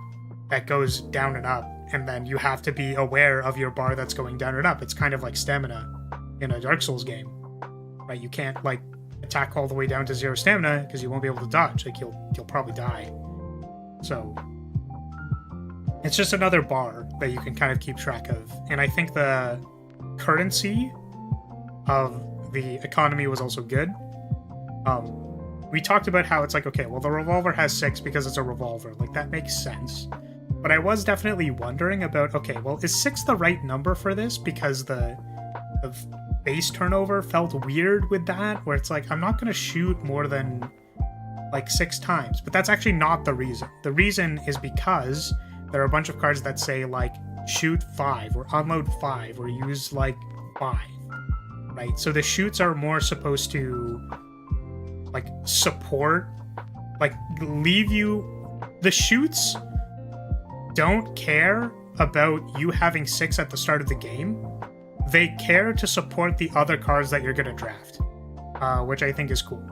that goes down and up, and then you have to be aware of your bar that's going down and up. It's kind of like stamina in a Dark Souls game, right? You can't, like, attack all the way down to 0 stamina because you won't be able to dodge. Like, you'll probably die. So it's just another bar that you can kind of keep track of. And I think the currency of the economy was also good. We talked about how it's like, okay, well, the revolver has 6 because it's a revolver. Like, that makes sense. But I was definitely wondering about, okay, well, is 6 the right number for this? Because the base turnover felt weird with that, where it's like, I'm not going to shoot more than, like, 6 times. But that's actually not the reason. The reason is because there are a bunch of cards that say, like, shoot 5, or unload 5, or use, like, 5, right? So the shoots are more supposed to, like, support, like, leave you... The shoots don't care about you having 6 at the start of the game. They care to support the other cards that you're going to draft, which I think is cool.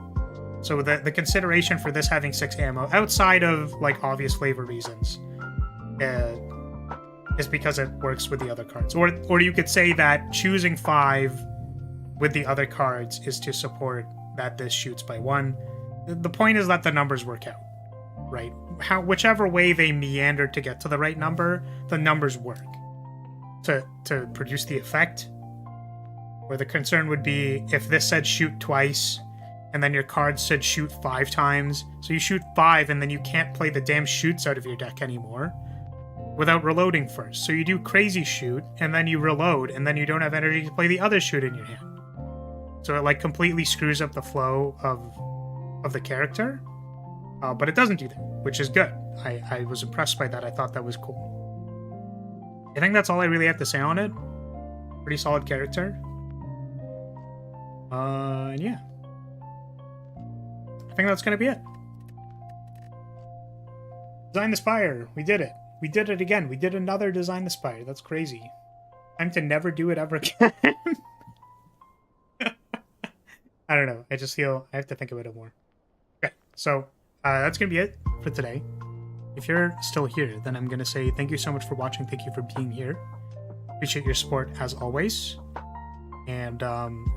So the consideration for this having 6 ammo, outside of, like, obvious flavor reasons, is because it works with the other cards. Or you could say that choosing 5 with the other cards is to support that this shoots by 1. The point is that the numbers work out, right? Whichever way they meander to get to the right number, the numbers work to produce the effect. Where the concern would be if this said shoot twice, and then your card said shoot 5 times, so you shoot 5 and then you can't play the damn shoots out of your deck anymore without reloading first. So you do crazy shoot, and then you reload, and then you don't have energy to play the other shoot in your hand. So it, like, completely screws up the flow of the character. But it doesn't do that, which is good. I was impressed by that. I thought that was cool. I think that's all I really have to say on it. Pretty solid character. And yeah. I think that's going to be it. Design the Spire. We did it. We did it again. We did another Design the Spire. That's crazy. Time to never do it ever again. I don't know. I just feel I have to think about it more. Okay, so that's going to be it for today. If you're still here, then I'm going to say thank you so much for watching. Thank you for being here. Appreciate your support as always. And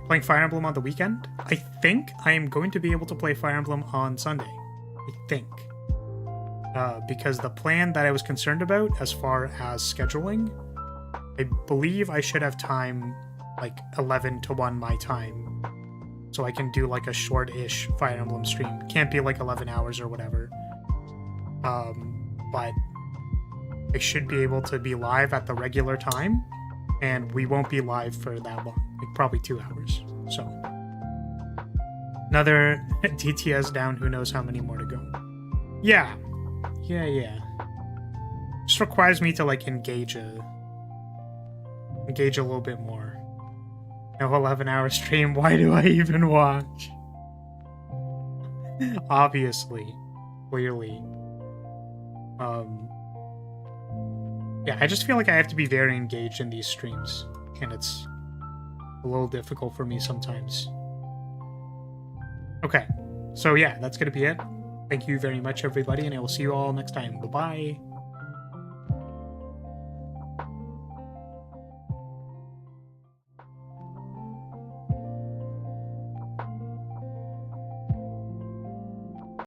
playing Fire Emblem on the weekend. I think I am going to be able to play Fire Emblem on Sunday. I think. Because the plan that I was concerned about as far as scheduling, I believe I should have time like 11 to 1 my time. So I can do like a short-ish Fire Emblem stream. Can't be like 11 hours or whatever. But I should be able to be live at the regular time, and we won't be live for that long, like probably 2 hours. So another DTS down, who knows how many more to go. Yeah. Just requires me to like engage a little bit more. No 11-hour stream, why do I even watch? Obviously. Clearly. Yeah, I just feel like I have to be very engaged in these streams, and it's a little difficult for me sometimes. Okay, so yeah, that's gonna be it. Thank you very much, everybody, and I will see you all next time. Bye-bye.